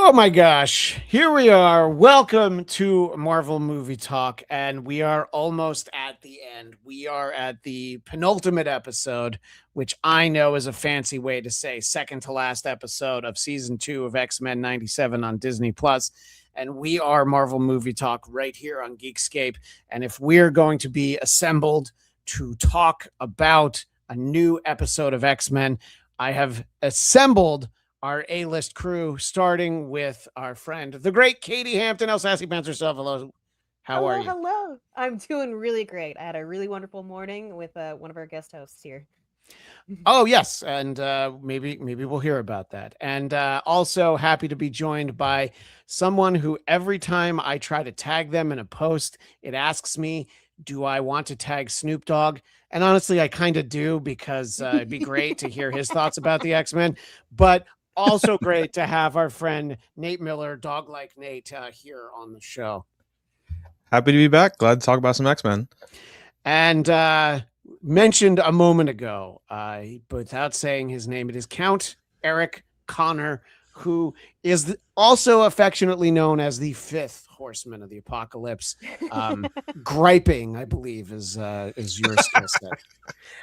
Oh my gosh, here we are. Welcome to Marvel Movie Talk, and we are almost at the end. We are at the penultimate episode, which I know is a fancy way to say second to last episode of season 2 of X-Men 97 on Disney Plus. And we are Marvel Movie Talk right here on Geekscape. And if we're going to be assembled to talk about a new episode of X-Men, I have assembled our A-list crew, starting with our friend, the great Katie Hampton. El Sassy Pants herself. Hello. How are you? Hello. I'm doing really great. I had a really wonderful morning with one of our guest hosts here. Oh, yes. And maybe we'll hear about that. And also happy to be joined by someone who every time I try to tag them in a post, it asks me, do I want to tag Snoop Dogg? And honestly, I kind of do, because it'd be great to hear his thoughts about the X-Men. But also great to have our friend Nate Miller, Dog Like Nate, here on the show. Happy to be back. Glad to talk about some X-Men. And mentioned a moment ago, without saying his name, it is Count Eric Connor, who is also affectionately known as the fifth horseman of the apocalypse. Griping, I believe, is your skill set.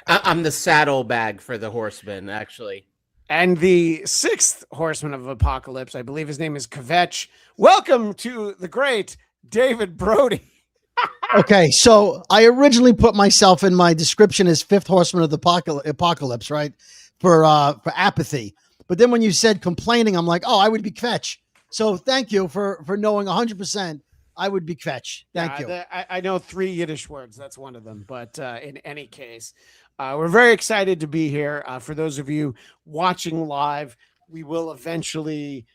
I'm the saddlebag for the horseman, actually. And the sixth horseman of apocalypse, I believe his name is Kvetch. Welcome to the great David Brody. Okay, so I originally put myself in my description as fifth horseman of the apocalypse, right? For apathy. But then when you said complaining, I'm like, oh, I would be Kvetch. So thank you for knowing 100%. I would be Kvetch. Thank you. I know 3 Yiddish words. That's one of them. But in any case, we're very excited to be here. For those of you watching live, we will eventually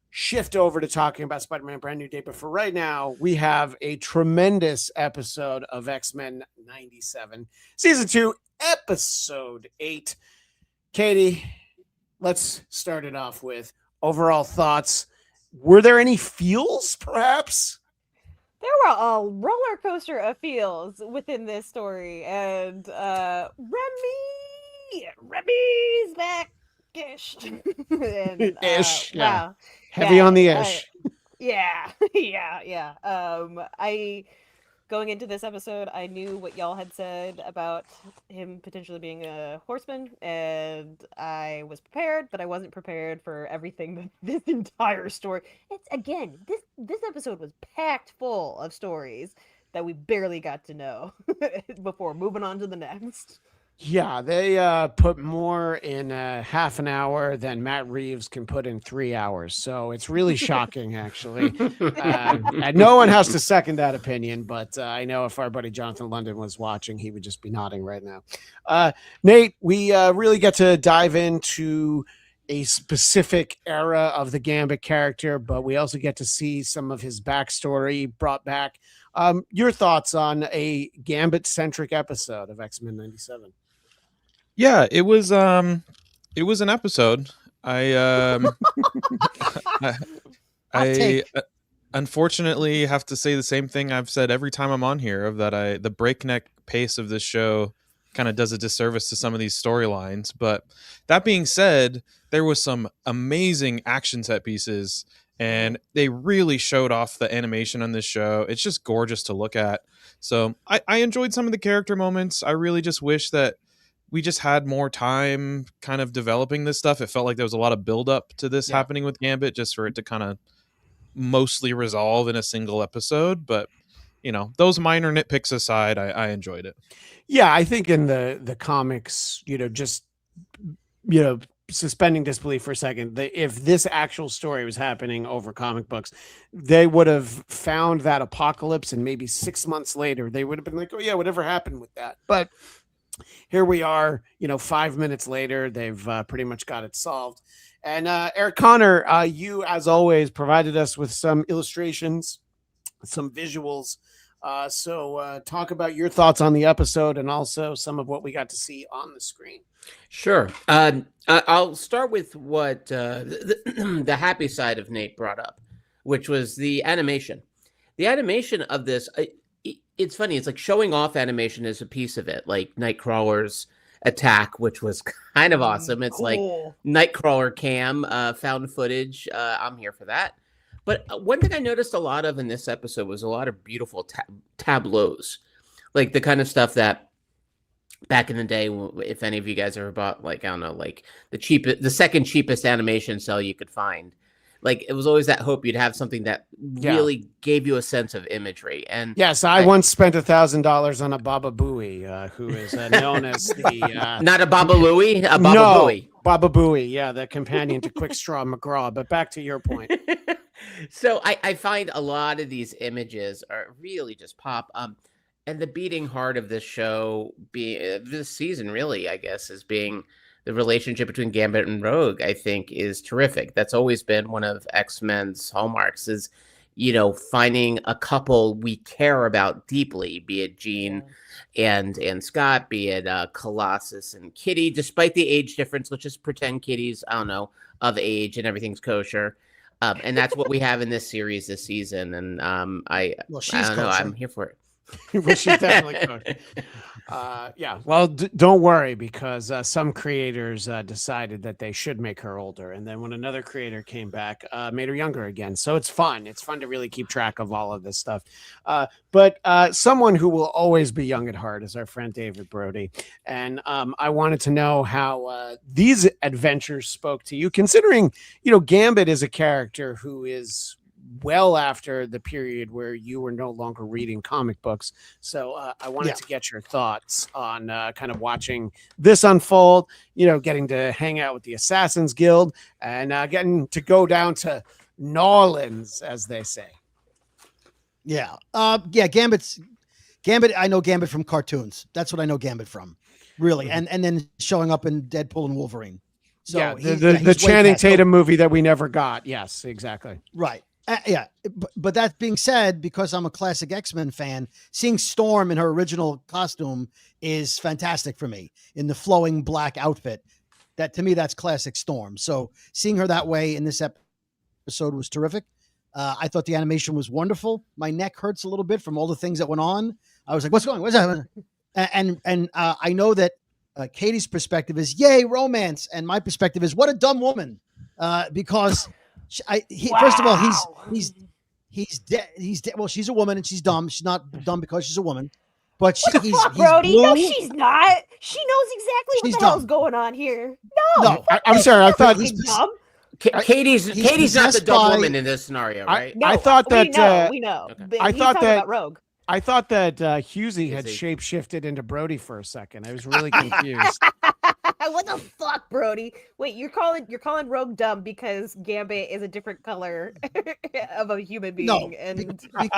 shift over to talking about Spider-Man Brand New Day. But for right now, we have a tremendous episode of X-Men 97, Season 2, Episode 8. Katie, let's start it off with overall thoughts. Were there any feels, perhaps? There were a roller coaster of feels within this story, and Remy's back ish. And, Ish, yeah. wow. Heavy on the ish. Yeah. I going into this episode, I knew what y'all had said about him potentially being a horseman, and I was prepared, but I wasn't prepared for everything that this entire story. It's again, this episode was packed full of stories that we barely got to know before moving on to the next. Yeah, they put more in half an hour than Matt Reeves can put in 3 hours. So it's really shocking, actually. And no one has to second that opinion, but I know if our buddy Jonathan London was watching, he would just be nodding right now. Nate, we really get to dive into a specific era of the Gambit character, but we also get to see some of his backstory brought back. Your thoughts on a Gambit-centric episode of X-Men 97? Yeah, it was an episode. I unfortunately have to say the same thing I've said every time I'm on here, of that the breakneck pace of this show kind of does a disservice to some of these storylines. But that being said, there was some amazing action set pieces, and they really showed off the animation on this show. It's just gorgeous to look at. So I enjoyed some of the character moments. I really just wish that we just had more time kind of developing this stuff. It felt like there was a lot of buildup to this happening with Gambit, just for it to kind of mostly resolve in a single episode. But, you know, those minor nitpicks aside, I enjoyed it. Yeah, I think in the comics, suspending disbelief for a second, if this actual story was happening over comic books, they would have found that apocalypse, and maybe 6 months later, they would have been like, oh yeah, whatever happened with that? But here we are, 5 minutes later, they've pretty much got it solved. And Eric Connor, you, as always, provided us with some illustrations, some visuals. So talk about your thoughts on the episode and also some of what we got to see on the screen. Sure. I'll start with what the happy side of Nate brought up, which was the animation. The animation of this, it's funny. It's like showing off animation is a piece of it, like Nightcrawler's attack, which was kind of awesome. It's like Cool. Nightcrawler cam, found footage. I'm here for that. But one thing I noticed a lot of in this episode was a lot of beautiful tableaus, like the kind of stuff that back in the day, if any of you guys ever bought, like, I don't know, like the second cheapest animation cell you could find. Like, it was always that hope you'd have something that really gave you a sense of imagery. And yes, I once spent $1,000 on a Baba Booey, who is known as the not a Baba Louie, a Baba Booey. Baba Booey, yeah, the companion to Quick Straw McGraw. But back to your point. So I find a lot of these images are really just pop. And the beating heart of this show, this season, really, I guess, is being the relationship between Gambit and Rogue. I think is terrific. That's always been one of X-Men's hallmarks, is, you know, finding a couple we care about deeply, be it Jean and Scott, be it Colossus and Kitty, despite the age difference. Let's just pretend Kitty's, I don't know, of age and everything's kosher. And that's what we have in this series this season. And I don't know, I'm here for it. Well, she's definitely cooked. Yeah. Well, don't worry, because some creators decided that they should make her older, and then when another creator came back, made her younger again. So it's fun. It's fun to really keep track of all of this stuff. But someone who will always be young at heart is our friend David Brody, and I wanted to know how these adventures spoke to you, considering, you know, Gambit is a character who is well after the period where you were no longer reading comic books. So I wanted to get your thoughts on kind of watching this unfold, you know, getting to hang out with the Assassin's Guild and getting to go down to Norlands, as they say. Yeah. Gambit. I know Gambit from cartoons. That's what I know Gambit from, really. And then showing up in Deadpool and Wolverine. So yeah, the Channing Tatum movie that we never got. Yes, exactly. Right. But that being said, because I'm a classic X-Men fan, seeing Storm in her original costume is fantastic for me, in the flowing black outfit. That, to me, that's classic Storm. So seeing her that way in this episode was terrific. I thought the animation was wonderful. My neck hurts a little bit from all the things that went on. I was like, what's that? And I know that Katie's perspective is, yay, romance. And my perspective is, what a dumb woman. Because first of all, he's dead. He's dead. Well, she's a woman and she's dumb. She's not dumb because she's a woman, but he's Brody. blue. No, she's not. She knows exactly what the hell's going on here. No, I'm sorry. I thought he's dumb. Katie's not the dumb woman in this scenario, right? I thought that we know. Okay. I thought that about Rogue. I thought that Husey had shapeshifted into Brody for a second. I was really confused. What the fuck, Brody? Wait, you're calling Rogue dumb because Gambit is a different color of a human being? No,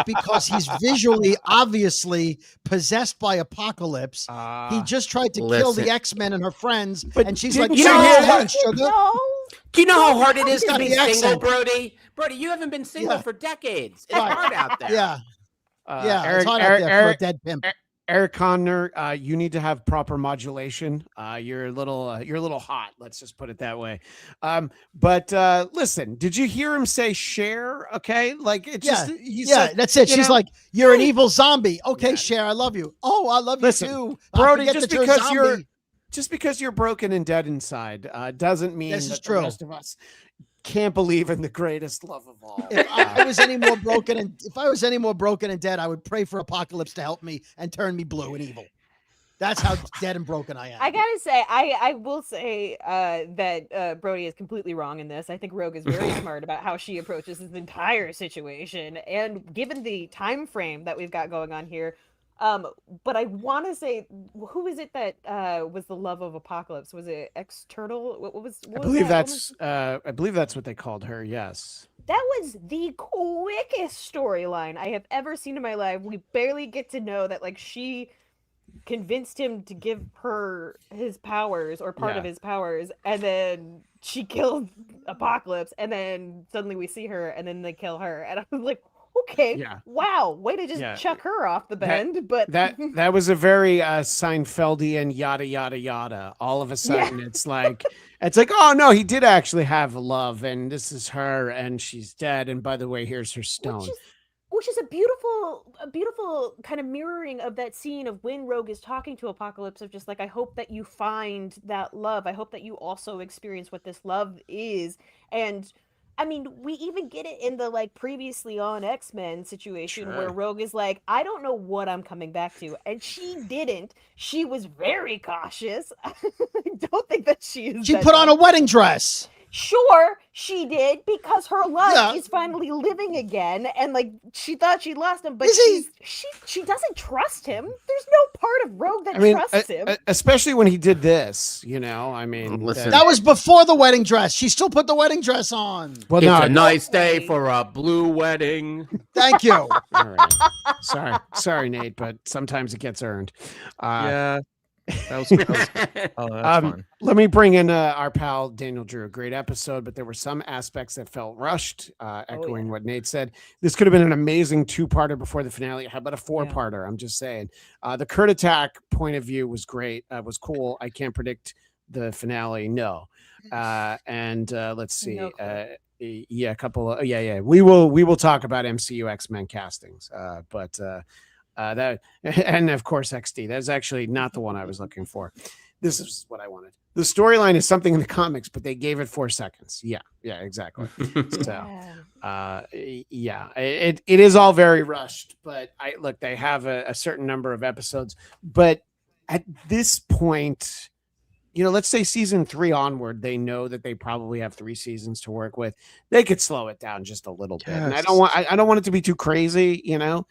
because he's visually obviously possessed by Apocalypse. He just tried to kill the X-Men and her friends, and she's like, you know, sugar. No. Do you know how hard it is to be the single, accent. Brody? Brody, you haven't been single for decades. It's hard out there. Yeah. Eric, it's hard out there for a dead pimp. Eric Conner, you need to have proper modulation. You're a little hot. Let's just put it that way. But listen, did you hear him say share? Okay, like it just that's it. She's like, you're an evil zombie. Okay, Cher, I love you. Oh, I love you too, Brody. Just because you're broken and dead inside doesn't mean this is that true. The rest of us can't believe in the greatest love of all. If I was any more broken and dead, I would pray for Apocalypse to help me and turn me blue and evil. That's how dead and broken I am. I gotta say, I will say that Brody is completely wrong in this. I think Rogue is very smart about how she approaches this entire situation, and given the time frame that we've got going on here. But I want to say, who is it that was the love of Apocalypse? Was it External? What was I believe that's what they called her. Yes. That was the quickest storyline I have ever seen in my life. We barely get to know that, like, she convinced him to give her his powers or part of his powers, and then she killed Apocalypse, and then suddenly we see her, and then they kill her, and I was like, okay, wow, way to just chuck her off the bend. But that was a very Seinfeldian yada yada yada. All of a sudden, it's like, oh no, he did actually have love, and this is her, and she's dead. And by the way, here's her stone. which is a beautiful kind of mirroring of that scene of when Rogue is talking to Apocalypse of just like, I hope that you find that love. I hope that you also experience what this love is. And I mean, we even get it in the like previously on X-Men situation where Sure. Rogue is like, I don't know what I'm coming back to. And she didn't. She was very cautious. I don't think that she is. She put on a wedding dress. Sure, she did, because her love Yeah. is finally living again, and like she thought she lost him, but Is he- she doesn't trust him. There's no part of Rogue that I mean, trusts him. especially when he did this, you know. I mean, Listen. That was before the wedding dress. She still put the wedding dress on. well, It's no, a nice day Right. for a blue wedding. Thank you. all right. Sorry, Nate, but sometimes it gets earned. Yeah, that was oh, that's fun. Let me bring in our pal Daniel Drew. Great episode, but there were some aspects that felt rushed. Echoing what Nate said, this could have been an amazing 2-parter before the finale. How about a 4-parter? I'm just saying. The Kurt attack point of view was great. Was cool. I can't predict the finale. No. And let's see. No clue. Yeah, a couple of We will talk about MCU X-Men castings. But that, and of course XD. That's actually not the one I was looking for. This is what I wanted. The storyline is something in the comics, but they gave it 4 seconds. Yeah, exactly. So, it is all very rushed. But they have a certain number of episodes. But at this point, you know, let's say season 3 onward, they know that they probably have 3 seasons to work with. They could slow it down just a little bit. And I don't want it to be too crazy, you know.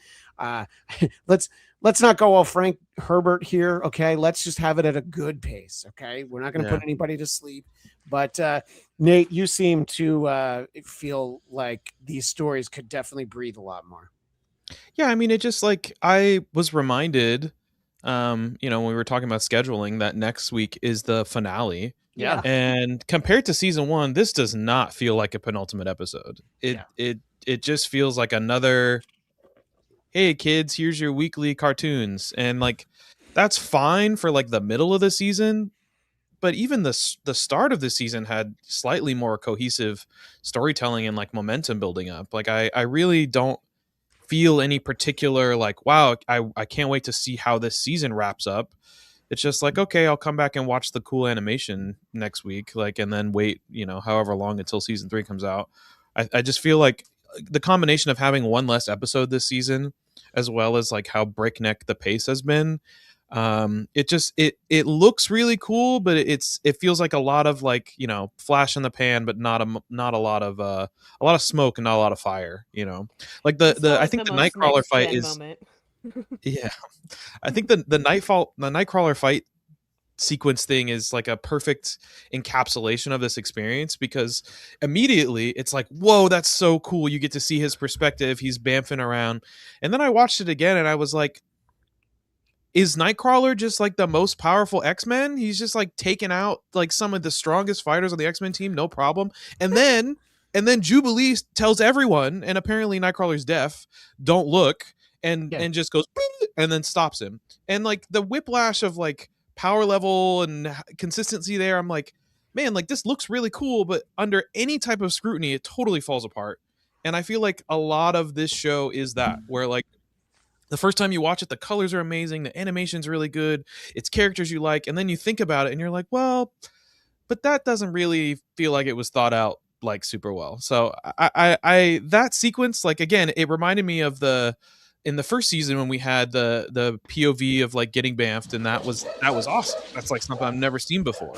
Let's not go all Frank Herbert here. Okay. Let's just have it at a good pace. Okay. We're not going to put anybody to sleep, but, Nate, you seem to, feel like these stories could definitely breathe a lot more. Yeah. I mean, it just like, I was reminded, you know, when we were talking about scheduling, that next week is the finale. Yeah. And compared to season 1, this does not feel like a penultimate episode. It just feels like another, hey kids, here's your weekly cartoons. And like, that's fine for like the middle of the season. But even the start of the season had slightly more cohesive storytelling and like momentum building up. Like I really don't feel any particular like, wow, I can't wait to see how this season wraps up. It's just like, okay, I'll come back and watch the cool animation next week, like, and then wait, you know, however long until season 3 comes out. I just feel like the combination of having one less episode this season, as well as like how breakneck the pace has been, it looks really cool, but it feels like a lot of like, you know, flash in the pan, but not a lot of smoke and not a lot of fire, you know. Like I think the Nightcrawler fight is moment. yeah, I think the Nightcrawler fight sequence thing is like a perfect encapsulation of this experience, because immediately it's like, whoa, that's so cool. You get to see his perspective. He's bamfing around. And then I watched it again and I was like, is Nightcrawler just like the most powerful X-Men? He's just like taking out like some of the strongest fighters on the X-Men team, no problem. And then Jubilee tells everyone, and apparently Nightcrawler's deaf, don't look, and just goes and then stops him. And like the whiplash of like power level and consistency there, I'm like, man, like this looks really cool, but under any type of scrutiny, it totally falls apart. And I feel like a lot of this show is that, where like the first time you watch it, the colors are amazing, the animation's really good, it's characters you like, and then you think about it and you're like, well, but that doesn't really feel like it was thought out like super well. So I that sequence, like, again, it reminded me of in the first season when we had the POV of like getting bamfed, and that was awesome. That's like something I've never seen before.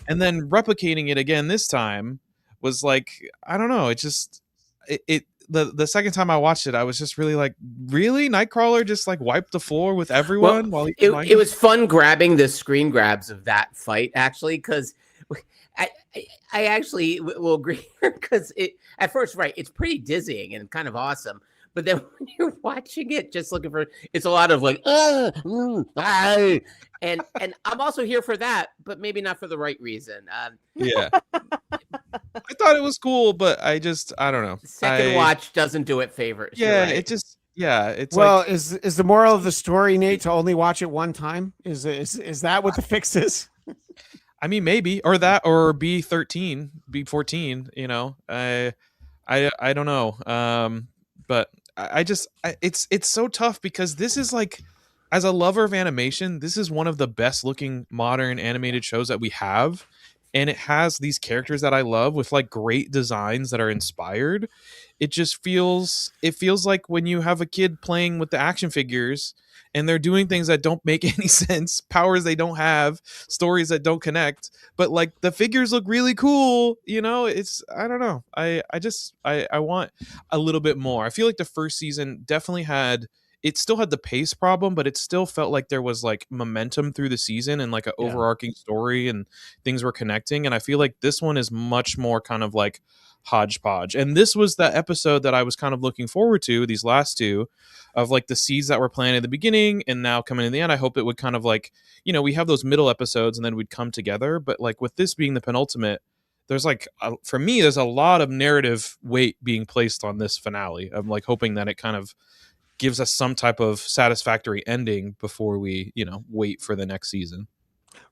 And then replicating it again this time was like, I don't know, the second time I watched it, I was just really like, really? Nightcrawler just like wiped the floor with everyone while he it was fun grabbing the screen grabs of that fight, actually, because I actually will agree, because at first, right, it's pretty dizzying and kind of awesome. But then when you're watching it, just looking for, it's a lot of like, and I'm also here for that, but maybe not for the right reason. Yeah, I thought it was cool, but I don't know. Second watch doesn't do it favors. Yeah, right. it's well, like, is the moral of the story, Nate, to only watch it one time? Is that what the fix is? I mean, maybe, or B14, you know. I don't know. But it's so tough because this is like, as a lover of animation, this is one of the best looking modern animated shows that we have. And it has these characters that I love with like great designs that are inspired. It feels like when you have a kid playing with the action figures and they're doing things that don't make any sense, powers they don't have, stories that don't connect, but like the figures look really cool. It's, I don't know. I want a little bit more. I feel like the first season definitely it still had the pace problem, but it still felt like there was like momentum through the season and like an overarching story and things were connecting. And I feel like this one is much more kind of like hodgepodge. And this was the episode that I was kind of looking forward to, these last two, of like the seeds that were planted in the beginning and now coming in the end. I hope it would kind of like, we have those middle episodes and then we'd come together. But like with this being the penultimate, there's like, for me, there's a lot of narrative weight being placed on this finale. I'm like hoping that it kind of gives us some type of satisfactory ending before we, wait for the next season.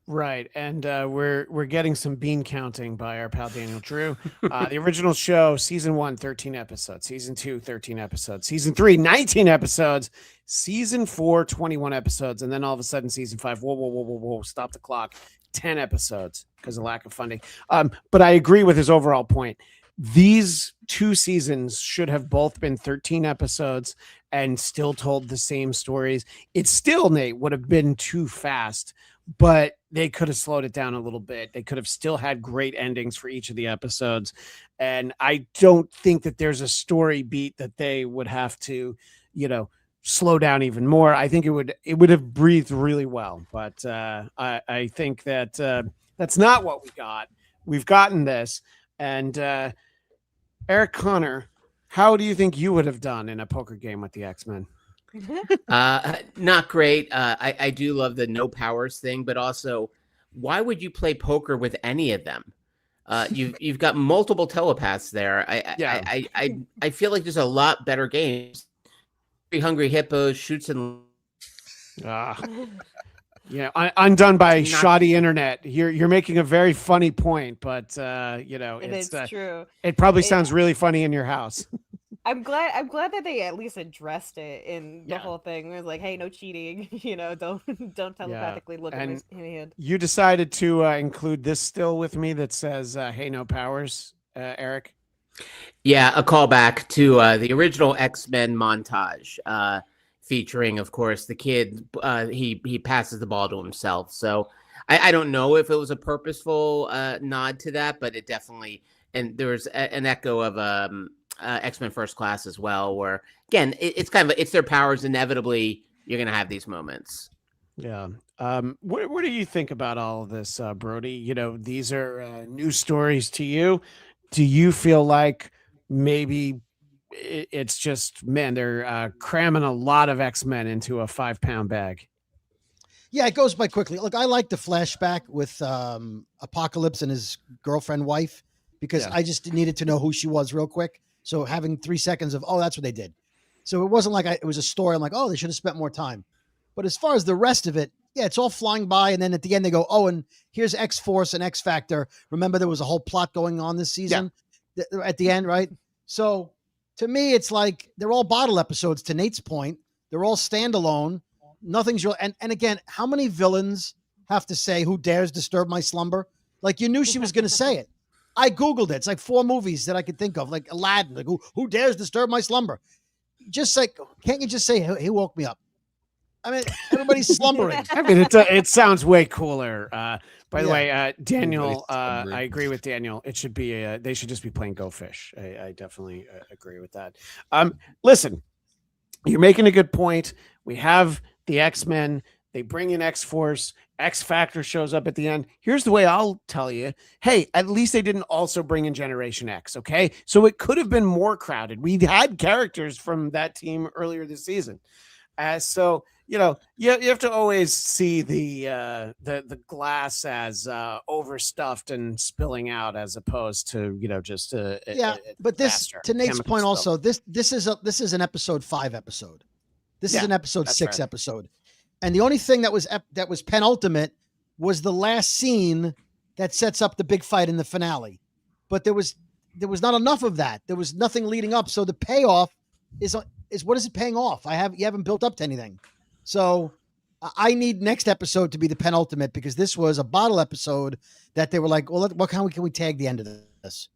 Right, and we're getting some bean counting by our pal Daniel Drew. The original show, season 1, 13 episodes. Season 2, 13 episodes. Season 3, 19 episodes. Season 4, 21 episodes. And then all of a sudden, season 5, whoa, stop the clock. 10 episodes because of lack of funding. But I agree with his overall point. These 2 seasons should have both been 13 episodes and still told the same stories. It still, Nate, would have been too fast, but they could have slowed it down a little bit. They could have still had great endings for each of the episodes. And I don't think that there's a story beat that they would have to, slow down even more. I think it would have breathed really well. But I think that that's not what we got. We've gotten this. And Eric Connor, how do you think you would have done in a poker game with the X-Men? Not great. I do love the no powers thing, but also, why would you play poker with any of them? You've got multiple telepaths there. I feel like there's a lot better games. Hungry Hippos shoots and undone by shoddy internet. You're making a very funny point, but it's true. It probably sounds really funny in your house. I'm glad that they at least addressed it in the whole thing. It was like, hey, no cheating. Don't telepathically look at my hand. You decided to include this still with me that says, "Hey, no powers," Eric. Yeah, a callback to the original X-Men montage, featuring, of course, the kid. He passes the ball to himself. So I don't know if it was a purposeful nod to that, but it definitely. And there was an echo of X-Men First Class as well, where again it's kind of it's their powers. Inevitably, you're gonna have these moments. Yeah. What do you think about all of this, Brody? These are new stories to you. Do you feel like maybe it's just, man, they're cramming a lot of X-Men into a 5-pound bag? Yeah, it goes by quickly. Look, I like the flashback with Apocalypse and his girlfriend wife because I just needed to know who she was real quick. So having 3 seconds of, that's what they did. So it wasn't like it was a story. I'm like, they should have spent more time. But as far as the rest of it, it's all flying by. And then at the end, they go, and here's X-Force and X-Factor. Remember, there was a whole plot going on this season at the end, right? So to me, it's like they're all bottle episodes, to Nate's point. They're all standalone. Nothing's real. And again, how many villains have to say, who dares disturb my slumber? Like, you knew she was going to say it. I Googled it. It's like 4 movies that I could think of, like Aladdin, like who dares disturb my slumber? Just like, can't you just say, he woke me up? I mean, everybody's slumbering. I mean, it sounds way cooler. By the way, Daniel, I agree with Daniel. It should be they should just be playing Go Fish. I definitely agree with that. Listen, you're making a good point. We have the X-Men. They bring in X-Force. X-Factor shows up at the end. Here's the way I'll tell you. Hey, at least they didn't also bring in Generation X, okay? So it could have been more crowded. We had characters from that team earlier this season. So, you have to always see the glass as overstuffed and spilling out as opposed to, just but this, to Nate's point also, this is an episode 5 episode. This is an episode 6 episode. And the only thing that was penultimate was the last scene that sets up the big fight in the finale. But there was not enough of that. There was nothing leading up. So the payoff is what is it paying off? You haven't built up to anything. So I need next episode to be the penultimate, because this was a bottle episode that they were like, well, what can we tag the end of this?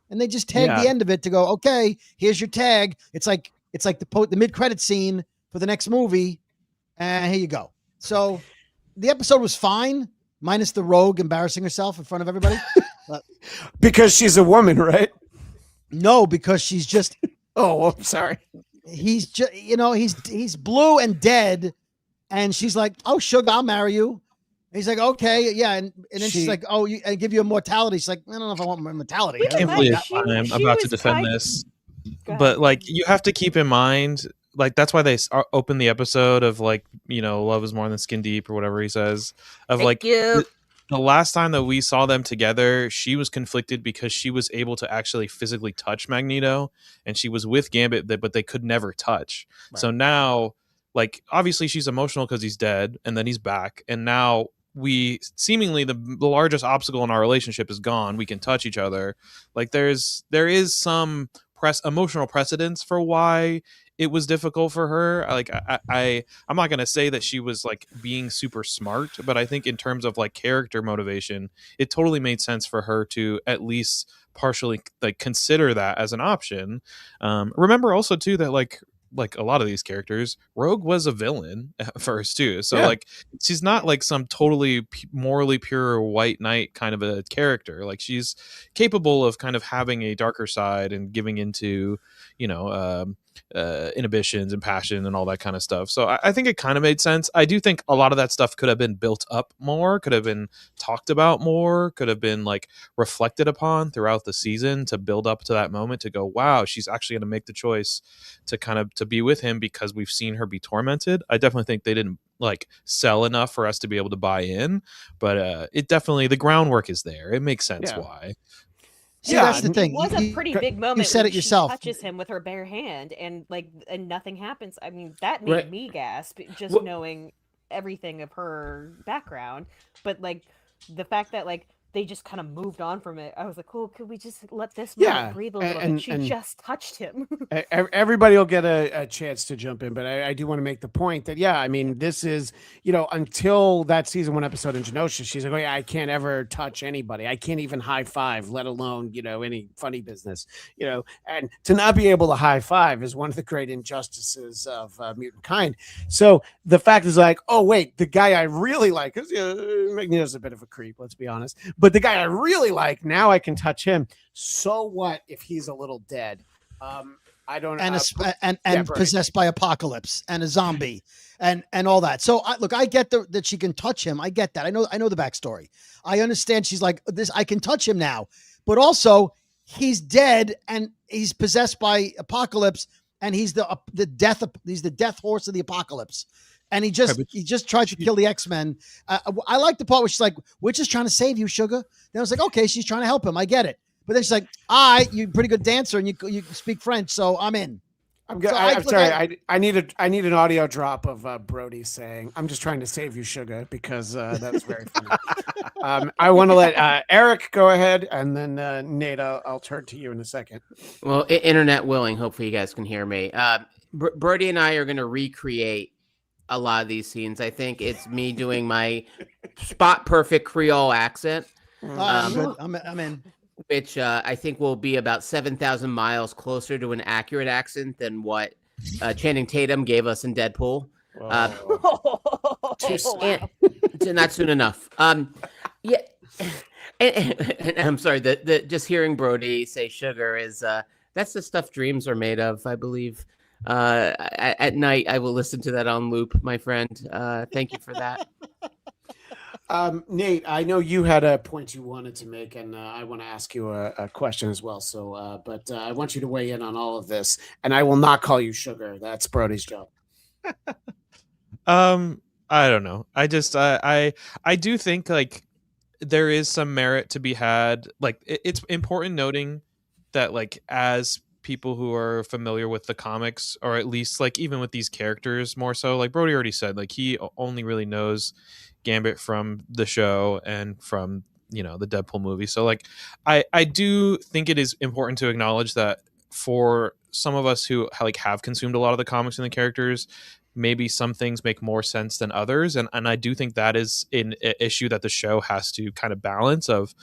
And they just tagged the end of it to go, okay, here's your tag. It's like the mid-credit scene for the next movie, and here you go. So the episode was fine, minus the rogue embarrassing herself in front of everybody. Because she's a woman, right? No, because she's just. Oh, well, sorry. He's just, he's blue and dead, and she's like, "Oh, sugar, I'll marry you." And he's like, "Okay, yeah," and then she's like, "Oh, I give you immortality." She's like, "I don't know if I want immortality." I can't believe I'm about to defend this, but like, you have to keep in mind, like, that's why they open the episode of, like, love is more than skin deep, or whatever he says, of like the last time that we saw them together, she was conflicted because she was able to actually physically touch Magneto, and she was with Gambit, but they could never touch. Right. So now, like, obviously she's emotional because he's dead, and then he's back, and now we seemingly the largest obstacle in our relationship is gone. We can touch each other. Like, there is some emotional precedence for why it was difficult for her. Like, I'm not going to say that she was like being super smart, but I think in terms of like character motivation, it totally made sense for her to at least partially like consider that as an option. Remember also too that like a lot of these characters, Rogue was a villain at first too. So like, she's not like some totally morally pure white knight kind of a character. Like, she's capable of kind of having a darker side and giving into, inhibitions and passion and all that kind of stuff. So I think it kind of made sense. I do think a lot of that stuff could have been built up more, could have been talked about more, could have been like reflected upon throughout the season to build up to that moment to go, wow, she's actually going to make the choice to kind of to be with him because we've seen her be tormented. I definitely think they didn't like sell enough for us to be able to buy in, but it definitely, the groundwork is there. It makes sense why. See, that's the thing. It was a pretty big moment. You said when it yourself. She touches him with her bare hand, and nothing happens. I mean, that made me gasp just knowing everything of her background. But like the fact that like they just kind of moved on from it, I was like, "Cool, could we just let this moment breathe a little bit?" She just touched him. Everybody will get a chance to jump in, but I do want to make the point that I mean, this is until that season 1 episode in Genosha, she's like, "Oh yeah, I can't ever touch anybody. I can't even high five, let alone any funny business." And to not be able to high five is one of the great injustices of mutant kind. So the fact is like, oh wait, the guy I really like, because Magneto's a bit of a creep, let's be honest. But the guy I really like, now I can touch him. So what if he's a little dead? I don't know. And possessed by Apocalypse and a zombie and all that. So I get that she can touch him. I get that. I know the backstory. I understand she's like this. I can touch him now, but also he's dead and he's possessed by Apocalypse, and he's the death horse of the Apocalypse. And he just tried to kill the X-Men. I like the part where she's like, "We're just trying to save you, sugar." Then I was like, "Okay, she's trying to help him. I get it." But then she's like, you're a pretty good dancer and you speak French, so I'm in." I'm sorry. I need an audio drop of Brody saying, "I'm just trying to save you, sugar," because that's very funny. I want to let Eric go ahead, and then Nate, I'll turn to you in a second. Well, internet willing, hopefully you guys can hear me. Brody and I are going to recreate a lot of these scenes. I think it's me doing my spot perfect Creole accent. Good. I'm in. Which I think will be about 7,000 miles closer to an accurate accent than what Channing Tatum gave us in Deadpool. Not soon enough. Yeah. And I'm sorry, the just hearing Brody say sugar is that's the stuff dreams are made of, I believe. At night, I will listen to that on loop, my friend. Thank you for that. Nate, I know you had a point you wanted to make, and I want to ask you a question as well. So, but I want you to weigh in on all of this, and I will not call you sugar. That's Brody's job. I don't know. I just I do think like there is some merit to be had. Like it's important noting that like as people who are familiar with the comics, or at least like even with these characters more so, like Brody already said, like he only really knows Gambit from the show and from the Deadpool movie. So like I do think it is important to acknowledge that for some of us who like have consumed a lot of the comics and the characters, maybe some things make more sense than others, and I do think that is an issue that the show has to kind of balance of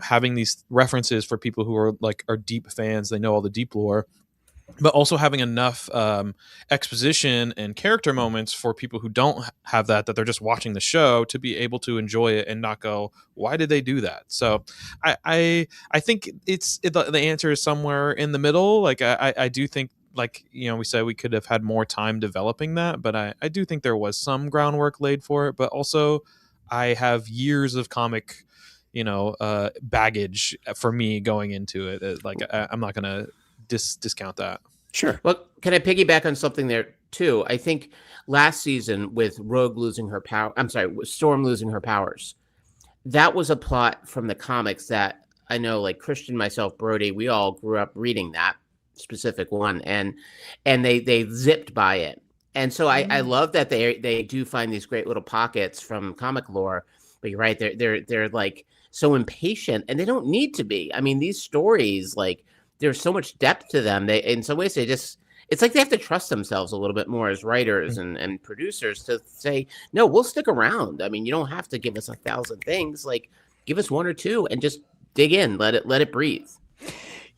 having these references for people who are deep fans, they know all the deep lore, but also having enough exposition and character moments for people who don't have that they're just watching the show to be able to enjoy it and not go, why did they do that? So I think the answer is somewhere in the middle. Like I do think, like, you know, we said we could have had more time developing that, but I do think there was some groundwork laid for it. But also I have years of comic, you know, baggage for me going into it. Like I'm not gonna discount that. Sure. Well, can I piggyback on something there too? I think last season with Rogue losing her power, with Storm losing her powers, that was a plot from the comics that I know, like Christian, myself, Brody, we all grew up reading that specific one, and they zipped by it. And so I love that they do find these great little pockets from comic lore. But you're right, they're like so impatient, and they don't need to be. I mean, these stories, like, there's so much depth to them. They, in some ways, it's like they have to trust themselves a little bit more as writers and producers to say, no, we'll stick around. I mean, you don't have to give us 1,000 things. Like, give us 1 or 2 and just dig in, let it breathe.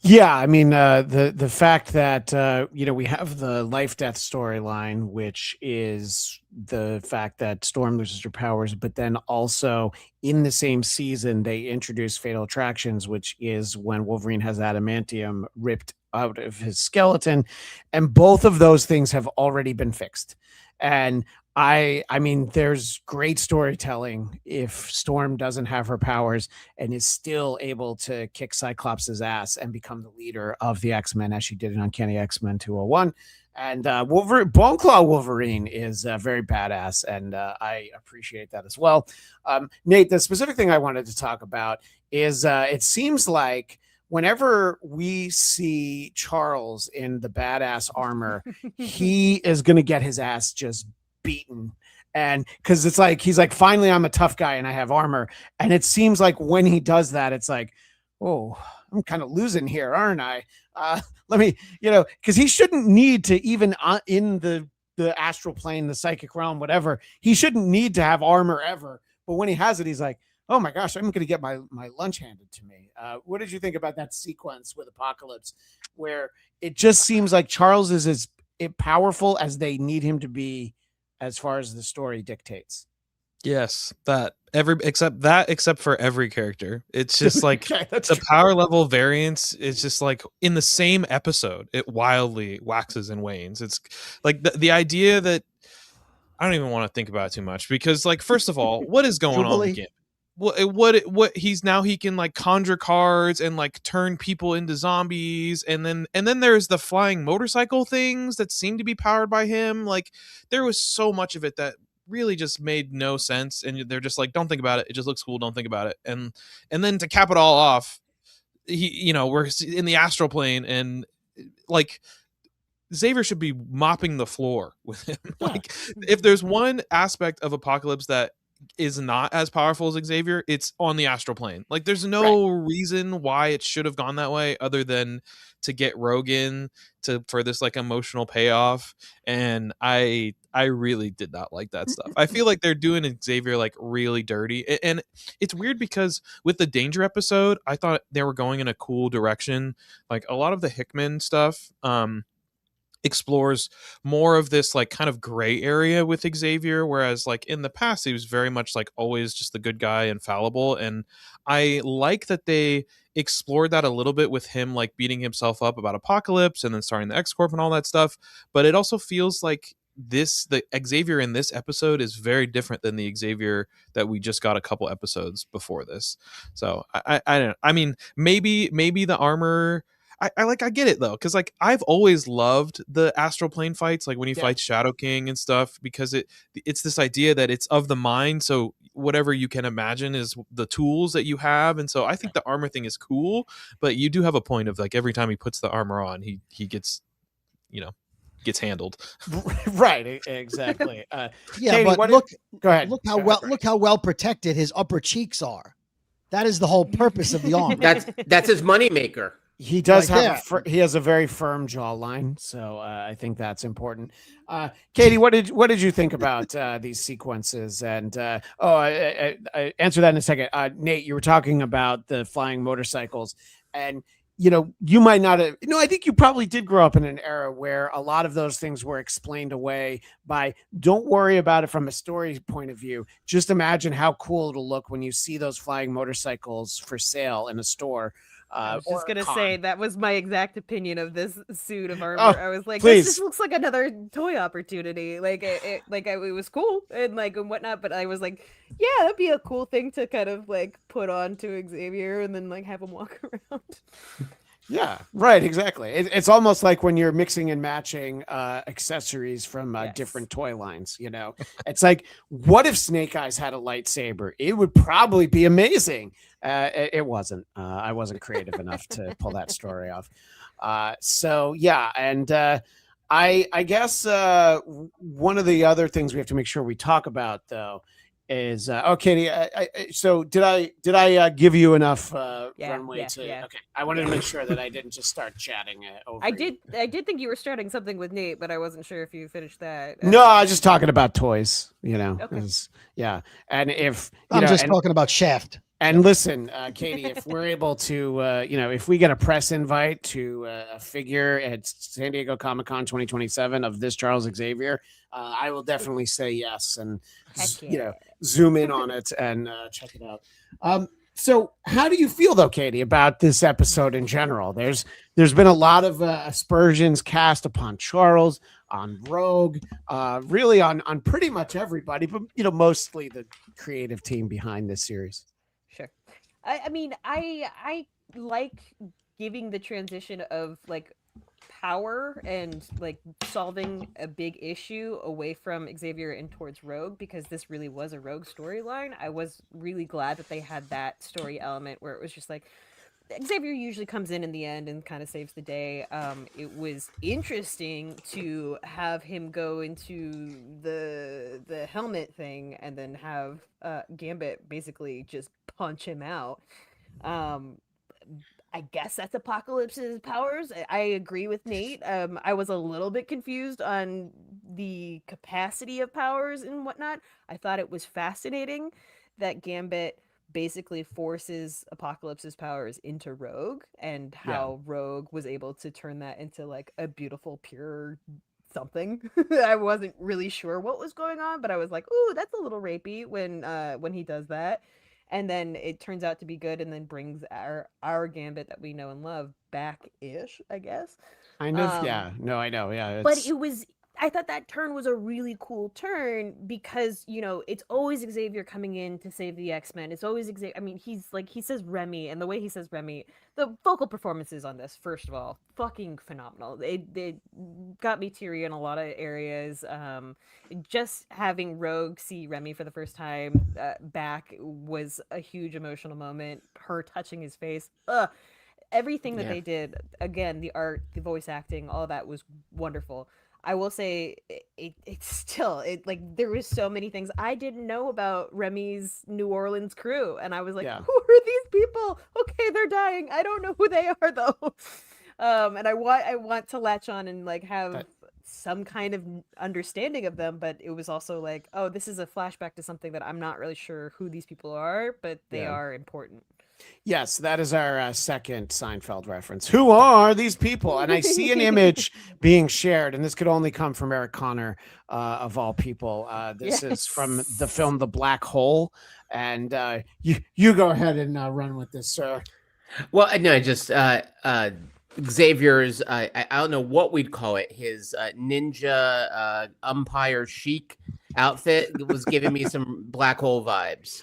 Yeah, I mean, the fact that you know, we have the life death storyline, which is the fact that Storm loses her powers, but then also in the same season they introduce Fatal Attractions, which is when Wolverine has adamantium ripped out of his skeleton, and both of those things have already been fixed. And I mean, there's great storytelling if Storm doesn't have her powers and is still able to kick Cyclops' ass and become the leader of the X-Men, as she did in Uncanny X-Men 201. And Bone Claw Wolverine is very badass, and I appreciate that as well. Nate, the specific thing I wanted to talk about is it seems like whenever we see Charles in the badass armor, he is going to get his ass just beaten. And because it's like he's like, finally I'm a tough guy and I have armor, and it seems like when he does that, it's like, oh, I'm kind of losing here, aren't I? Let me, you know, because he shouldn't need to, even in the astral plane, the psychic realm, whatever, he shouldn't need to have armor ever, but when he has it, he's like, oh my gosh, I'm going to get my lunch handed to me. What did you think about that sequence with Apocalypse, where it just seems like Charles is as powerful as they need him to be as far as the story dictates? Yes, except for every character. It's just like Okay, that's the true. power level variance is just like in the same episode, it wildly waxes and wanes. It's like the idea that I don't even want to think about it too much, because, like, first of all, what is going on with Gimp? What he can like conjure cards and like turn people into zombies, and then there's the flying motorcycle things that seem to be powered by him. Like, there was so much of it that really just made no sense, and they're just like, don't think about it, it just looks cool, don't think about it. And then to cap it all off, we're in the astral plane, and like Xavier should be mopping the floor with him. Like, if there's one aspect of Apocalypse that is not as powerful as Xavier, it's on the astral plane. Like, there's no reason why it should have gone that way other than to get Rogan for this like emotional payoff. And I really did not like that stuff. I feel like they're doing Xavier like really dirty, and it's weird because with the Danger episode, I thought they were going in a cool direction. Like, a lot of the Hickman stuff explores more of this like kind of gray area with Xavier, whereas like in the past he was very much like always just the good guy and fallible. And I like that they explored that a little bit with him like beating himself up about Apocalypse and then starting the X-Corp and all that stuff. But it also feels like the Xavier in this episode is very different than the Xavier that we just got a couple episodes before this. So I don't know. I mean, maybe the armor, I get it though, because like I've always loved the astral plane fights, like when he fights Shadow King and stuff, because it's this idea that it's of the mind, so whatever you can imagine is the tools that you have. And so I think the armor thing is cool, but you do have a point of like every time he puts the armor on, he gets gets handled. Right, exactly. Yeah, Katie, but go ahead. Look how well protected his upper cheeks are. That is the whole purpose of the armor. That's his moneymaker. He does Right have he has a very firm jawline, so I think that's important. Katie, what did you think about these sequences? And I answer that in a second. Nate, you were talking about the flying motorcycles, and you might not have. I think you probably did grow up in an era where a lot of those things were explained away by. Don't worry about it from a story point of view. Just imagine how cool it'll look when you see those flying motorcycles for sale in a store. I was just gonna say that was my exact opinion of this suit of armor. Oh, I was like, please. this just looks like another toy opportunity. Like it was cool and whatnot, but I was like, yeah, that'd be a cool thing to kind of like put on to Xavier and then like have him walk around. Yeah, right. Exactly. It's almost like when you're mixing and matching accessories from different toy lines. It's like, what if Snake Eyes had a lightsaber? It would probably be amazing. It wasn't. I wasn't creative enough to pull that story off. So yeah, and I guess one of the other things we have to make sure we talk about though is Katie, so did I give you enough runway to okay, I wanted to make sure that I didn't just start chatting over I did think you were starting something with Nate, but I wasn't sure if you finished that. No, I was just talking about toys, Okay. Yeah, and if I'm just talking about Shaft. And listen, Katie, if we're able to, if we get a press invite to a figure at San Diego Comic-Con 2027 of this Charles Xavier, I will definitely say yes and, zoom in on it and check it out. So how do you feel, though, Katie, about this episode in general? There's been a lot of aspersions cast upon Charles, on Rogue, really on pretty much everybody, but, mostly the creative team behind this series. Sure. I mean, I like giving the transition of like power and like solving a big issue away from Xavier and towards Rogue, because this really was a Rogue storyline. I was really glad that they had that story element where it was just like Xavier usually comes in the end and kind of saves the day. It was interesting to have him go into the helmet thing and then have Gambit basically just punch him out. I guess that's Apocalypse's powers. I agree with Nate. I was a little bit confused on the capacity of powers and whatnot. I thought it was fascinating that Gambit basically forces Apocalypse's powers into Rogue, and how Rogue was able to turn that into like a beautiful, pure something. I wasn't really sure what was going on, but I was like, ooh, that's a little rapey when he does that. And then it turns out to be good, and then brings our Gambit that we know and love back-ish, I guess. Kind of, yeah. No, I know, yeah. But I thought that turn was a really cool turn because, it's always Xavier coming in to save the X-Men. It's always Xavier. I mean, he says Remy, and the way he says Remy, the vocal performances on this, first of all, fucking phenomenal. They got me teary in a lot of areas. Just having Rogue see Remy for the first time back was a huge emotional moment. Her touching his face. Everything that they did, again, the art, the voice acting, all that was wonderful. I will say it's still like there was so many things I didn't know about Remy's New Orleans crew, and I was like, who are these people? Okay, they're dying. I don't know who they are though. And I want to latch on and like have some kind of understanding of them, but it was also like, oh, this is a flashback to something that I'm not really sure who these people are, but they are important. Yes, that is our second Seinfeld reference. Who are these people? And I see an image being shared, and this could only come from Eric Connor, of all people. This is from the film The Black Hole, and you go ahead and run with this, sir. Well, no, just Xavier's, I don't know what we'd call it, his ninja umpire chic outfit was giving me some Black Hole vibes.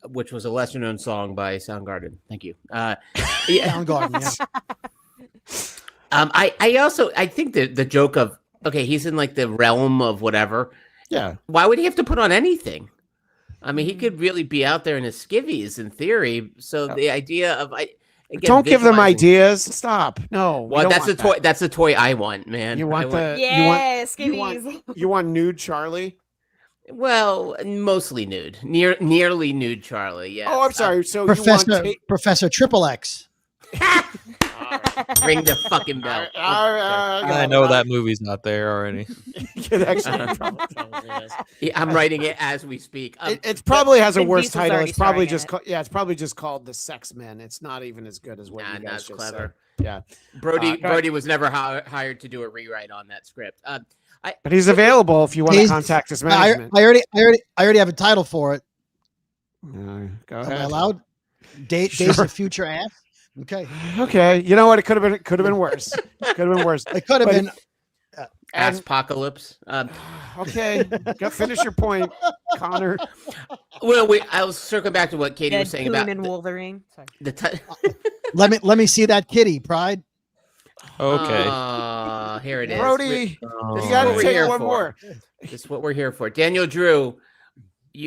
Which was a lesser known song by Soundgarden. Thank you. Soundgarden, yeah. I think the joke of, okay, he's in like the realm of whatever. Yeah. Why would he have to put on anything? I mean, he could really be out there in his skivvies in theory. So the idea of don't give them ideas. Stop. No. Well, that's a toy. That's a toy I want, man. You want skivvies. You want nude Charlie? Well, mostly nude, nearly nude Charlie. Yeah. Oh, I'm sorry. So Professor Triple X. Ring the fucking bell. I know that movie's not there already. Yeah, I'm writing it as we speak. It probably has a Vin worse Diesel's title. already It's probably starring in just it. it's probably just called The Sex Men. It's not even as good as what you guys that's just clever. said. Yeah, Brody was never hired to do a rewrite on that script. but he's available if you want to contact his management. I already have a title for it. Go Am I ahead. allowed? Days Sure. of Future Ass. Okay. Okay. You know what? It could have been worse. Could have been worse. It could have been. Apocalypse. Okay. Go finish your point, Connor. Well, I'll circle back to what Katie was saying about and Wolverine. Sorry. Let me see that kitty, Pride. Okay. Here it is. Brody, This you is got what to we're take here one for. more. This is what we're here for. Daniel Drew.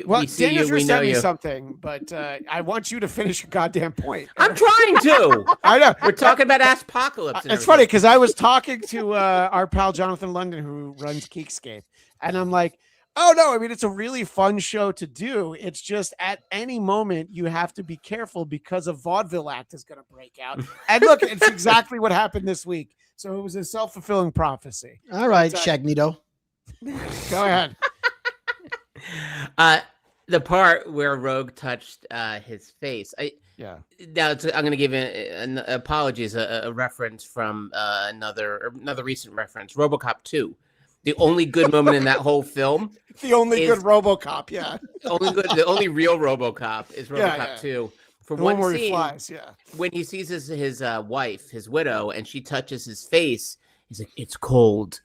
Well, we see Daniel you. Drew We know sent me you. something, but I want you to finish your goddamn point. I'm trying to. I know. We're talking about Apocalypse. It's funny because I was talking to our pal Jonathan London, who runs Geekscape, and I'm like, oh no, I mean, it's a really fun show to do. It's just at any moment you have to be careful because a vaudeville act is going to break out. And look, it's exactly what happened this week. So it was a self-fulfilling prophecy. All right, Shagnito. Go ahead. The part where Rogue touched his face. Yeah. Now I'm going to give apologies. A reference from another recent reference. RoboCop 2. The only good moment in that whole film. The only good RoboCop. Yeah. The only real RoboCop is RoboCop 2. For the one where scene, he flies. Yeah. When he sees his wife, his widow, and she touches his face, he's like, "It's cold."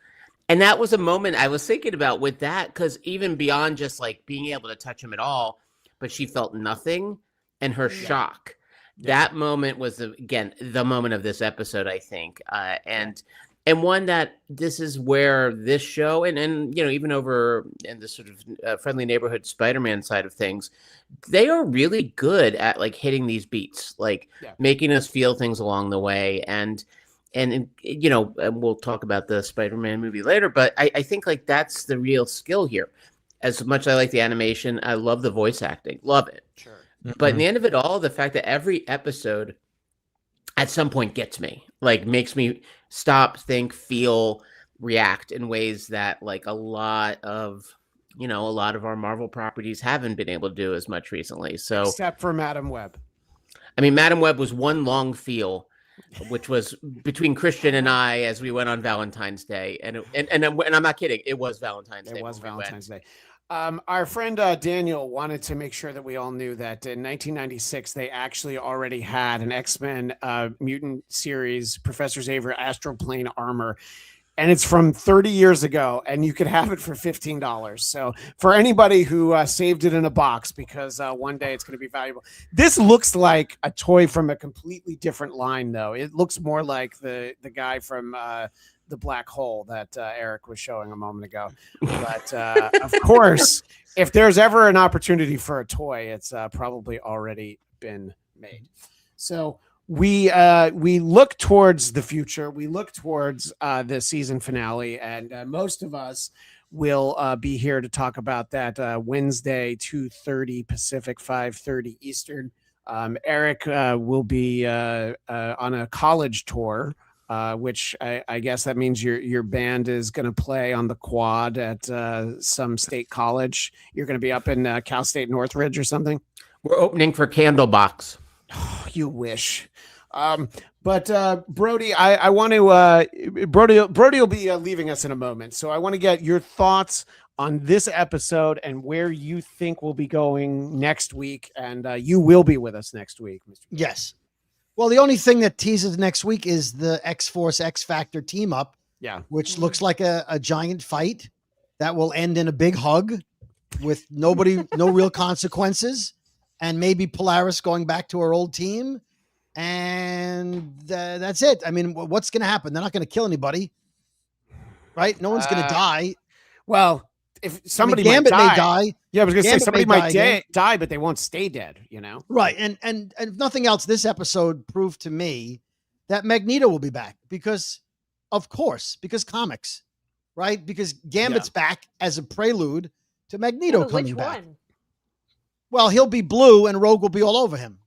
And that was a moment I was thinking about with that, because even beyond just like being able to touch him at all, but she felt nothing, and her shock. That moment was again the moment of this episode, I think, and one that this is where this show and even over in the sort of Friendly Neighborhood Spider-Man side of things, they are really good at like hitting these beats, like making us feel things along the way, and we'll talk about the Spider-Man movie later, but I think like that's the real skill here. As much as I like the animation, I love the voice acting, love it. Sure. But in the end of it all, the fact that every episode at some point gets me, like makes me stop, think, feel, react in ways that like a lot of our Marvel properties haven't been able to do as much recently. So except for Madam Web. I mean, Madam Web was one long feel, which was between Christian and I as we went on Valentine's Day, and I'm not kidding, it was Valentine's Day. It was Valentine's Day. Our friend Daniel wanted to make sure that we all knew that in 1996 they actually already had an X-Men mutant series, Professor Xavier Astroplane Armor, and it's from 30 years ago, and you could have it for $15. So for anybody who saved it in a box, because one day it's going to be valuable. This looks like a toy from a completely different line, though. It looks more like the guy from the black hole that Eric was showing a moment ago. But of course, if there's ever an opportunity for a toy, it's probably already been made. So we look towards the future. We look towards the season finale, and most of us will be here to talk about that Wednesday, 2:30 Pacific, 5:30 Eastern. Eric will be on a college tour, which I guess that means your band is going to play on the quad at some state college. You're going to be up in Cal State Northridge or something. We're opening for Candlebox. Oh, you wish. But Brody, I want to Brody will be leaving us in a moment, so I want to get your thoughts on this episode and where you think we'll be going next week. And you will be with us next week, Mr. Yes. Well, the only thing that teases next week is the X-Force X Factor team up. Yeah. Which looks like a giant fight that will end in a big hug with no real consequences, and maybe Polaris going back to her old team. And that's it. I mean, what's going to happen? They're not going to kill anybody, right? No one's going to die. Well, if somebody Gambit might die, may die. Yeah, I was going to say Gambit somebody may might die, but they won't stay dead, you know? Right. And if nothing else, this episode proved to me that Magneto will be back because comics, right? Because Gambit's back as a prelude to Magneto coming back. One? Well, he'll be blue and Rogue will be all over him.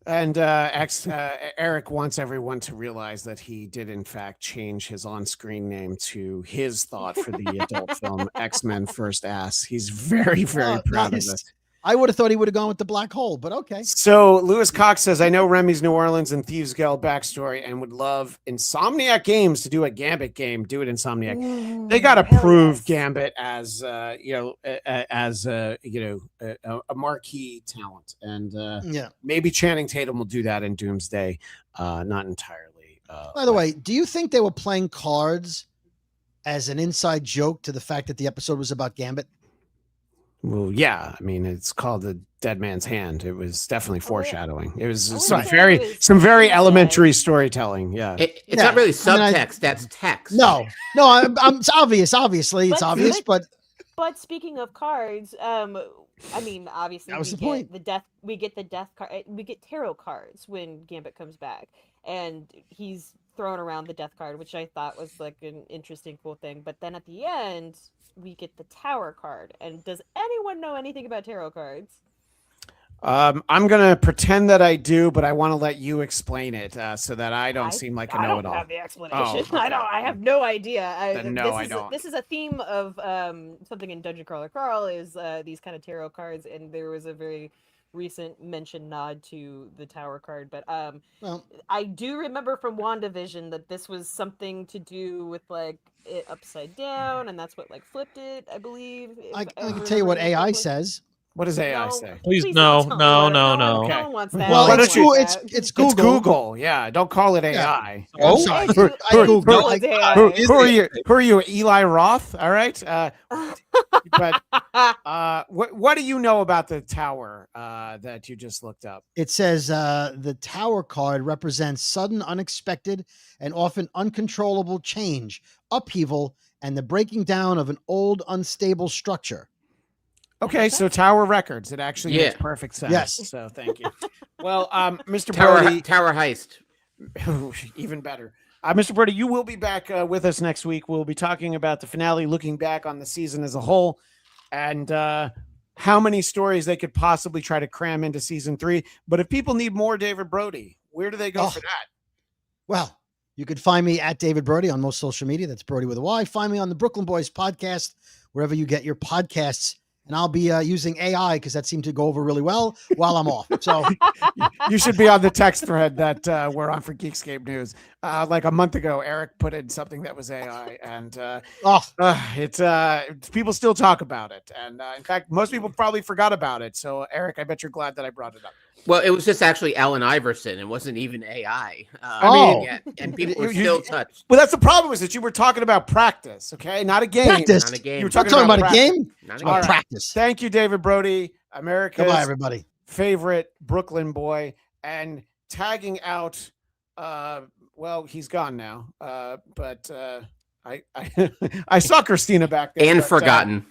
And Eric wants everyone to realize that he did, in fact, change his on-screen name to his thought for the adult film X-Men First Ass. He's very, very proud nice. of this. I would have thought he would have gone with the black hole, but okay. So Lewis Cox says, I know Remy's New Orleans and Thieves Guild backstory and would love Insomniac Games to do a Gambit game. Do it, Insomniac. They got to prove Gambit as a marquee talent, and maybe Channing Tatum will do that in Doomsday. Not entirely. By the way, do you think they were playing cards as an inside joke to the fact that the episode was about Gambit? Well, yeah. I mean, it's called The Dead Man's Hand. It was definitely foreshadowing. It was some very elementary storytelling. Yeah, it's not really subtext. That's text. No, I'm it's obvious. Obviously, it's obvious. But speaking of cards, I mean, obviously, that was the point. We get the death card. We get tarot cards when Gambit comes back, and he's throwing around the death card, which I thought was like an interesting, cool thing. But then at the end, we get the Tower card. And does anyone know anything about tarot cards? I'm gonna pretend that I do, but I want to let you explain it so that I don't seem like a know-it-all. I don't have the explanation. Oh, okay. I have no idea. I don't. This is a theme of something in Dungeon Crawler Carl is these kind of tarot cards, and there was a very recent nod to the Tower card, but I do remember from WandaVision that this was something to do with like it upside down, and that's what like flipped it, I believe. I can tell you what AI says. What does AI say? Please no. Okay. No one wants that. Well, it's Google. It's Google. Yeah, don't call it AI. Yeah. Oh, sorry. Who are you, Eli Roth? All right. But what do you know about the Tower that you just looked up? It says the Tower card represents sudden, unexpected, and often uncontrollable change, upheaval, and the breaking down of an old, unstable structure. Okay, so Tower Records. It actually makes perfect sense. Yes. So thank you. Well, Mr. Brody. Tower Heist. Even better. Mr. Brody, you will be back with us next week. We'll be talking about the finale, looking back on the season as a whole, and how many stories they could possibly try to cram into season 3. But if people need more David Brody, where do they go for that? Well, you could find me at David Brody on most social media. That's Brody with a Y. Find me on the Brooklyn Boys podcast, wherever you get your podcasts. And I'll be using AI because that seemed to go over really well while I'm off. So you should be on the text thread that we're on for Geekscape News. Like a month ago, Eric put in something that was AI, and it's people still talk about it. And in fact, most people probably forgot about it. So Eric, I bet you're glad that I brought it up. Well, it was just actually Allen Iverson. It wasn't even AI. And people were still touched. Well, that's the problem is that you were talking about practice, okay? Not a game. Practice. Not a game. You were talking about a game? Not about practice. Thank you, David Brody, America's Goodbye, everybody. favorite Brooklyn boy, and tagging out. Well, he's gone now. But I saw Christina back there and forgotten.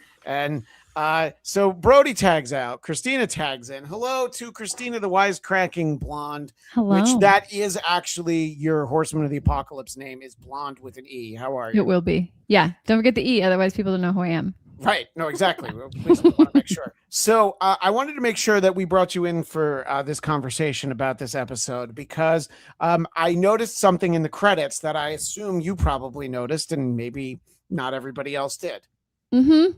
So Brody tags out. Christina tags in. Hello to Christina the WIsecracking Blonde. Hello. Which that is actually your Horseman of the Apocalypse name is Blonde with an E. How are you? It will be. Yeah. Don't forget the E. Otherwise people don't know who I am. Right. No, exactly. Please want to make sure. So I wanted to make sure that we brought you in for this conversation about this episode because I noticed something in the credits that I assume you probably noticed and maybe not everybody else did. Mm-hmm.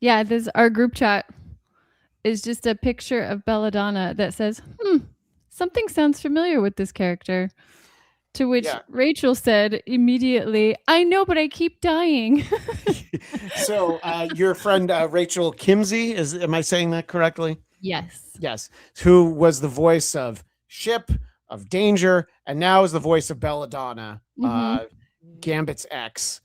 Yeah, our group chat is just a picture of Belladonna that says, something sounds familiar with this character. To which Rachel said immediately, I know, but I keep dying. So your friend Rachel Kimsey, am I saying that correctly? Yes. Yes. Who was the voice of Ship, of Danger, and now is the voice of Belladonna, Gambit's ex.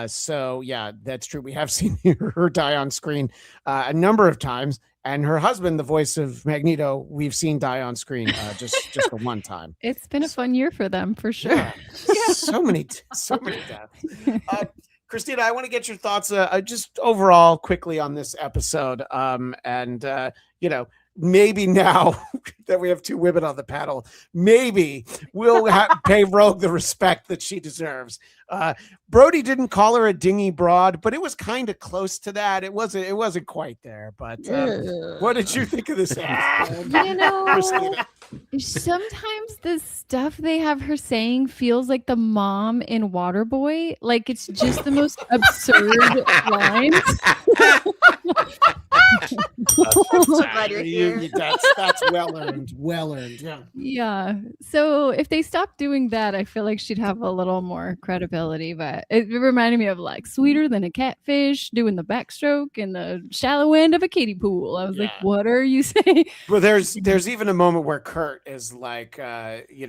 So yeah, that's true. We have seen her die on screen a number of times, and her husband, the voice of Magneto, we've seen die on screen just the one time. It's been a fun year for them, for sure. Yeah. So many deaths. Christina, I want to get your thoughts just overall quickly on this episode. And maybe now that we have two women on the panel, maybe we'll pay Rogue the respect that she deserves. Brody didn't call her a dingy broad, but it was kind of close to that. It wasn't quite there. But what did you think of this episode? You know, Christina? sometimes the stuff they have her saying feels like the mom in Waterboy. Like it's just the most absurd lines. Glad you're here. That's well earned. Well earned. Yeah. Yeah. So if they stopped doing that, I feel like she'd have a little more credibility. But it reminded me of like sweeter than a catfish, doing the backstroke in the shallow end of a kiddie pool. I was like, what are you saying? Well, there's even a moment where Kurt is like,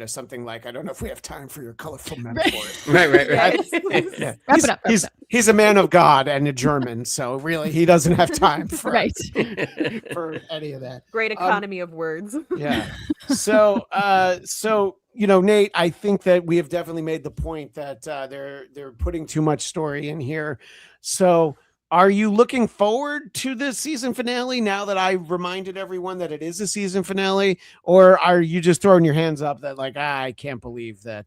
something like, I don't know if we have time for your colorful metaphors. Right. Yeah. Wrap it up. He's a man of God and a German, so really he doesn't have time for for any of that. Great economy of words. Yeah. So Nate, I think that we have definitely made the point that they're putting too much story in here. So are you looking forward to the season finale now that I reminded everyone that it is a season finale? Or are you just throwing your hands up that like, I can't believe that,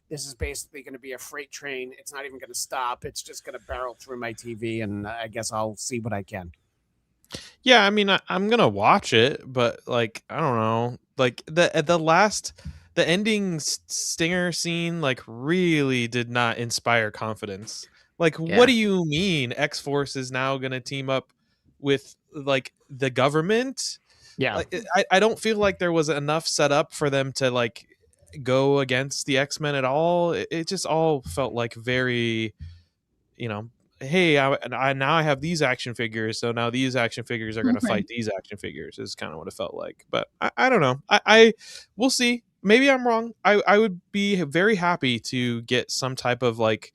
this is basically going to be a freight train. It's not even going to stop. It's just going to barrel through my TV. And I guess I'll see what I can. Yeah, I mean, I'm going to watch it, but like, I don't know, like the ending stinger scene, like really did not inspire confidence. Like, what do you mean X-Force is now going to team up with like the government? Yeah. Like, I don't feel like there was enough set up for them to like go against the X-Men at all. It just all felt like very, hey, I now I have these action figures, so now these action figures are going to fight these action figures is kind of what it felt like. But I don't know. We'll see. Maybe I'm wrong. I would be very happy to get some type of like,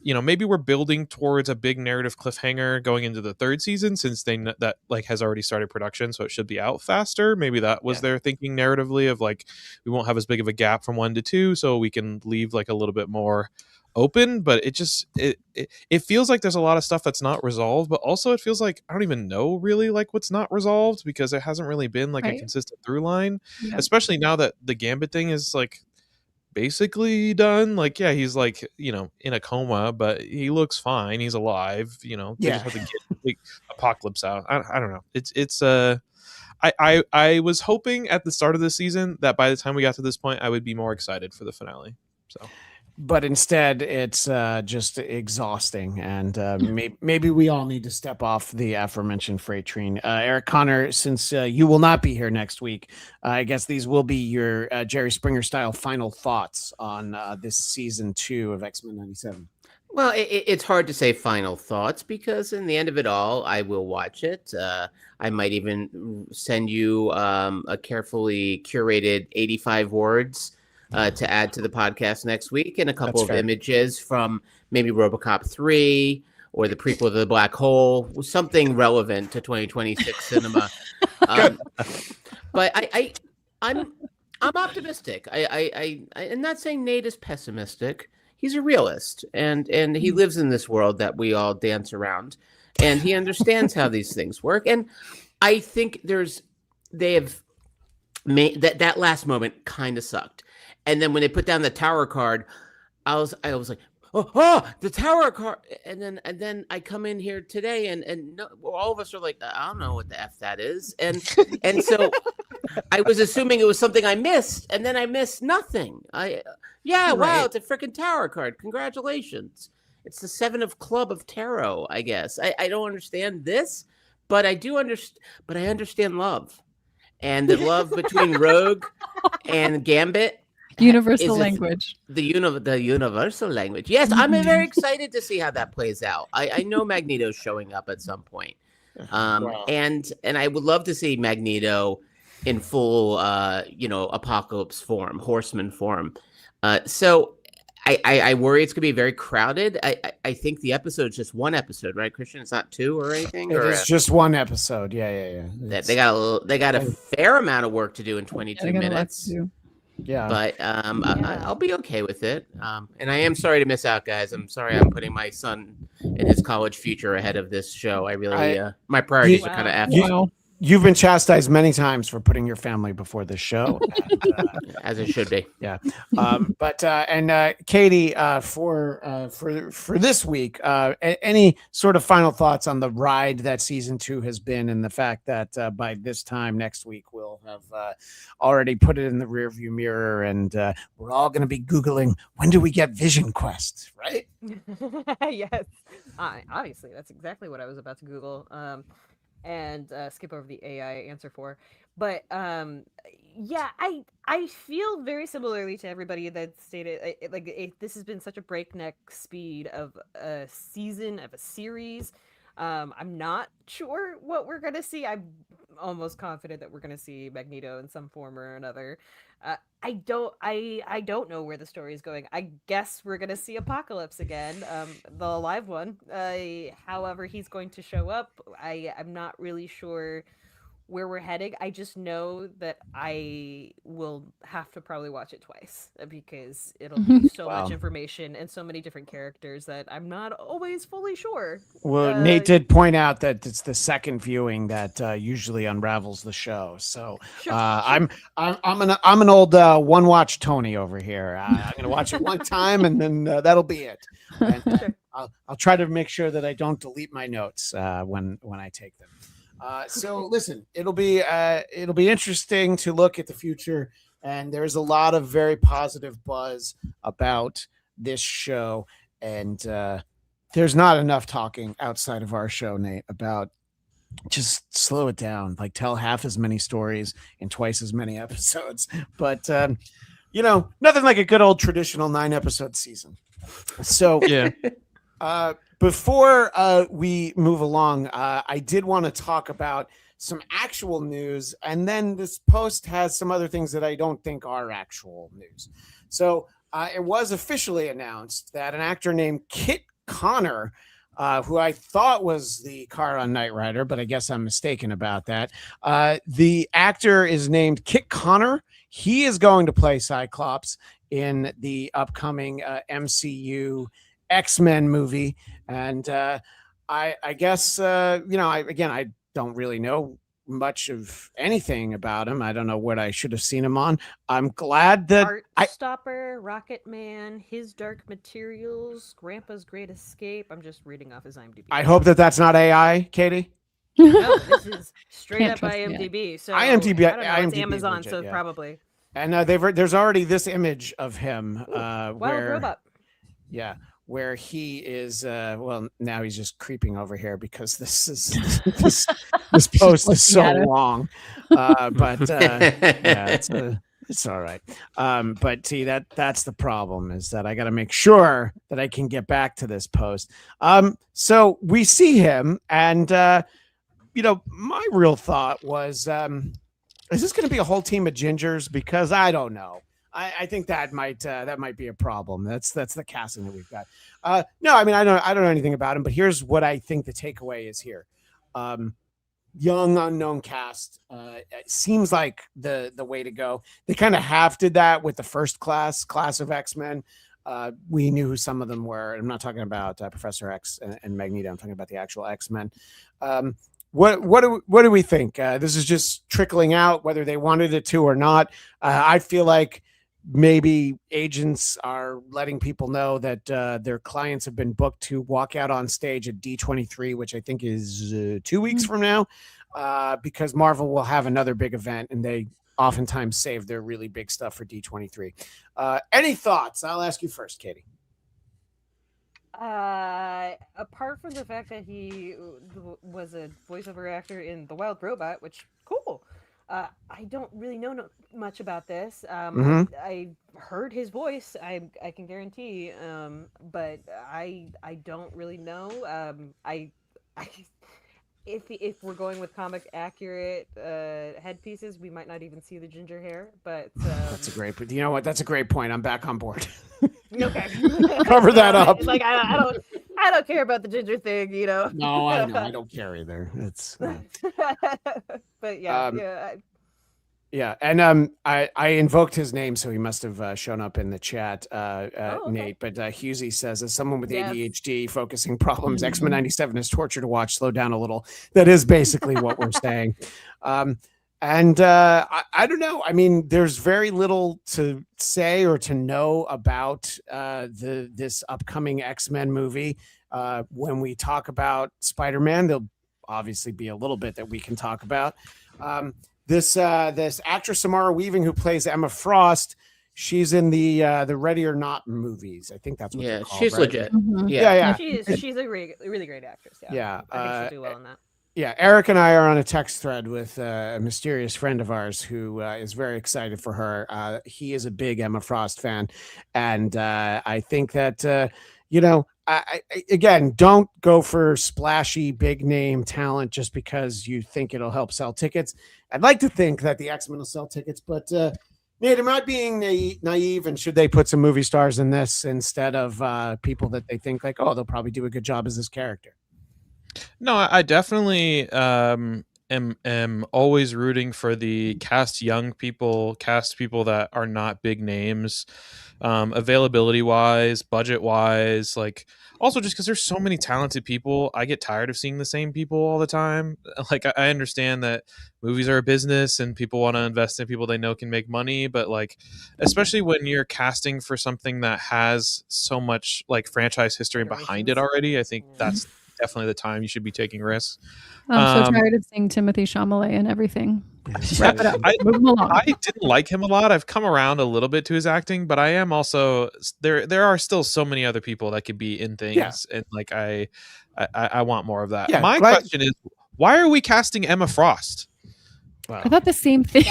maybe we're building towards a big narrative cliffhanger going into the third season, since that like has already started production, so it should be out faster. Maybe that was their thinking narratively of like, we won't have as big of a gap from 1 to 2, so we can leave like a little bit more open. But it feels like there's a lot of stuff that's not resolved, but also it feels like I don't even know really like what's not resolved, because there hasn't really been like a consistent through line, especially now that the Gambit thing is like basically done. Like, yeah, he's like, in a coma, but he looks fine. He's alive. They just have to get the Apocalypse out. I don't know. It's I was hoping at the start of the season that by the time we got to this point, I would be more excited for the finale. So, but instead it's just exhausting, and maybe we all need to step off the aforementioned freight train. Eric Connor, since you will not be here next week, I guess these will be your Jerry Springer style final thoughts on this season 2 of X-Men 97. Well, it's hard to say final thoughts, because in the end of it all, I will watch it. I might even send you a carefully curated 85 words to add to the podcast next week, and a couple of images from maybe RoboCop 3 or the prequel to the Black Hole, something relevant to 2026 cinema. But I'm optimistic. I'm not saying Nate is pessimistic. He's a realist, and he lives in this world that we all dance around, and he understands how these things work. And I think they have made that last moment kind of sucked. And then when they put down the tower card, I was like, oh, the tower card. And then I come in here today, and no, all of us are like, I don't know what the F that is. And so I was assuming it was something I missed, and then I missed nothing. Wow, it's a freaking tower card. Congratulations. It's the 7 of Club of Tarot, I guess. I don't understand this, but I do understand. But I understand love, and the love between Rogue and Gambit. Universal language. The universal language. Yes, I'm very excited to see how that plays out. I know Magneto's showing up at some point. And I would love to see Magneto in full Apocalypse form, Horseman form. So I worry it's gonna be very crowded. I think the episode's just one episode, right, Christian? It's not 2 or anything. It's just one episode. Yeah. They got a fair amount of work to do in 22 minutes. Yeah, but I'll be okay with it. And I am sorry to miss out, guys. I'm sorry I'm putting my son and his college future ahead of this show. I really my priorities are kind of effed. you've been chastised many times for putting your family before this show, and, As it should be. yeah. But Katie, for this week, any sort of final thoughts on the ride that season 2 has been, and the fact that by this time next week we'll have already put it in the rearview mirror, and we're all going to be Googling, when do we get Vision Quest, right? Yes, obviously that's exactly what I was about to Google. And skip over the AI answer for. But yeah, I feel very similarly to everybody that stated this has been such a breakneck speed of a season of a series. I'm not sure what we're gonna see. I'm almost confident that we're gonna see Magneto in some form or another. I don't know where the story is going. I guess we're gonna see Apocalypse again, the live one. However, he's going to show up. I'm not really sure where we're heading. I just know that I will have to probably watch it twice because it'll be so much information and so many different characters that I'm not always fully sure. Well, Nate did point out that it's the second viewing that usually unravels the show. So I'm an old one watch Tony over here. I'm gonna watch it one time and then that'll be it. And, I'll try to make sure that I don't delete my notes when I take them. So listen, it'll be interesting to look at the future, and there's a lot of very positive buzz about this show, and there's not enough talking outside of our show, Nate, about just slow it down, like tell half as many stories in twice as many episodes. But nothing like a good old traditional 9-episode season. So Yeah. Before we move along, I did want to talk about some actual news, and then this post has some other things that I don't think are actual news. So it was officially announced that an actor named Kit Connor, who I thought was the car on Knight Rider, but I guess I'm mistaken about that. The actor is named Kit Connor. He is going to play Cyclops in the upcoming MCU X-Men movie. And I guess, I don't really know much of anything about him. I don't know what I should have seen him on. I'm glad that Stopper, Rocket Man, His Dark Materials, Grandpa's Great Escape. I'm just reading off his IMDb. I hope that that's not AI, Katie. No, this is straight Can't up trust IMDb. So IMDb, I don't know, it's IMDb Amazon, legit, so yeah. probably. And there's already this image of him Wild where Robot. Yeah, where he is. Well, now he's just creeping over here because this post is so long. But yeah, it's all right. But see, that's the problem, is that I got to make sure that I can get back to this post. So we see him, and my real thought was, is this going to be a whole team of gingers? Because I don't know. I think that might be a problem. That's the casting that we've got. No, I mean, I don't know anything about him, but here's what I think the takeaway is here. Young unknown cast seems like the way to go. They kind of half did that with the first class of X-Men. We knew who some of them were. I'm not talking about Professor X and Magneto. I'm talking about the actual X-Men. What do we think? This is just trickling out, whether they wanted it to or not. I feel like maybe agents are letting people know that their clients have been booked to walk out on stage at D23, which I think is 2 weeks from now, because Marvel will have another big event, and they oftentimes save their really big stuff for D23. Any thoughts? I'll ask you first, Katie. Apart from the fact that he was a voiceover actor in The Wild Robot, which cool. I don't really know much about this. I heard his voice. I can guarantee. But I don't really know. If we're going with comic accurate headpieces, we might not even see the ginger hair. But that's a great. You know what? That's a great point. I'm back on board. Okay. Cover that up. Like I don't care about the ginger thing, you know. No, I know. I don't care either. It's. But yeah, yeah. Yeah, and I invoked his name, so he must have shown up in the chat, okay. Nate. But Husey says, as someone with Yes. ADHD, focusing problems, X-Men '97 is torture to watch. Slow down a little. That is basically what we're saying. And I don't know. I mean, there's very little to say or to know about this upcoming X-Men movie. When we talk about Spider-Man, there'll obviously be a little bit that we can talk about. This actress Samara Weaving, who plays Emma Frost, she's in the Ready or Not movies. I think that's what they're called, she's right? legit. Mhm. Yeah. She's a really great actress. Yeah. Yeah, I think she'll do well in that. Yeah, Eric and I are on a text thread with a mysterious friend of ours who is very excited for her. He is a big Emma Frost fan, and I think that I again, don't go for splashy big name talent just because you think it'll help sell tickets. I'd like to think that the X-Men will sell tickets, but Nate, am I being naive? And should they put some movie stars in this instead of people that they think like, oh, they'll probably do a good job as this character? No, I definitely am always rooting for the cast people that are not big names, availability wise, budget wise, like also just because there's so many talented people. I get tired of seeing the same people all the time. Like I understand that movies are a business and people want to invest in people they know can make money, but like especially when you're casting for something that has so much like franchise history behind it already, I think that's definitely the time you should be taking risks. I'm so tired of seeing Timothy Chalamet and everything. Wrap it up. Move him along. I didn't like him a lot. I've come around a little bit to his acting, but I am also there are still so many other people that could be in things, and like I want more of that. My question is, why are we casting Emma Frost? Wow. I thought the same thing.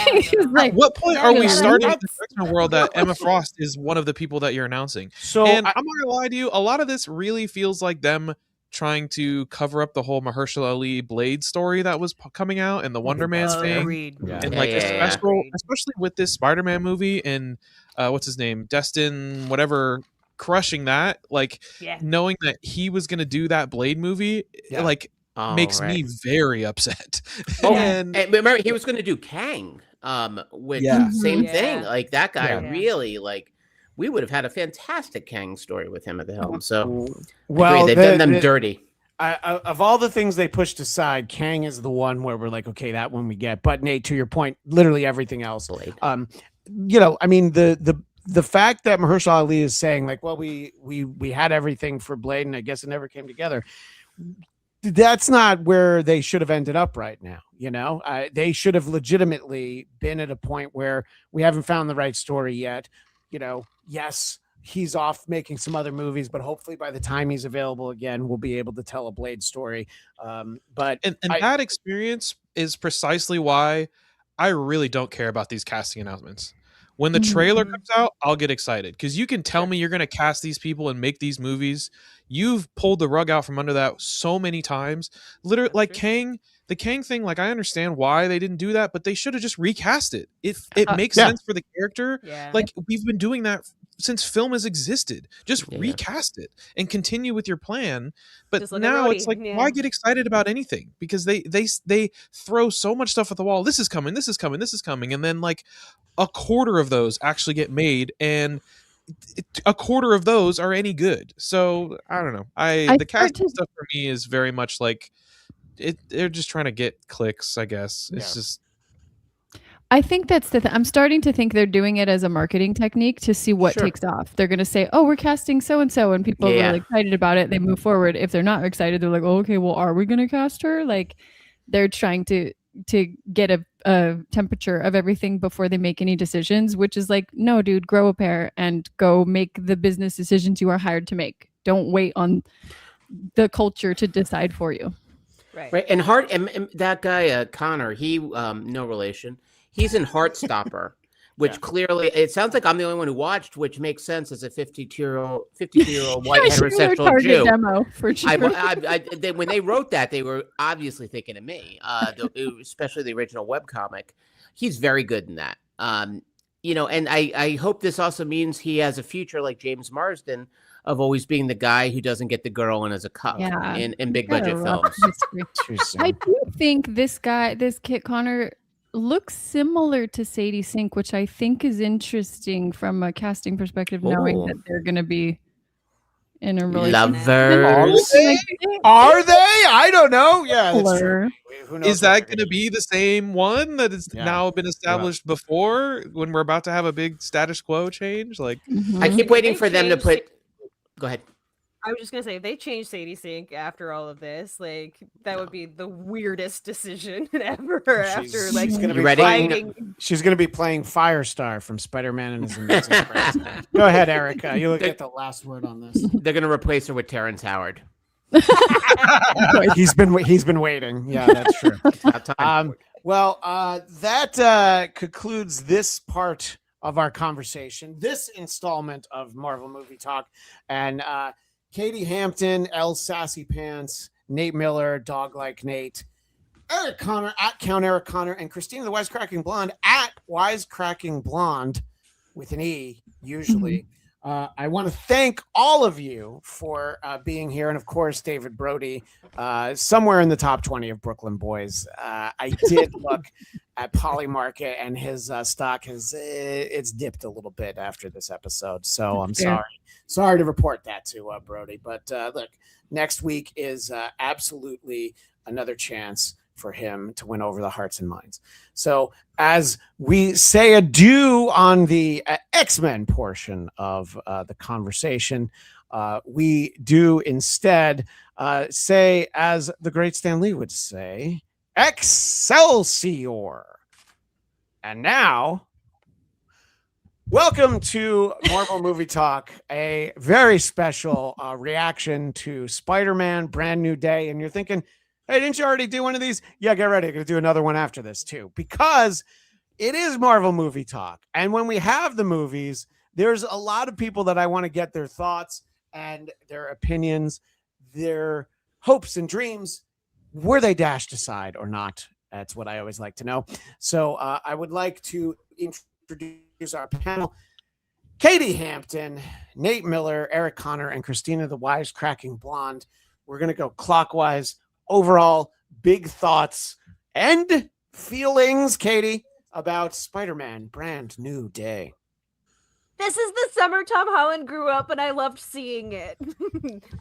Like, at what point are we starting in the X-Men world that Emma Frost is one of the people that you're announcing? So I'm not gonna lie to you, a lot of this really feels like them trying to cover up the whole Mahershala Ali Blade story that was coming out and the Wonder Man thing. And especially with this Spider-Man movie and what's his name? Destin, whatever, crushing that, like knowing that he was going to do that Blade movie, like makes me very upset. And remember, he was going to do Kang, which same thing. Like that guy really like. We would have had a fantastic Kang story with him at the helm. So, they've done them dirty. Of all the things they pushed aside, Kang is the one where we're like, okay, that one we get. But Nate, to your point, literally everything else. I mean, the fact that Mahershala Ali is saying like, well, we had everything for Blade, and I guess it never came together. That's not where they should have ended up right now. They should have legitimately been at a point where we haven't found the right story yet. Yes, he's off making some other movies, but hopefully by the time he's available again, we'll be able to tell a Blade story. But that experience is precisely why I really don't care about these casting announcements. When the trailer comes out, I'll get excited because you can tell me you're going to cast these people and make these movies. You've pulled the rug out from under that so many times. Literally, like Kang. The Kang thing, like I understand why they didn't do that, but they should have just recast it. It makes sense for the character. Yeah. Like we've been doing that since film has existed. Just recast it and continue with your plan. But now it's like, why get excited about anything? Because they throw so much stuff at the wall. This is coming. This is coming. This is coming, and then like a quarter of those actually get made, and a quarter of those are any good. So I don't know. The casting stuff for me is very much like. They're just trying to get clicks, I guess. It's just. I think that's the thing. I'm starting to think they're doing it as a marketing technique to see what takes off. They're going to say, "Oh, we're casting so and so," and people are really excited about it. They move forward. If they're not excited, they're like, "Oh, okay, well, are we going to cast her?" Like, they're trying to get a temperature of everything before they make any decisions. Which is like, no, dude, grow a pair and go make the business decisions you are hired to make. Don't wait on the culture to decide for you. Right. And that guy, Connor, he, no relation. He's in Heartstopper, which clearly, it sounds like I'm the only one who watched, which makes sense as a 52-year-old white heterosexual Jew. Demo for sure. When they wrote that, they were obviously thinking of me, especially the original webcomic. He's very good in that. And I hope this also means he has a future like James Marsden, of always being the guy who doesn't get the girl in as a cup in big budget films. I do think this Kit Connor, looks similar to Sadie Sink, which I think is interesting from a casting perspective, knowing Ooh. that they're going to be in a relationship. Lovers. Are they? I don't know. Yeah, that's true. Who knows Is what that they're going to gonna be the same one that has Yeah. now been established before when we're about to have a big status quo change? Like, I keep waiting They for them to changed put. Go ahead. I was just gonna say, if they changed Sadie Sink after all of this, like that would be the weirdest decision ever. After like she's gonna You be ready? playing. She's gonna be playing Firestar from Spider-Man and His Amazing Friends. Go ahead, Erica. You get the last word on this. They're gonna replace her with Terrence Howard. He's been waiting. Yeah, that's true. Well, that concludes this part of our conversation, this installment of Marvel Movie Talk, and Katie Hampton, L Sassy Pants, Nate Miller, Dog Like Nate, Eric Connor at Count Eric Connor, and Christina the WIsecracking Blonde at WIsecracking Blonde with an E usually. I want to thank all of you for being here, and of course David Brody, somewhere in the top 20 of Brooklyn boys. I did look at Polymarket, and his stock has it's dipped a little bit after this episode, so I'm sorry to report that to Brody. But look, next week is absolutely another chance for him to win over the hearts and minds. So as we say adieu on the X-Men portion of the conversation, we do instead say, as the great Stan Lee would say, Excelsior. And now, welcome to Marvel Movie Talk, a very special reaction to Spider-Man Brand New Day. And you're thinking, hey, didn't you already do one of these? Yeah, get ready. I'm going to do another one after this too, because it is Marvel Movie Talk. And when we have the movies, there's a lot of people that I want to get their thoughts and their opinions, their hopes and dreams. Were they dashed aside or not? That's what I always like to know. So I would like to introduce our panel. Katie Hampton, Nate Miller, Eric Connor, and Christina the WIsecracking Blonde. We're going to go clockwise. Overall, big thoughts and feelings, Katie, about Spider-Man Brand New Day. This is the summer Tom Holland grew up, and I loved seeing it.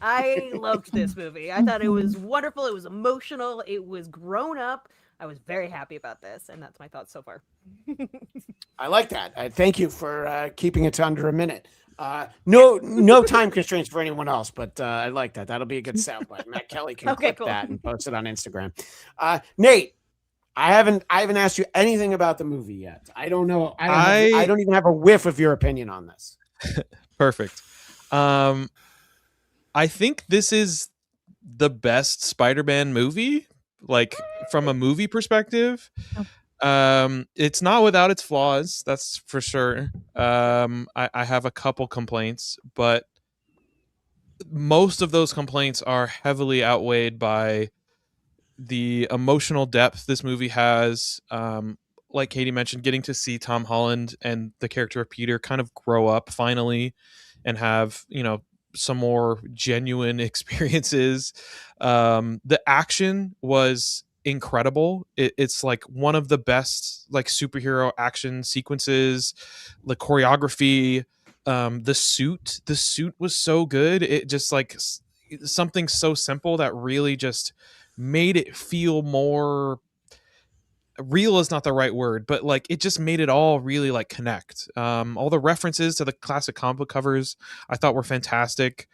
I loved this movie. I thought it was wonderful. It was emotional. It was grown up. I was very happy about this, and that's my thoughts so far. I like that. Thank you for keeping it to under a minute. No time constraints for anyone else, but I like that. That'll be a good soundbite. Matt Kelly can clip that and post it on Instagram. Nate, I haven't asked you anything about the movie yet. I don't know. I don't even have a whiff of your opinion on this. Perfect. I think this is the best Spider-Man movie, like from a movie perspective. It's not without its flaws, that's for sure. I have a couple complaints, but most of those complaints are heavily outweighed by the emotional depth this movie has. Like Katie mentioned, getting to see Tom Holland and the character of Peter kind of grow up finally and have, some more genuine experiences. The action was incredible. It's like one of the best like superhero action sequences. The choreography, the suit was so good. It just like something so simple that really just made it feel more real is not the right word, but like it just made it all really like connect. All the references to the classic comic book covers I thought were fantastic.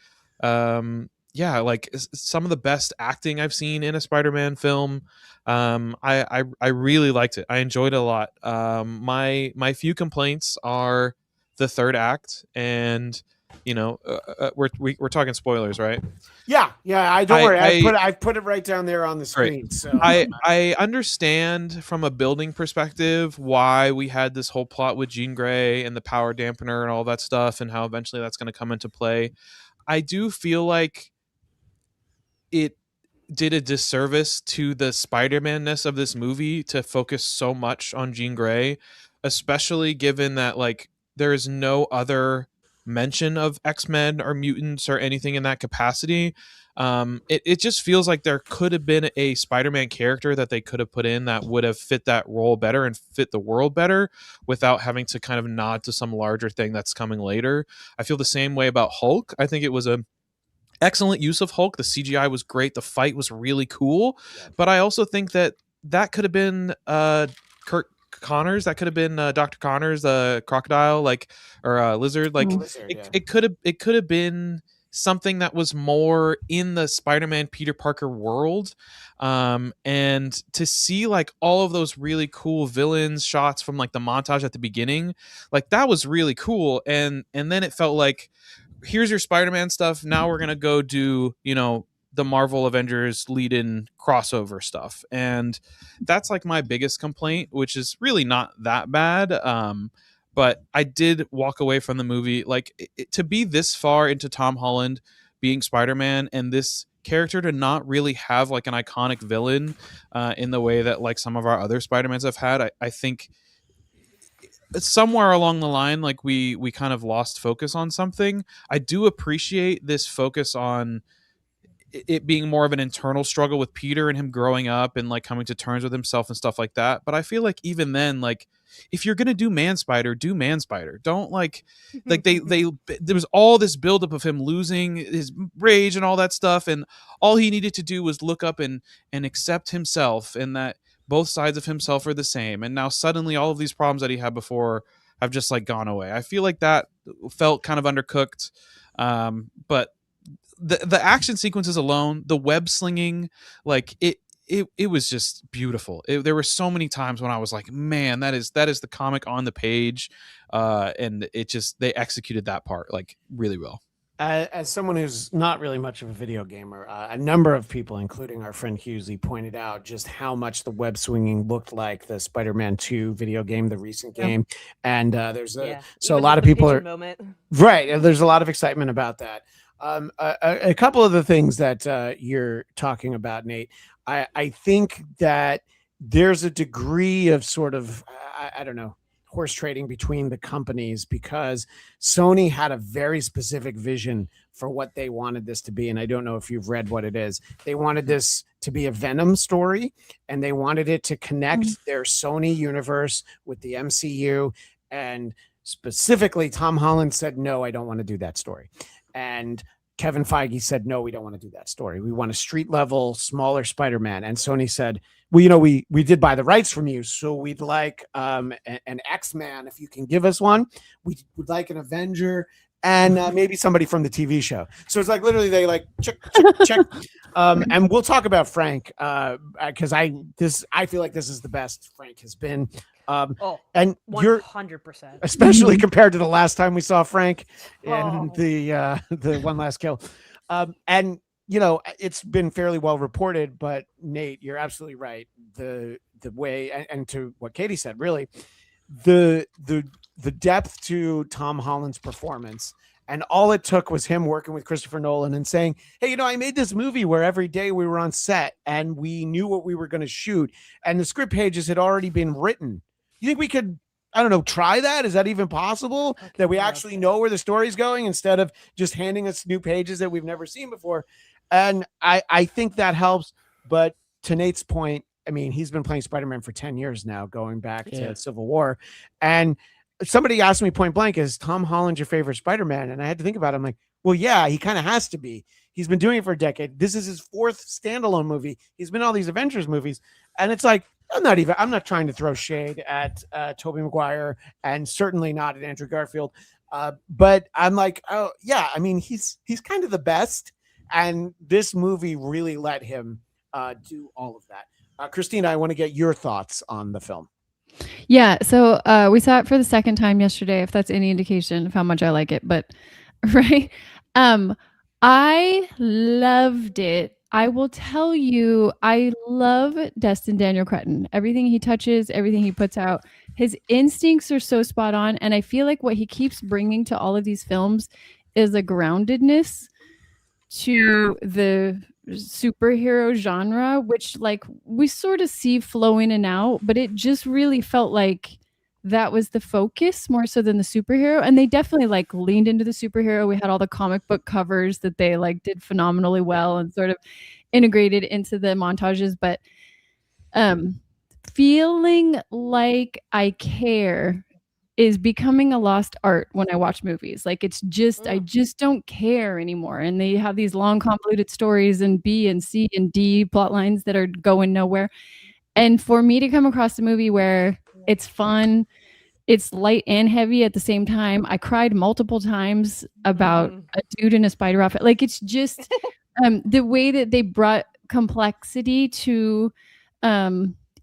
Yeah, like some of the best acting I've seen in a Spider-Man film. I really liked it. I enjoyed it a lot. My few complaints are the third act, and we're talking spoilers, right? Yeah. I don't worry. I've put it right down there on the screen. Right. So I understand from a building perspective why we had this whole plot with Jean Grey and the power dampener and all that stuff, and how eventually that's going to come into play. I do feel like it did a disservice to the Spider-Man-ness of this movie to focus so much on Jean Grey, especially given that like there is no other mention of X-Men or mutants or anything in that capacity. It just feels like there could have been a Spider-Man character that they could have put in that would have fit that role better and fit the world better without having to kind of nod to some larger thing that's coming later. I feel the same way about Hulk. I think it was a excellent use of Hulk. The CGI was great. The fight was really cool. But I also think that could have been Kurt Connors. That could have been Dr. Connors, the crocodile, like, or lizard. Like, it could have been something that was more in the Spider-Man Peter Parker world. And to see like all of those really cool villains shots from like the montage at the beginning, like that was really cool. And then it felt like, here's your Spider-Man stuff. Now we're gonna go do, the Marvel Avengers lead-in crossover stuff, and that's like my biggest complaint, which is really not that bad. But I did walk away from the movie like to be this far into Tom Holland being Spider-Man and this character to not really have like an iconic villain in the way that like some of our other Spider-Mans have had. I think somewhere along the line, like we kind of lost focus on something. I do appreciate this focus on it being more of an internal struggle with Peter and him growing up and like coming to terms with himself and stuff like that. But I feel like even then, like if you're gonna do Man Spider, do Man Spider. Don't like they there was all this buildup of him losing his rage and all that stuff, and all he needed to do was look up and accept himself, and that both sides of himself are the same. And now suddenly all of these problems that he had before have just like gone away. I feel like that felt kind of undercooked. But the action sequences alone, the web slinging, like it was just beautiful. There were so many times when I was like, man, that is the comic on the page. And it just, they executed that part like really well. As someone who's not really much of a video gamer, a number of people, including our friend Husey, pointed out just how much the web swinging looked like the Spider-Man 2 video game, the recent game. And there's a lot of people are moment. Right. There's a lot of excitement about that. A couple of the things that you're talking about, Nate, I think that there's a degree of sort of, I don't know, horse trading between the companies, because Sony had a very specific vision for what they wanted this to be. And I don't know if you've read what it is. They wanted this to be a Venom story, and they wanted it to connect their Sony universe with the MCU. And specifically, Tom Holland said, no, I don't want to do that story. And Kevin Feige said, no, we don't want to do that story. We want a street level, smaller Spider-Man. And Sony said, well, we did buy the rights from you, so we'd like an X-Man if you can give us one. We would like an Avenger and maybe somebody from the TV show. So it's like literally they like check. And we'll talk about Frank because I feel like this is the best Frank has been. And 100%, especially compared to the last time we saw Frank in the One Last Kill. And it's been fairly well reported, but Nate, you're absolutely right. The way and to what Katie said, really, the depth to Tom Holland's performance, and all it took was him working with Christopher Nolan and saying, hey, I made this movie where every day we were on set and we knew what we were going to shoot, and the script pages had already been written. You think we could, I don't know, try that? Is that even possible? That we actually know where the story's going instead of just handing us new pages that we've never seen before? And I think that helps. But to Nate's point, I mean, he's been playing Spider-Man for 10 years now, going back to Civil War. And somebody asked me point blank, is Tom Holland your favorite Spider-Man? And I had to think about it. I'm like, well, yeah, he kind of has to be. He's been doing it for a decade. This is his fourth standalone movie. He's been in all these Avengers movies. And it's like, I'm not trying to throw shade at Tobey Maguire, and certainly not at Andrew Garfield. But I'm like, oh yeah, I mean, he's kind of the best. And this movie really let him do all of that. Christina, I want to get your thoughts on the film. Yeah. So we saw it for the second time yesterday, if that's any indication of how much I like it, but right. I loved it. I will tell you, I love Destin Daniel Cretton. Everything he touches, everything he puts out, his instincts are so spot on. And I feel like what he keeps bringing to all of these films is a groundedness to the superhero genre, which like we sort of see flow in and out, but it just really felt like that was the focus more so than the superhero. And they definitely like leaned into the superhero. We had all the comic book covers that they like did phenomenally well and sort of integrated into the montages. But feeling like I care is becoming a lost art when I watch movies. Like it's just, I just don't care anymore. And they have these long convoluted stories and B and C and D plot lines that are going nowhere. And for me to come across a movie where it's fun, it's light and heavy at the same time. I cried multiple times about a dude in a spider outfit. Like it's just the way that they brought complexity to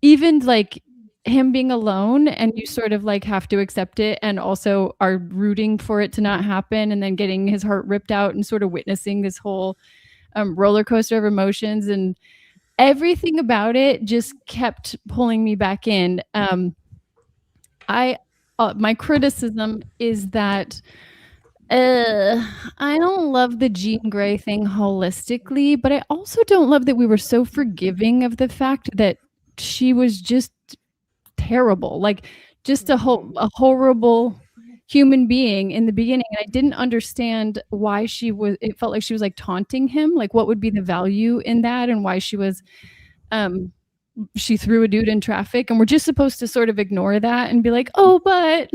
even like him being alone, and you sort of like have to accept it and also are rooting for it to not happen, and then getting his heart ripped out and sort of witnessing this whole roller coaster of emotions, and everything about it just kept pulling me back in. My criticism is that I don't love the Jean Grey thing holistically, but I also don't love that we were so forgiving of the fact that she was just terrible, like just a horrible human being in the beginning. And I didn't understand why it felt like she was like taunting him, like what would be the value in that, and why she was she threw a dude in traffic, and we're just supposed to sort of ignore that and be like, oh, but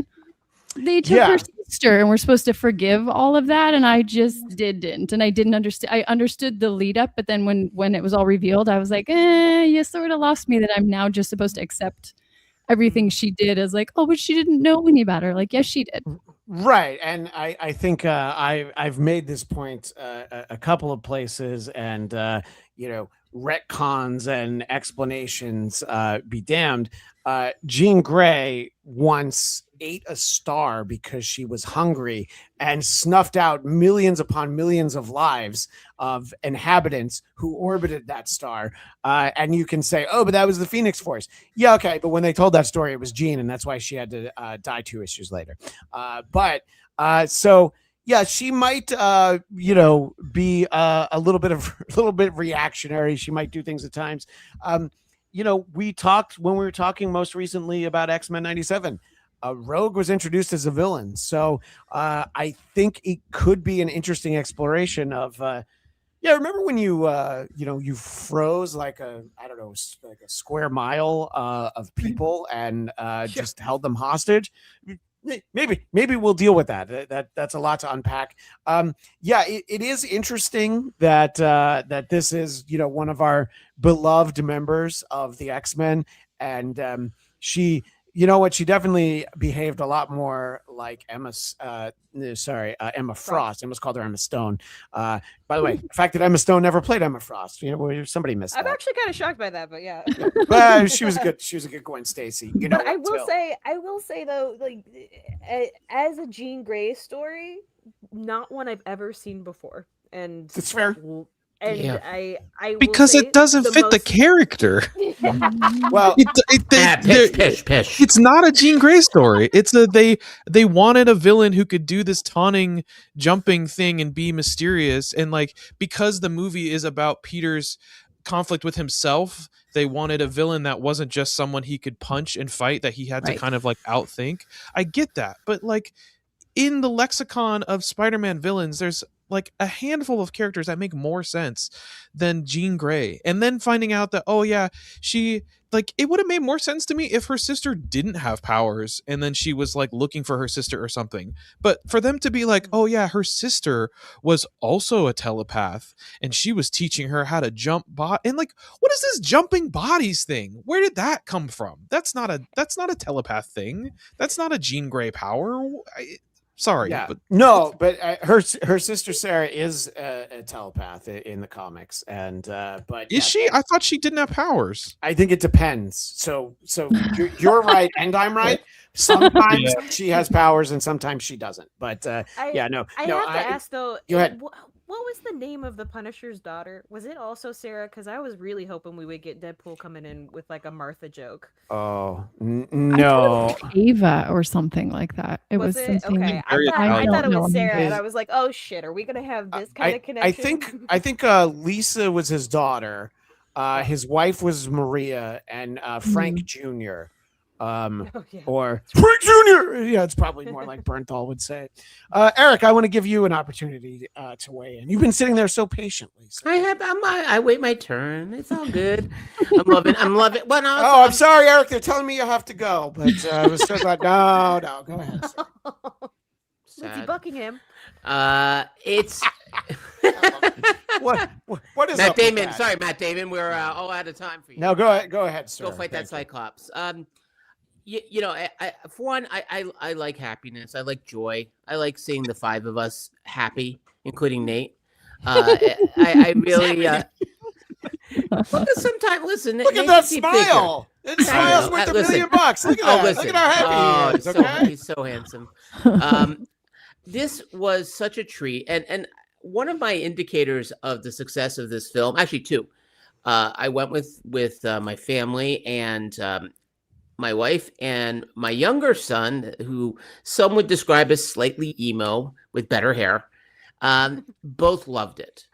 they took her sister, and we're supposed to forgive all of that. And I just didn't, and I didn't understand. I understood the lead up, but then when it was all revealed, I was like, you sort of lost me, that I'm now just supposed to accept everything she did as like, oh, but she didn't know any better. Like, yes, she did. Right. And I think I've made this point a couple of places, and retcons and explanations be damned. Jean Grey once ate a star because she was hungry and snuffed out millions upon millions of lives of inhabitants who orbited that star. And you can say, oh, but that was the Phoenix Force. Yeah, okay. But when they told that story, it was Jean, and that's why she had to die 2 issues later. So yeah, she might, be a little bit reactionary. She might do things at times. We talked when we were talking most recently about X-Men 97. Rogue was introduced as a villain, so I think it could be an interesting exploration of. Remember when you froze like a square mile of people and just held them hostage. Maybe we'll deal with that. That's a lot to unpack. It is interesting that this is one of our beloved members of the X-Men, and she. You know what? She definitely behaved a lot more like Emma Frost. I almost called her Emma Stone. By the way, the fact that Emma Stone never played Emma Frost, somebody missed that. I'm actually kind of shocked by that, but yeah. But she was good. She was a good Gwen Stacy. But I will say though, like as a Jean Grey story, not one I've ever seen before, and it's fair. And yeah. I because it doesn't fit the character. Well, it's not a Jean Grey story. It's they wanted a villain who could do this taunting, jumping thing and be mysterious, and like because the movie is about Peter's conflict with himself, they wanted a villain that wasn't just someone he could punch and fight, that he had to kind of like outthink. I get that, but like in the lexicon of Spider-Man villains, there's like a handful of characters that make more sense than Jean Grey. And then finding out that, oh yeah, she like, it would have made more sense to me if her sister didn't have powers and then she was like looking for her sister or something. But for them to be like, oh yeah, her sister was also a telepath and she was teaching her how to jump and like, what is this jumping bodies thing? Where did that come from? That's not a telepath thing. That's not a Jean Grey power. Sorry, yeah. but her sister Sarah is a telepath in the comics, and but is she? I thought she didn't have powers. I think it depends. So you're right, and I'm right. Sometimes she has powers, and sometimes she doesn't. But I have to ask though. Go ahead. What was the name of the Punisher's daughter? Was it also Sarah? Because I was really hoping we would get Deadpool coming in with like a Martha joke. Oh no, Ava or something like that. It was something. Okay, I thought it was Sarah, and I was like, oh shit, are we gonna have this kind of connection? I think Lisa was his daughter. His wife was Maria, and Frank Jr. or Frank Jr. Yeah, it's probably more like Bernthal would say. Eric, I want to give you an opportunity to weigh in. You've been sitting there so patiently. So. I wait my turn. It's all good. I'm loving. Well, no, I'm sorry, Eric. They're telling me you have to go, but I was so glad. No, go ahead. Lindsay Buckingham. It's what is Matt up Damon? with that? Sorry, Matt Damon. We're all out of time for you. No, go ahead, sir. Go fight that Cyclops. You know, for one, I like happiness. I like joy. I like seeing the five of us happy, including Nate. I really. Sometimes listen. Look at that smile. That smile's worth $1 million. Look at that. Listen. Look at how happy he is. Okay? He's so handsome. This was such a treat, and one of my indicators of the success of this film, actually two. I went with my family and my wife and my younger son, who some would describe as slightly emo with better hair. Both loved it.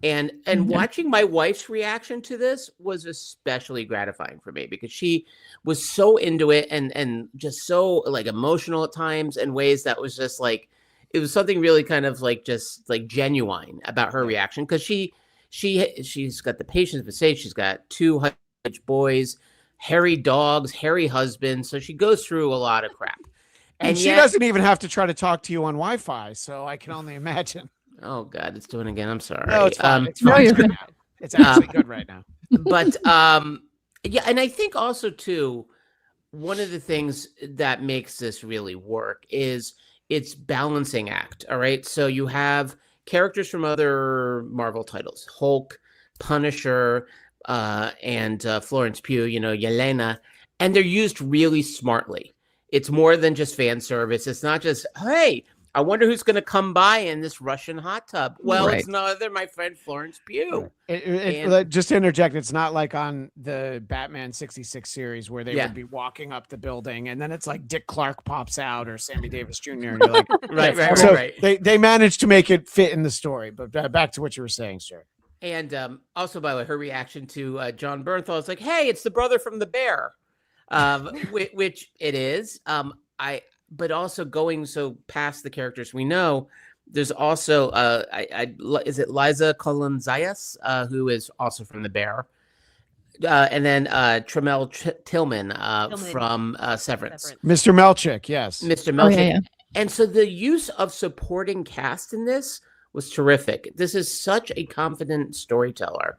And watching my wife's reaction to this was especially gratifying for me because she was so into it and just so like emotional at times in ways that was just like, it was something really kind of like just like genuine about her reaction. Cause she's got the patience of a sage. She's got 2 boys, hairy dogs, hairy husbands. So she goes through a lot of crap. And she doesn't even have to try to talk to you on Wi-Fi. So I can only imagine. Oh God, it's doing it again. I'm sorry. No, it's fine. It's fine. It's actually good right now. But yeah, and I think also too, one of the things that makes this really work is its balancing act. All right, so you have characters from other Marvel titles, Hulk, Punisher, and Florence Pugh. You know, Yelena, and they're used really smartly. It's more than just fan service. It's not just, hey, I wonder who's going to come by in this Russian hot tub. Well, It's none other my friend Florence Pugh. Just to interject, it's not like on the Batman 66 series where they would be walking up the building and then it's like Dick Clark pops out or Sammy Davis Jr. And you're like, right. They managed to make it fit in the story. But back to what you were saying, sir. And also, by the way, her reaction to John Bernthal is like, hey, it's the brother from the Bear, which it is. But also going so past the characters we know, there's also is it Liza Colin-Zayas, who is also from The Bear, and then Tremel Tillman from Severance. Mr. Melchick, yes, Mr. Melchick. Oh, yeah. And so the use of supporting cast in this was terrific. This is such a confident storyteller.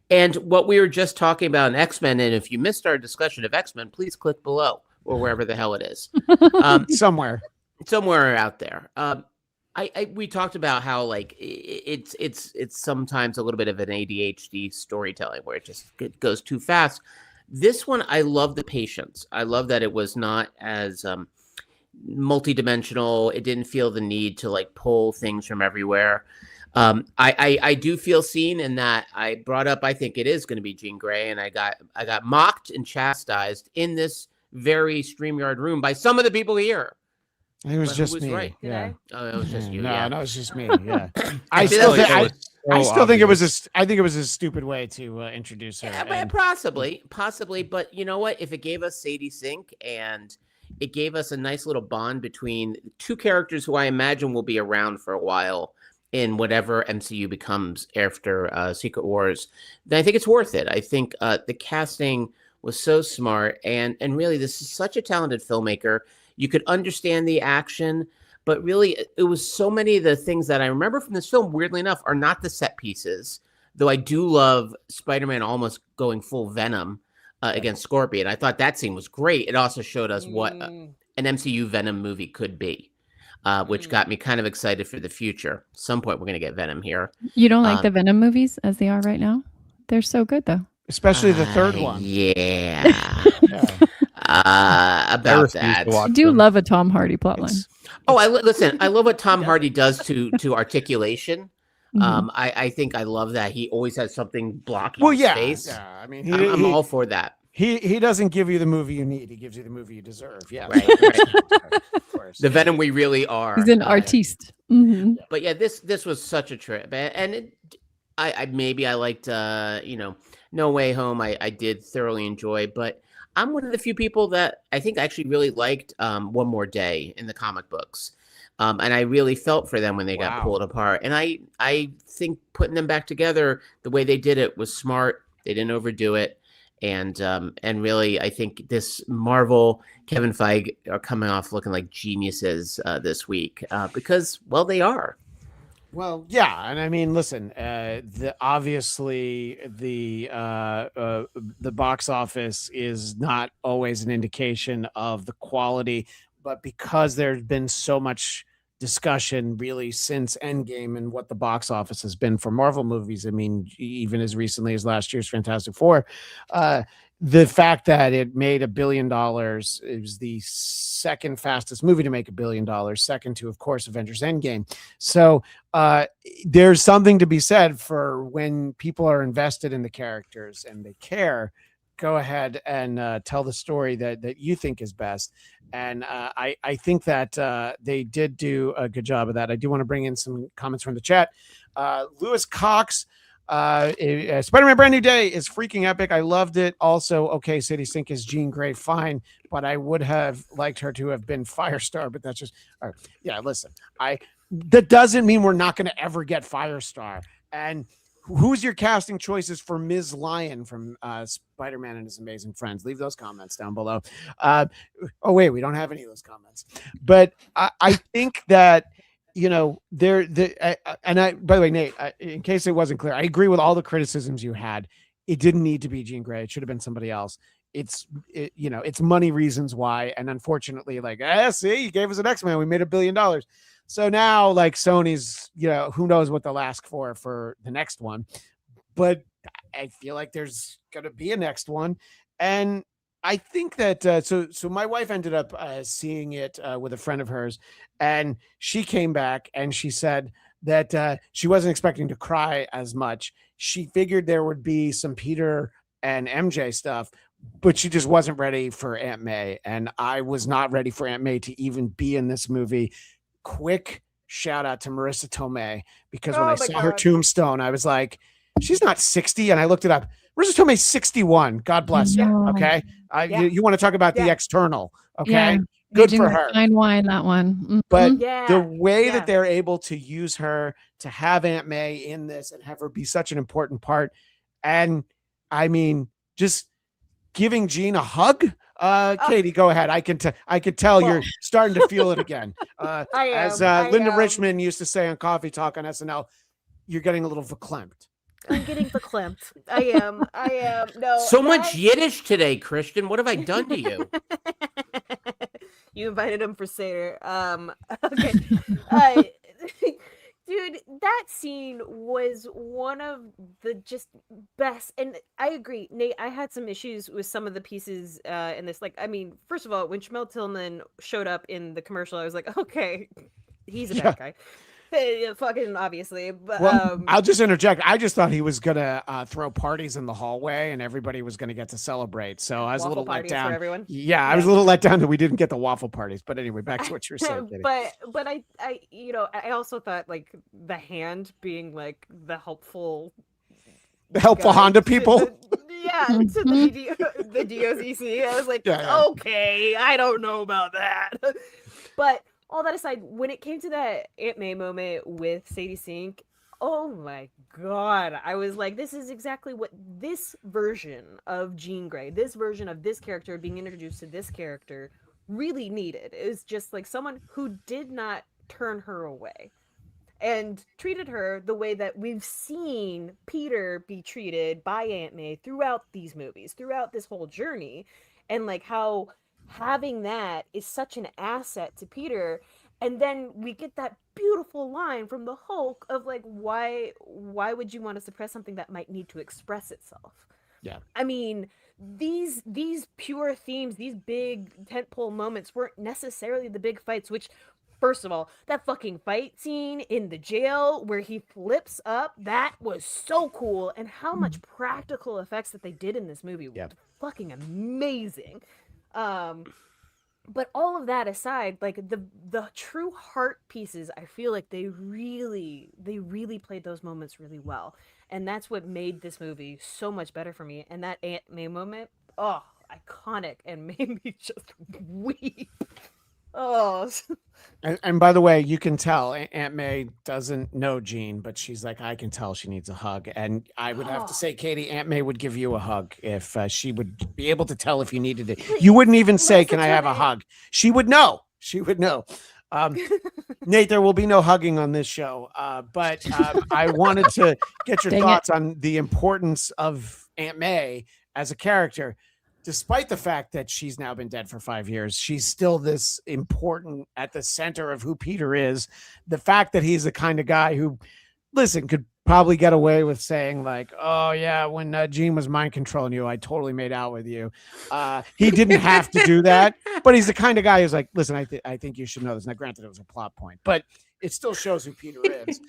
And what we were just talking about in X-Men, and if you missed our discussion of X-Men, please click below. Or wherever the hell it is, somewhere out there. We talked about how like it's sometimes a little bit of an ADHD storytelling where it goes too fast. This one, I love the patience. I love that it was not as multidimensional. It didn't feel the need to like pull things from everywhere. I do feel seen in that I brought up. I think it is going to be Jean Grey, and I got mocked and chastised in this very StreamYard room by some of the people here. It was just me. Right. Yeah. Oh, it was just you. No, yeah. No, it was just me. Yeah. I still think it was a stupid way to introduce her. Yeah, possibly. But you know what? If it gave us Sadie Sink and it gave us a nice little bond between 2 characters who I imagine will be around for a while in whatever MCU becomes after Secret Wars, then I think it's worth it. I think the casting was so smart, and really this is such a talented filmmaker. You could understand the action, but really it was so many of the things that I remember from this film, weirdly enough, are not the set pieces, though I do love Spider-Man almost going full Venom against Scorpion. I thought that scene was great. It also showed us what an MCU Venom movie could be, which got me kind of excited for the future. At some point we're going to get Venom here. You don't like the Venom movies as they are right now? They're so good though. Especially the third one. Yeah. About that. I do love a Tom Hardy plotline. Listen, I love what Tom Hardy does to articulation. Mm-hmm. I think I love that. He always has something blocking his face. Yeah. I mean, I'm all for that. He doesn't give you the movie you need. He gives you the movie you deserve. Yeah. Right. Of course. The Venom we really are. He's an artiste. Mm-hmm. But yeah, this was such a trip. And I liked, No Way Home. I did thoroughly enjoy, but I'm one of the few people that I think actually really liked One More Day in the comic books. And I really felt for them when they got pulled apart. And I think putting them back together the way they did it was smart. They didn't overdo it. And really, I think this Marvel, Kevin Feige are coming off looking like geniuses this week because, well, they are. Well, yeah, and I mean, listen, obviously the box office is not always an indication of the quality, but because there's been so much discussion really since Endgame and what the box office has been for Marvel movies. I mean, even as recently as last year's Fantastic Four, the fact that it made $1 billion, it was the second fastest movie to make $1 billion, second to, of course, Avengers Endgame. So there's something to be said for when people are invested in the characters and they care. Go ahead and tell the story that you think is best. And I think that they did do a good job of that. I do want to bring in some comments from the chat. Lewis Cox, Spider-Man Brand New Day is freaking epic. I loved it. Also, okay, City Sink is Jean Grey, fine, but I would have liked her to have been Firestar, but that's just, yeah, listen, that doesn't mean we're not going to ever get Firestar. And who's your casting choices for Ms. Lion from Spider-Man and His Amazing Friends? Leave those comments down below. Oh, wait, we don't have any of those comments. But I think that, you know, by the way, Nate, in case it wasn't clear, I agree with all the criticisms you had. It didn't need to be Jean Grey. It should have been somebody else. It's money reasons why. And unfortunately, see, you gave us an X-Men. We made $1 billion. So now, Sony's, who knows what they'll ask for the next one. But I feel like there's going to be a next one. And I think that, so my wife ended up seeing it with a friend of hers, and she came back and she said that she wasn't expecting to cry as much. She figured there would be some Peter and MJ stuff, but she just wasn't ready for Aunt May. And I was not ready for Aunt May to even be in this movie. Quick shout out to Marissa Tomei, because when I saw her tombstone, I was like, she's not 60. And I looked it up. Marissa Tomei's 61. God bless her. Okay. You want to talk about the external. Okay. Yeah. Good for her. Fine wine, that one. Mm-hmm. But the way that they're able to use her to have Aunt May in this and have her be such an important part. And I mean, just giving Jean a hug. Katie, go ahead. I can tell you're starting to feel it again. As Linda Richmond used to say on Coffee Talk on SNL, you're getting a little verklempt. I'm getting verklempt. I am. No. So much Yiddish today, Christian. What have I done to you? You invited him for Seder. Okay. Dude, that scene was one of the just best. And I agree, Nate, I had some issues with some of the pieces in this. First of all, when Shmel Tillman showed up in the commercial, I was like, okay, he's a bad guy. Fucking obviously. But, I'll just interject. I just thought he was gonna throw parties in the hallway and everybody was gonna get to celebrate. So I was a little let down. For everyone. Yeah, I was a little let down that we didn't get the waffle parties. But anyway, back to what you're saying. But I also thought the hand being the helpful Honda people. To the DOCC. I was like, okay, I don't know about that. But all that aside, when it came to that Aunt May moment with Sadie Sink, oh my God, I was like, this is exactly what this version of Jean Grey, this version of this character being introduced to this character really needed. It was just someone who did not turn her away and treated her the way that we've seen Peter be treated by Aunt May throughout these movies, throughout this whole journey, and how having that is such an asset to Peter. And then we get that beautiful line from the Hulk of why would you want to suppress something that might need to express itself? Yeah. I mean, these pure themes, these big tentpole moments weren't necessarily the big fights, which, first of all, that fucking fight scene in the jail where he flips up, that was so cool. And how much practical effects that they did in this movie was fucking amazing. But all of that aside, the true heart pieces, I feel like they really played those moments really well. And that's what made this movie so much better for me. And that Aunt May moment, oh, iconic and made me just weep. Oh, And by the way, you can tell Aunt May doesn't know Jean, but she's like, I can tell she needs a hug. And I would have to say, Katie, Aunt May would give you a hug if she would be able to tell if you needed it. You wouldn't even say, can I have a hug? She would know. She would know. Nate, there will be no hugging on this show. But I wanted to get your thoughts on the importance of Aunt May as a character. Despite the fact that she's now been dead for 5 years, she's still this important at the center of who Peter is. The fact that he's the kind of guy who, listen, could probably get away with saying like, oh yeah, when Jean was mind controlling you, I totally made out with you. He didn't have to do that, but he's the kind of guy who's like, listen, I think you should know this. Now, granted, it was a plot point, but it still shows who Peter is.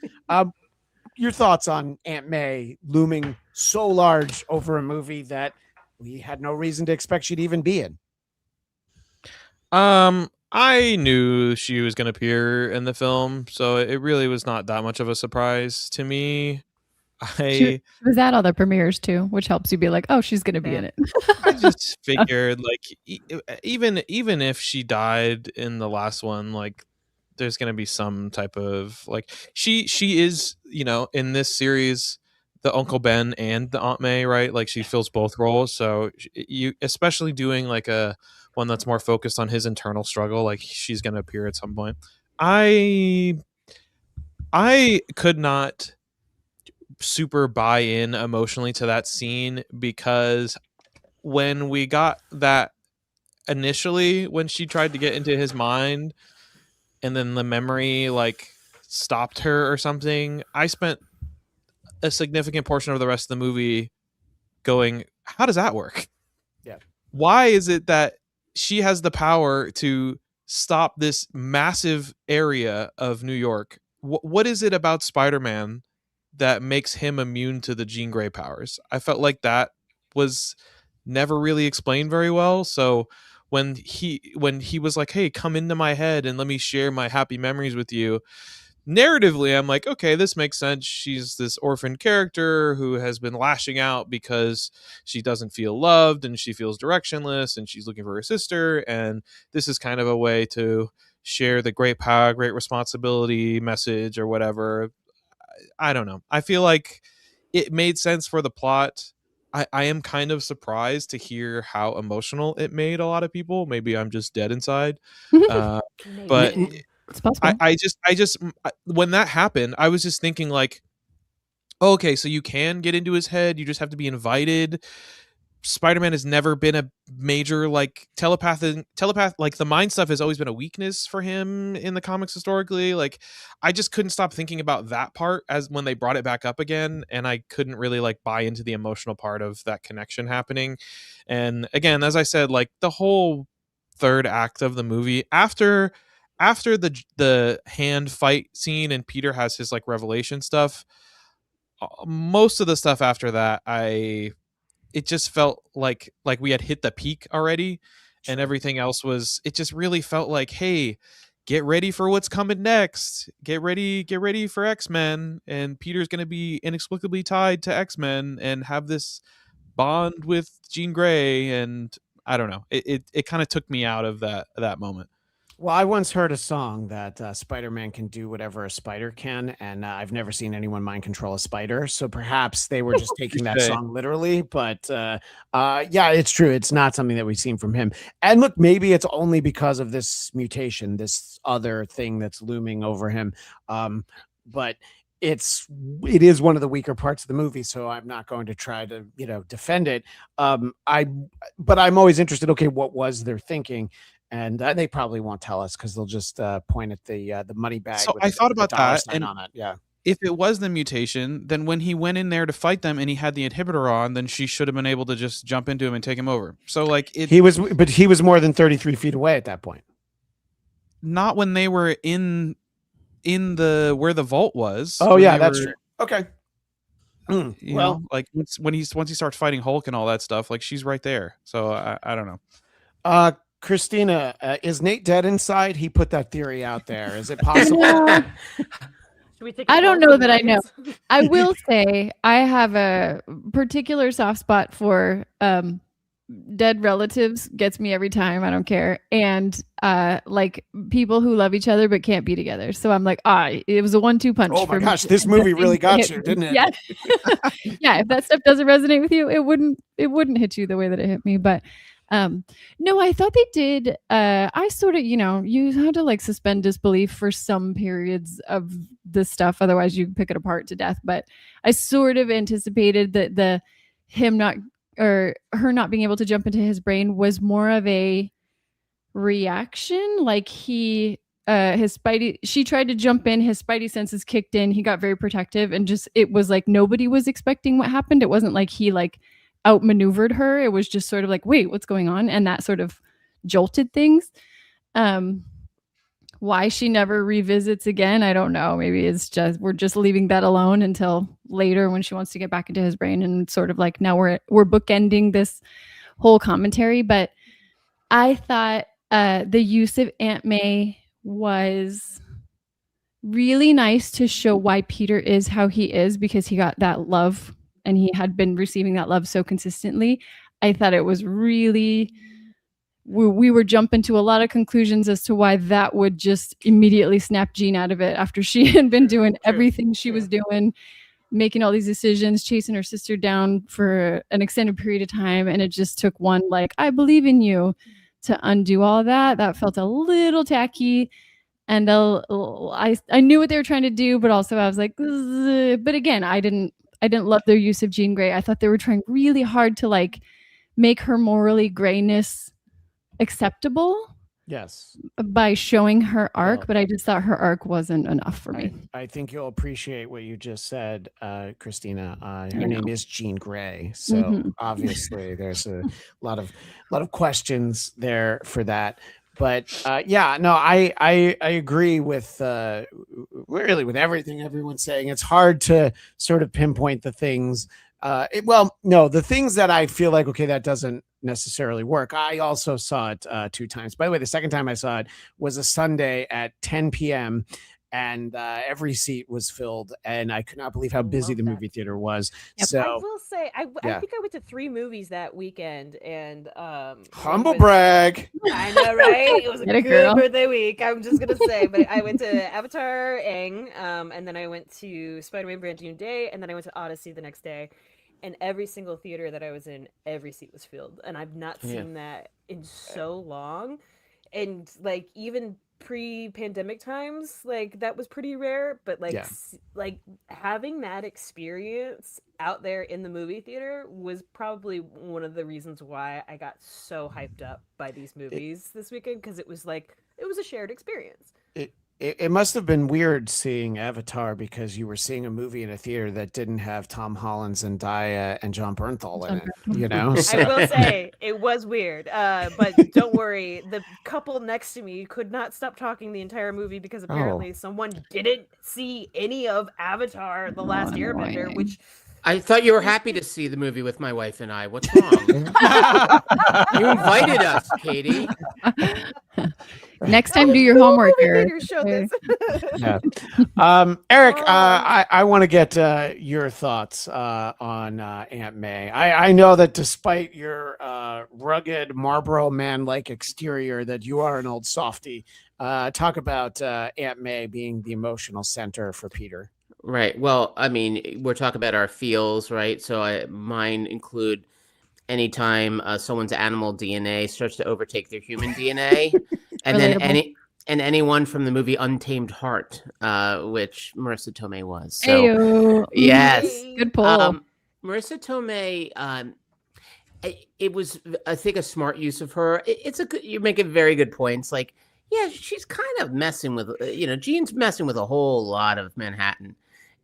Your thoughts on Aunt May looming so large over a movie that we had no reason to expect she'd even be in. I knew she was going to appear in the film, so it really was not that much of a surprise to me. She was at all the premieres too, which helps you be like, oh, she's going to be in it. I just figured, like, even if she died in the last one, like, there's going to be some type of like she is, in this series, the Uncle Ben and the Aunt May, right? Like she fills both roles. So you, especially doing like a one that's more focused on his internal struggle, like she's going to appear at some point. I could not super buy in emotionally to that scene because when we got that initially, when she tried to get into his mind and then the memory like stopped her or something, I spent a significant portion of the rest of the movie going, how does that work? Yeah. Why is it that she has the power to stop this massive area of New York? What is it about Spider-Man that makes him immune to the Jean Grey powers? I felt like that was never really explained very well. So when he was like, hey, come into my head and let me share my happy memories with you, narratively, I'm like, okay, this makes sense. She's this orphan character who has been lashing out because she doesn't feel loved and she feels directionless and she's looking for her sister. And this is kind of a way to share the great power, great responsibility message or whatever. I don't know. I feel like it made sense for the plot. I am kind of surprised to hear how emotional it made a lot of people. Maybe I'm just dead inside. But it's possible. I just when that happened, I was just thinking like, oh, okay, so you can get into his head. You just have to be invited. Spider-Man has never been a major like telepath. Like the mind stuff has always been a weakness for him in the comics historically. Like I just couldn't stop thinking about that part as when they brought it back up again, and I couldn't really like buy into the emotional part of that connection happening. And again, as I said, like the whole third act of the movie after the hand fight scene and Peter has his like revelation stuff, most of the stuff after that, it just felt like we had hit the peak already. Sure. And everything else it just really felt like, hey, get ready for what's coming next. Get ready for X-Men, and Peter's going to be inexplicably tied to X-Men and have this bond with Jean Grey. And I don't know, it kind of took me out of that moment. Well, I once heard a song that Spider-Man can do whatever a spider can, and I've never seen anyone mind control a spider, so perhaps they were just taking that song literally, but yeah, it's true. It's not something that we've seen from him. And look, maybe it's only because of this mutation, this other thing that's looming over him, but it is one of the weaker parts of the movie, so I'm not going to try to defend it. But I'm always interested, okay, what was their thinking? And they probably won't tell us because they'll just point at the money bag. So I thought about that, and on it. Yeah. If it was the mutation, then when he went in there to fight them and he had the inhibitor on, then she should have been able to just jump into him and take him over. So like he was more than 33 feet away at that point. Not when they were in the where the vault was. Oh yeah, that's true. Okay. Well, know, like once he starts fighting Hulk and all that stuff, like she's right there. So I don't know. Christina, is Nate dead inside? He put that theory out there. Is it possible? I don't know that I know. I will say I have a particular soft spot for dead relatives gets me every time. I don't care. And like people who love each other but can't be together. So I'm like, it was a 1-2 punch. Oh my for gosh, me. this And movie that really got hit you, me. didn't it? Yeah. Yeah. If that stuff doesn't resonate with you, it wouldn't hit you the way that it hit me. But no, I thought they did. I sort of, you had to like suspend disbelief for some periods of this stuff. Otherwise you pick it apart to death. But I sort of anticipated that her not being able to jump into his brain was more of a reaction. Like she tried to jump in, his spidey senses kicked in, he got very protective, and just it was like nobody was expecting what happened. It wasn't like he like outmaneuvered her. It was just sort of like, wait, what's going on? And that sort of jolted things. Why she never revisits again, I don't know. Maybe it's just we're just leaving that alone until later when she wants to get back into his brain, and sort of like now we're bookending this whole commentary. But I thought the use of Aunt May was really nice to show why Peter is how he is, because he got that love and he had been receiving that love so consistently. I thought it was really, we were jumping to a lot of conclusions as to why that would just immediately snap Jean out of it after she had been doing everything she was doing, making all these decisions, chasing her sister down for an extended period of time. And it just took one, like, I believe in you, to undo all that. That felt a little tacky. And I knew what they were trying to do, but also I was like, ugh. But again, I didn't love their use of Jean Grey. I thought they were trying really hard to like make her morally grayness acceptable. Yes. By showing her arc, Well, but I just thought her arc wasn't enough for me. I think you'll appreciate what you just said, Christina. Her name is Jean Grey, so obviously there's a lot of questions there for that. But yeah, no, I agree with really with everything everyone's saying. It's hard to sort of pinpoint the things. The things that I feel like, okay, that doesn't necessarily work. I also saw it 2 times. By the way, the second time I saw it was a Sunday at 10 p.m. and every seat was filled, and I could not believe how busy the movie theater was. Yep. So I will say, I think I went to 3 movies that weekend, and humble brag. I know, right? It was a Get it, good girl. birthday week. I'm just gonna say, but I went to Avatar, Aang, and then I went to Spider-Man: Brand New Day, and then I went to Odyssey the next day. And every single theater that I was in, every seat was filled, and I've not seen that in so long. And like even pre-pandemic times, like that was pretty rare. But like like having that experience out there in the movie theater was probably one of the reasons why I got so hyped up by these movies this weekend, because it was like it was a shared experience. It must have been weird seeing Avatar, because you were seeing a movie in a theater that didn't have Tom Holland, Zendaya, and John Bernthal in it. You know, I will say it was weird, but don't worry. The couple next to me could not stop talking the entire movie because apparently someone didn't see any of Avatar: The Last Airbender, which. I thought you were happy to see the movie with my wife and I. What's wrong? You invited us, Katie. Next time, do your homework, Eric. Yeah. Eric, I want to get your thoughts on Aunt May. I know that despite your rugged Marlboro man-like exterior, that you are an old softie. Talk about Aunt May being the emotional center for Peter. Right. Well, I mean, we're talking about our feels, right? So mine include anytime someone's animal DNA starts to overtake their human DNA, and then anyone from the movie Untamed Heart, which Marissa Tomei was. So, Ayo. yes, good pull. Marissa Tomei. It was, I think, a smart use of her. It's a good. You're making very good points. Like, yeah, she's kind of messing with, Jean's messing with a whole lot of Manhattan.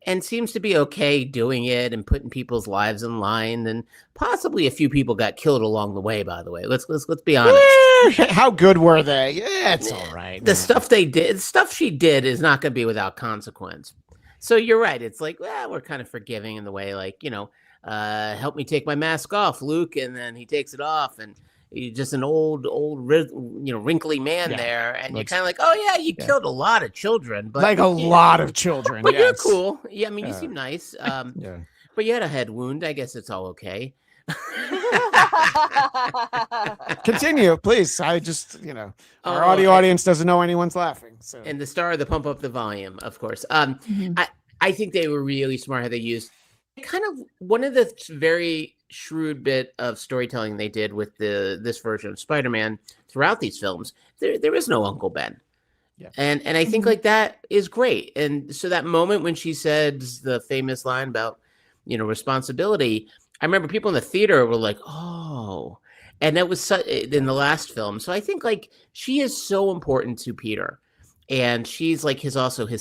And seems to be okay doing it and putting people's lives in line, and possibly a few people got killed along the way. By the way, let's be honest. How good were they? Yeah, it's all right. The stuff she did, is not going to be without consequence. So you're right. It's like, well, we're kind of forgiving in the way, like, help me take my mask off, Luke, and then he takes it off, and he's just an old, wrinkly man there, and you're kind of like, oh yeah, you killed a lot of children, but like a lot of children. But you're cool. Yeah, I mean, you seem nice. But you had a head wound. I guess it's all okay. Continue, please. I just, our Oh, audio and- audience doesn't know anyone's laughing. So And the star of the Pump Up the Volume, of course. Mhm. I think they were really smart how they used kind of one of the very shrewd bit of storytelling they did with this version of Spider-Man throughout these films. There is no Uncle Ben. Yeah. And I think Mhm. like that is great. And so that moment when she says the famous line about, responsibility, I remember people in the theater were like, "Oh," and that was in the last film. So I think like she is so important to Peter, and she's like his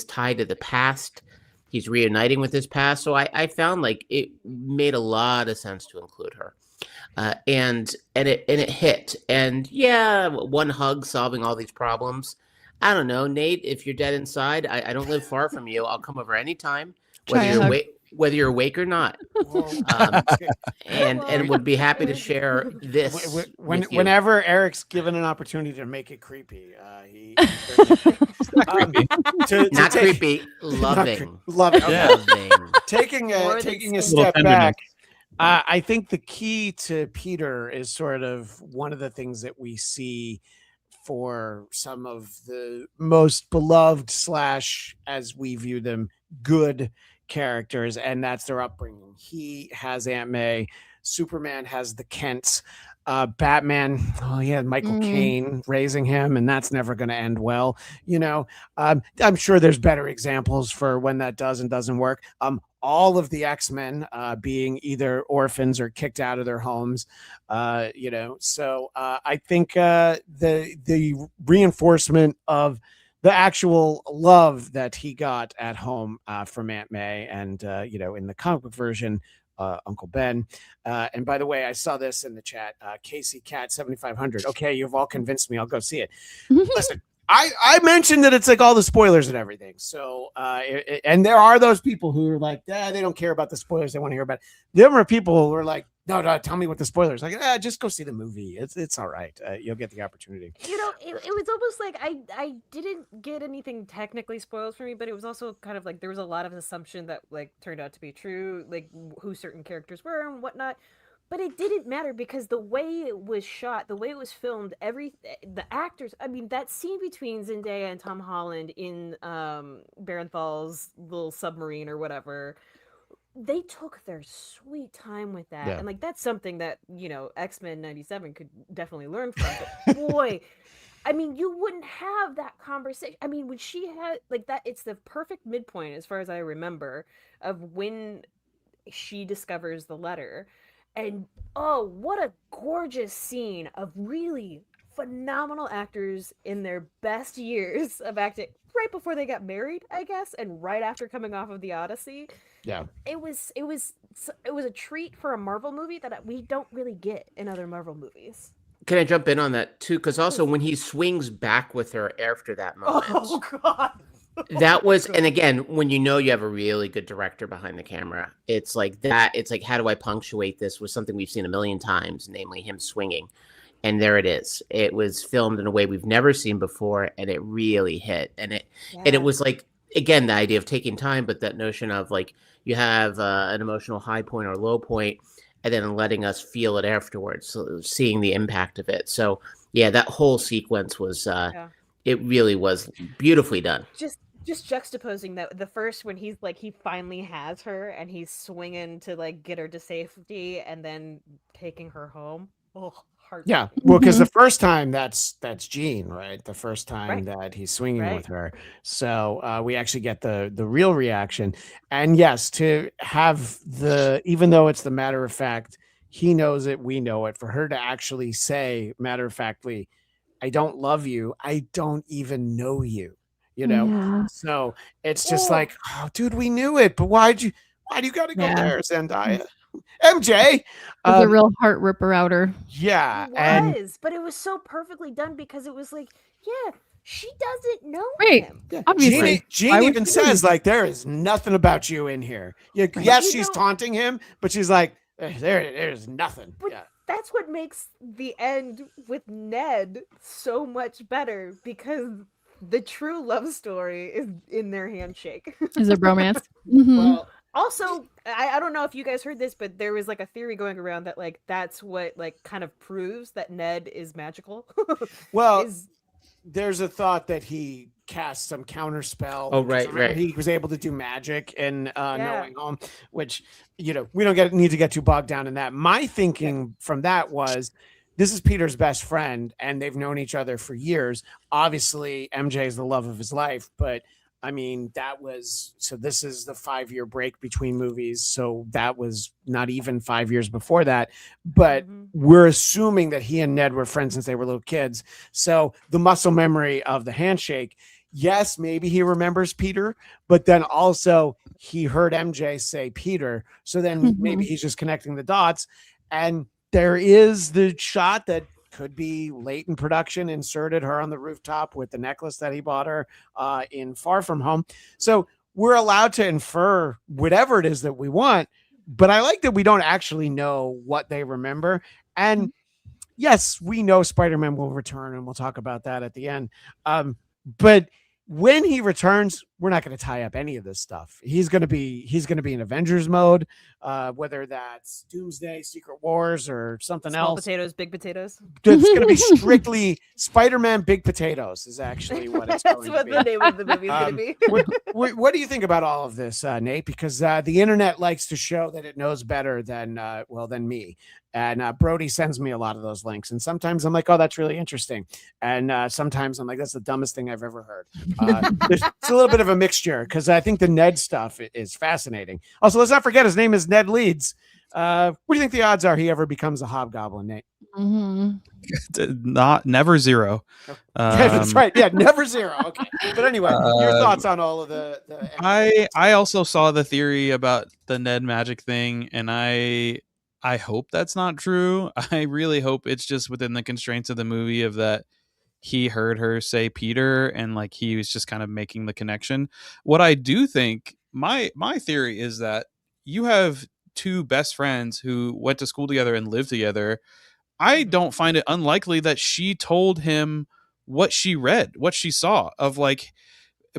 tie to the past. He's reuniting with his past. So I found like it made a lot of sense to include her. And it hit. And yeah, one hug solving all these problems. I don't know, Nate. If you're dead inside, I don't live far from you. I'll come over anytime, Try a hug. whether you're awake or not, and would be happy to share this with you. Whenever Eric's given an opportunity to make it creepy, he Not creepy, loving, loving. Yeah. loving. Taking More a than taking a skin. step Little back, I think the key to Peter is sort of one of the things that we see for some of the most beloved / as we view them, good characters, and that's their upbringing. He has Aunt May, Superman has the Kents, Batman, he had Michael Caine raising him, and that's never going to end well. I'm sure there's better examples for when that does and doesn't work. All of the X-Men being either orphans or kicked out of their homes, So I think the reinforcement of the actual love that he got at home from Aunt May, and in the comic book version, Uncle Ben. And by the way, I saw this in the chat. Casey Cat 7500. Okay, you've all convinced me. I'll go see it. Listen, I mentioned that it's like all the spoilers and everything. So, and there are those people who are like, they don't care about the spoilers. They want to hear about it. There are people who are like, no, tell me what the spoilers. Like, just go see the movie. It's all right. You'll get the opportunity. It was almost like I didn't get anything technically spoiled for me, but it was also kind of like there was a lot of assumption that like turned out to be true, like who certain characters were and whatnot. But it didn't matter because the way it was shot, the way it was filmed, the actors. I mean, that scene between Zendaya and Tom Holland in Barenthal's little submarine or whatever, they took their sweet time with that. Yeah. And like that's something that, X-Men 97 could definitely learn from. But boy, I mean, you wouldn't have that conversation. I mean, when she had like that, it's the perfect midpoint as far as I remember of when she discovers the letter. And oh, what a gorgeous scene of really phenomenal actors in their best years of acting right before they got married, I guess, and right after coming off of the Odyssey. Yeah. It was a treat for a Marvel movie that we don't really get in other Marvel movies. Can I jump in on that too? Because also when he swings back with her after that moment, Oh God. that was, and again, when you have a really good director behind the camera, it's like that. It's like, how do I punctuate this with something we've seen a million times, namely him swinging? And there it is. It was filmed in a way we've never seen before, and it really hit. And it was like, again, the idea of taking time, but that notion of like you have an emotional high point or low point, and then letting us feel it afterwards, so seeing the impact of it. So yeah, that whole sequence was. It really was beautifully done. Just juxtaposing that the first when he's like he finally has her and he's swinging to like get her to safety and then taking her home. Oh, heart. Yeah, well, because the first time that's Jean, right? The first time Right. that he's swinging Right. with her, so we actually get the real reaction. And yes, to have even though it's the matter of fact, he knows it, we know it. For her to actually say matter of factly, "I don't love you. I don't even know you." Yeah. So it's just like, oh, dude, we knew it, but why do you got to go Yeah. there, Zendaya? MJ, It's a real heart ripper outer. yeah, It was, but it was so perfectly done because it was like, yeah, she doesn't know Right. him. Obviously. Jean Why would even she? says like, there is nothing about you in here. Yes, You she's know- taunting him, but she's like, there's nothing. But Yeah. that's what makes the end with Ned so much better because the true love story is in their handshake. Is a bromance. Mhm. Well, Also, I don't know if you guys heard this, but there was like a theory going around that like that's what like kind of proves that Ned is magical. Well, is there's a thought that he cast some counter spell. Oh, because right, remember right. he was able to do magic in Yeah. Knowing Home, which we don't need to get too bogged down in that. My thinking from that was this is Peter's best friend and they've known each other for years. Obviously, MJ is the love of his life, but I mean, this is the 5-year break between movies. So that was not even 5 years before that. But we're assuming that he and Ned were friends since they were little kids. So the muscle memory of the handshake, yes, maybe he remembers Peter, but then also he heard MJ say Peter. So then maybe he's just connecting the dots. And there is the shot that could be late in production, inserted her on the rooftop with the necklace that he bought her in Far From Home. So we're allowed to infer whatever it is that we want, but I like that we don't actually know what they remember. And yes, we know Spider-Man will return, and we'll talk about that at the end. But when he returns, we're not going to tie up any of this stuff. He's going to be in Avengers mode, whether that's Doomsday, Secret Wars, or something small else. potatoes, big potatoes. It's going to be strictly Spider-Man Big Potatoes is actually what it's That's going to what be. the name of the movie is going to be. What do you think about all of this, Nate? Because the internet likes to show that it knows better than me. And Brody sends me a lot of those links. And sometimes I'm like, oh, that's really interesting. And sometimes I'm like, that's the dumbest thing I've ever heard. It's a little bit of a mixture because I think the Ned stuff is fascinating. Also, let's not forget his name is Ned Leeds. What do you think the odds are he ever becomes a hobgoblin, Nate? Never zero. That's right. Yeah, never zero. Okay. But anyway, your thoughts on all of the I also saw the theory about the Ned magic thing, and I hope that's not true. I really hope it's just within the constraints of the movie of that he heard her say Peter and like he was just kind of making the connection. What I do think, my theory is that you have two best friends who went to school together and lived together. I don't find it unlikely that she told him what she read, what she saw of like,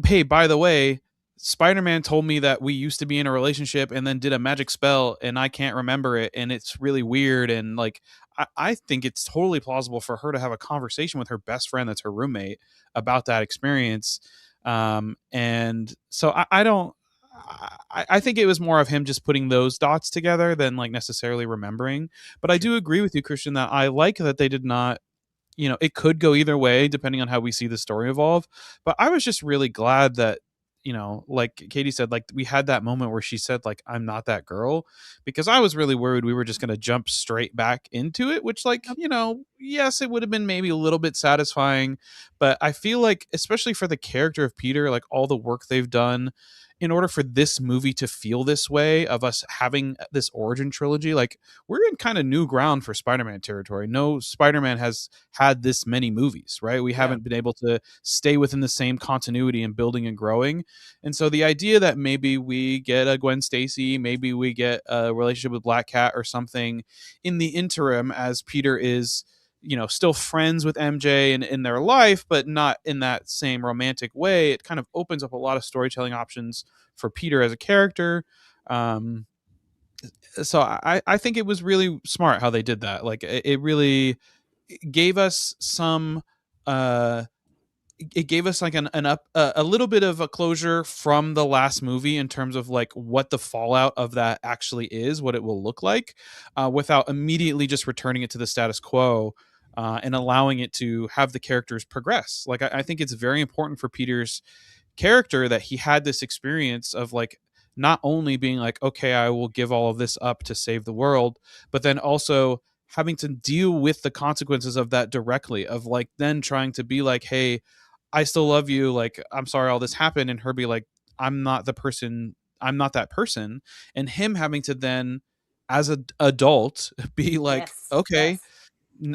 hey, by the way, Spider-Man told me that we used to be in a relationship and then did a magic spell and I can't remember it and it's really weird. And like, I think it's totally plausible for her to have a conversation with her best friend that's her roommate about that experience. And so I think it was more of him just putting those dots together than like necessarily remembering. But I do agree with you, Christian, that I like that they did not, it could go either way depending on how we see the story evolve. But I was just really glad that, like Katie said, like we had that moment where she said like, I'm not that girl, because I was really worried we were just going to jump straight back into it, which like, yes, it would have been maybe a little bit satisfying, but I feel like, especially for the character of Peter, like all the work they've done in order for this movie to feel this way of us having this origin trilogy, like we're in kind of new ground for Spider-Man territory. No Spider-Man has had this many movies, right? We haven't been able to stay within the same continuity and building and growing. And so the idea that maybe we get a Gwen Stacy, maybe we get a relationship with Black Cat or something in the interim as Peter is, still friends with MJ and in their life, but not in that same romantic way. It kind of opens up a lot of storytelling options for Peter as a character. So I think it was really smart how they did that. Like it really gave us some, it gave us like a little bit of a closure from the last movie in terms of like what the fallout of that actually is, what it will look like, without immediately just returning it to the status quo. And allowing it to have the characters progress. Like I think it's very important for Peter's character that he had this experience of like not only being like, okay, I will give all of this up to save the world, but then also having to deal with the consequences of that directly, of like then trying to be like, hey, I still love you, like I'm sorry all this happened, and her be like, I'm not that person, and him having to then as an adult be like, okay,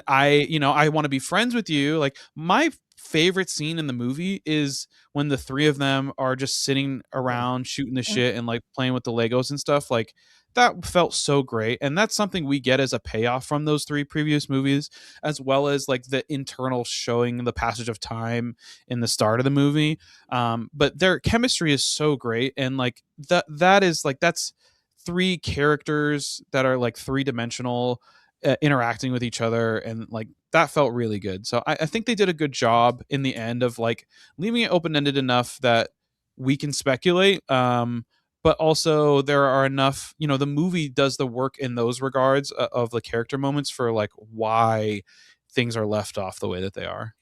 I want to be friends with you. Like my favorite scene in the movie is when the three of them are just sitting around shooting the shit and like playing with the Legos and stuff. Like that felt so great. And that's something we get as a payoff from those three previous movies, as well as like the internal showing the passage of time in the start of the movie. But their chemistry is so great. And like that is like, that's three characters that are like three-dimensional, interacting with each other, and like that felt really good. So I think they did a good job in the end of like leaving it open-ended enough that we can speculate, but also there are enough, the movie does the work in those regards, of the character moments for like why things are left off the way that they are.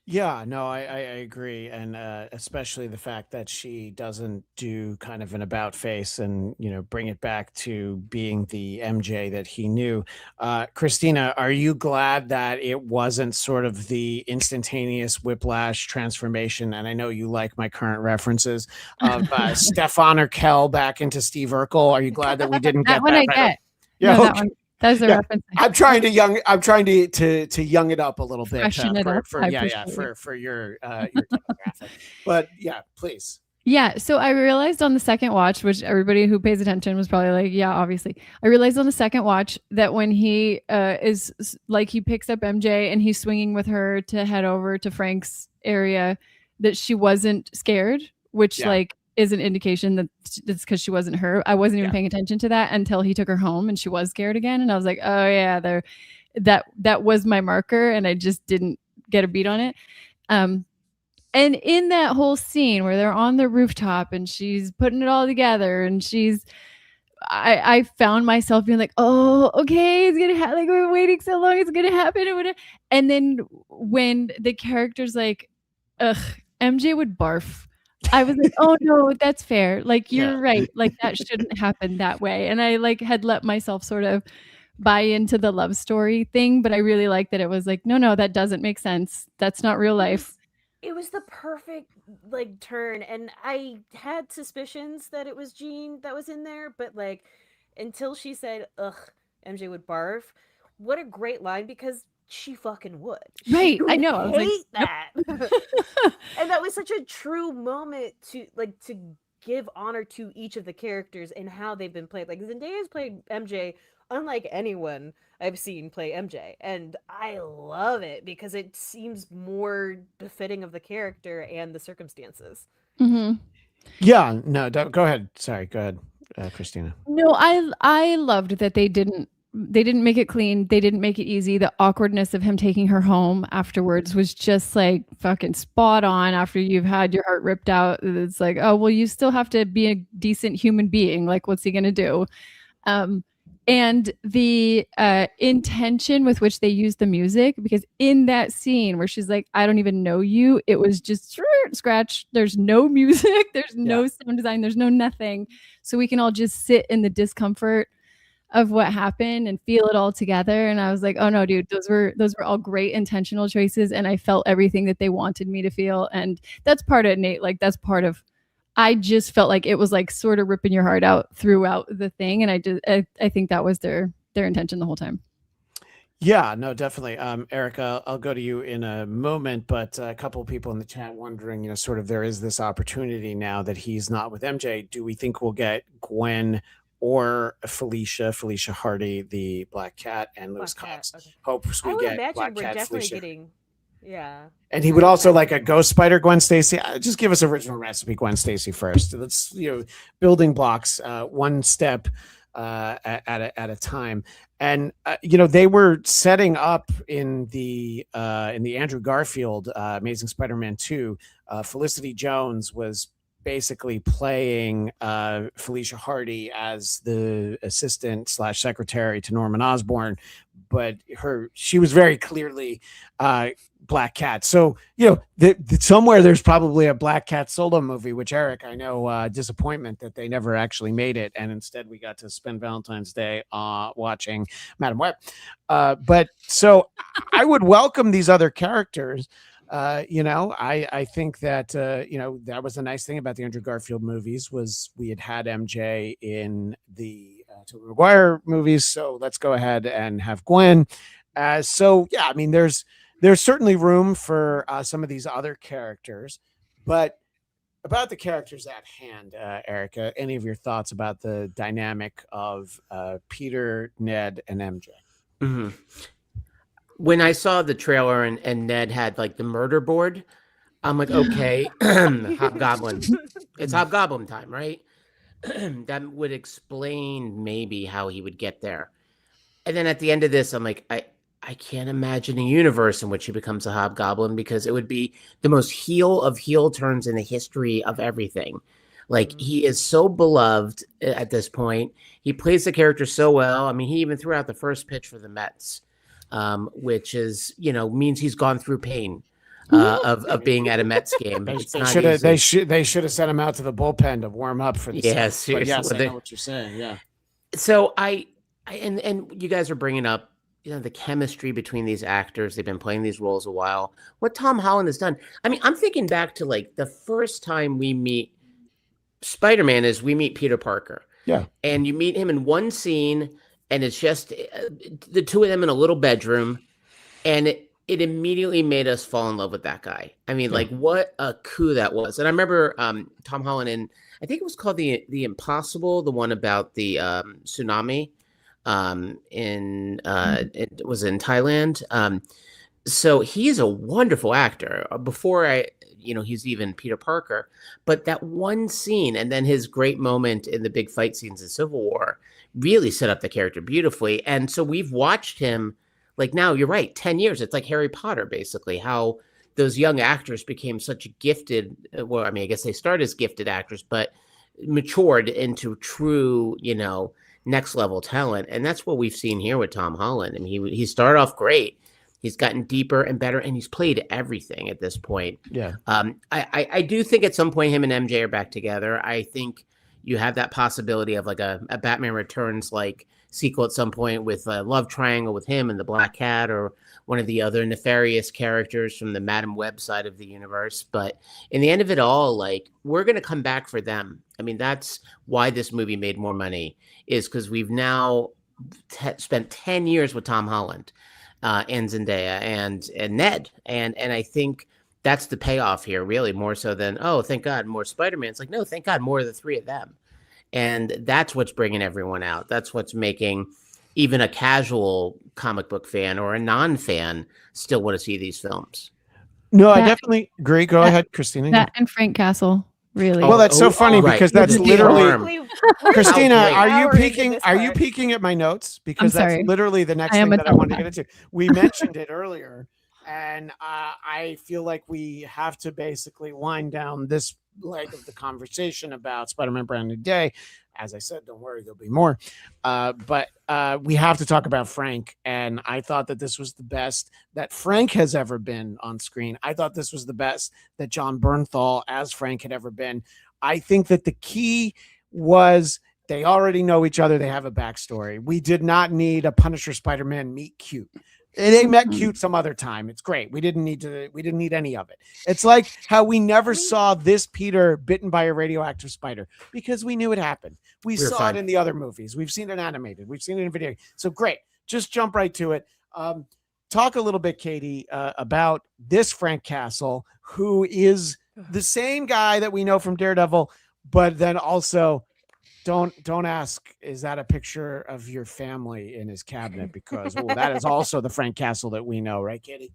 Yeah, no, I agree, and especially the fact that she doesn't do kind of an about face and bring it back to being the MJ that he knew. Christina, are you glad that it wasn't sort of the instantaneous whiplash transformation? And I know you like my current references of Stefan Urkel back into Steve Urkel. Are you glad that we didn't That get one that? I get. Yeah, No, okay. that one. That's the reference. I'm trying to young it up a little bit Freshen it up. for I your demographic. But yeah, please. Yeah, so I realized on the second watch, which everybody who pays attention was probably like, yeah, obviously. I realized on the second watch that when he is like, he picks up MJ and he's swinging with her to head over to Frank's area, that she wasn't scared, which like is an indication that it's because she wasn't her. I wasn't even paying attention to that until he took her home and she was scared again. And I was like, oh yeah, that was my marker, and I just didn't get a beat on it. And in that whole scene where they're on the rooftop and she's putting it all together and I found myself being like, oh, okay, it's gonna happen. Like, we're waiting so long, it's gonna happen. And then when the character's like, ugh, MJ would barf, I was like, oh no, that's fair. Like, you're right. Like, that shouldn't happen that way. And I like had let myself sort of buy into the love story thing, but I really liked that it was like, no, that doesn't make sense. That's not real life. It was the perfect like turn, and I had suspicions that it was Jean that was in there, but like until she said, "Ugh, MJ would barf," what a great line, because she fucking would. Right, She I know. I was hate like, that, and that was such a true moment to give honor to each of the characters and how they've been played. Like, Zendaya's played MJ unlike anyone I've seen play MJ, and I love it because it seems more befitting of the character and the circumstances. Mm-hmm. Yeah, no, go ahead. Sorry, go ahead, Christina. No, I loved that they didn't make it clean. They didn't make it easy. The awkwardness of him taking her home afterwards was just like fucking spot on. After you've had your heart ripped out, it's like, oh, well, you still have to be a decent human being. Like, what's he gonna do? And the intention with which they use the music, because in that scene where she's like, I don't even know you, it was just scratch. There's no music. There's no sound design. There's no nothing. So we can all just sit in the discomfort of what happened and feel it all together. And I was like, oh no, dude, those were all great intentional choices. And I felt everything that they wanted me to feel. And that's part of Nate. Like, that's part of, I just felt like it was like sort of ripping your heart out throughout the thing. And I think that was their intention the whole time. Yeah, no, definitely. Erica, I'll go to you in a moment, but a couple of people in the chat wondering, sort of, there is this opportunity now that he's not with MJ. Do we think we'll get Gwen or Felicia Hardy, the Black Cat, and Lewis Cox? Okay. Hopes we get Black Cat, Felicia. Getting, yeah. And he would also like a Ghost Spider Gwen Stacy. Just give us original recipe Gwen Stacy first. Let's building blocks, one step at a time. And they were setting up in the Andrew Garfield Amazing Spider-Man 2. Felicity Jones was basically playing Felicia Hardy as the assistant / secretary to Norman Osborn, but she was very clearly Black Cat. So, somewhere there's probably a Black Cat solo movie, which, Eric, I know, disappointment that they never actually made it. And instead we got to spend Valentine's Day watching Madam Web. But so I would welcome these other characters. I think that, that was the nice thing about the Andrew Garfield movies, was we had MJ in the Tobey Maguire movies. So let's go ahead and have Gwen. So, yeah, I mean, there's there's certainly room for some of these other characters, but about the characters at hand, Erica, any of your thoughts about the dynamic of Peter, Ned, and MJ? Mhm. When I saw the trailer and Ned had like the murder board, I'm like, okay, Hobgoblin. It's Hobgoblin time, right? That would explain maybe how he would get there. And then at the end of this, I'm like, I can't imagine a universe in which he becomes a Hobgoblin, because it would be the most heel of heel turns in the history of everything. Like, he is so beloved at this point. He plays the character so well. I mean, he even threw out the first pitch for the Mets, which is, means he's gone through pain of being at a Mets game. It's not easy. They should have sent him out to the bullpen to warm up for the Yeah, series. But yes, seriously. I know what you're saying. Yeah. So and you guys are bringing up, the chemistry between these actors. They've been playing these roles a while. What Tom Holland has done. I mean, I'm thinking back to like the first time we meet Spider-Man is we meet Peter Parker. Yeah. And you meet him in one scene, and it's just the two of them in a little bedroom, and it immediately made us fall in love with that guy. I mean, like, what a coup that was. And I remember Tom Holland in, I think it was called the Impossible, the one about the tsunami it was in Thailand. So he's a wonderful actor. Before he's even Peter Parker, but that one scene and then his great moment in the big fight scenes in Civil War really set up the character beautifully. And so we've watched him, like, now you're right, 10 years. It's like Harry Potter, basically, how those young actors became such gifted. Well, I mean, I guess they started as gifted actors, but matured into true, next level talent. And that's what we've seen here with Tom Holland. I mean, he started off great. He's gotten deeper and better, and he's played everything at this point. Yeah. I do think at some point him and MJ are back together. I think you have that possibility of like a Batman Returns like sequel at some point with a love triangle with him and the Black Cat, or one of the other nefarious characters from the Madam Web side of the universe. But in the end of it all, like, we're going to come back for them. I mean, that's why this movie made more money, is because we've now spent 10 years with Tom Holland and Zendaya and Ned. And I think that's the payoff here, really, more so than, oh, thank God, more Spider-Man. It's like, no, thank God, more of the three of them. And that's what's bringing everyone out. That's what's making even a casual comic book fan or a non-fan still want to see these films. No, I definitely agree. Go ahead, Christina. That and Frank Castle, really. Well, that's so funny because that's literally Christina. How Are great. you peeking at my notes? Because I'm that's sorry. literally the next I am thing a that I wanted to telepath. get into. We mentioned it earlier, and I feel like we have to basically wind down this leg of the conversation about Spider-Man Brand New Day. As I said, don't worry, there'll be more. But we have to talk about Frank. And I thought that this was the best that Frank has ever been on screen. I thought this was the best that John Bernthal as Frank had ever been. I think that the key was they already know each other. They have a backstory. We did not need a Punisher Spider-Man meet cute. They met cute some other time. It's great. We didn't need any of it. It's like how we never saw this Peter bitten by a radioactive spider because we knew it happened. We saw it in the other movies. We've seen it animated. We've seen it in video. So great. Just jump right to it. Talk a little bit, Katie, about this Frank Castle, who is the same guy that we know from Daredevil, but then also don't ask, is that a picture of your family in his cabinet? Because that is also the Frank Castle that we know, right, Katie?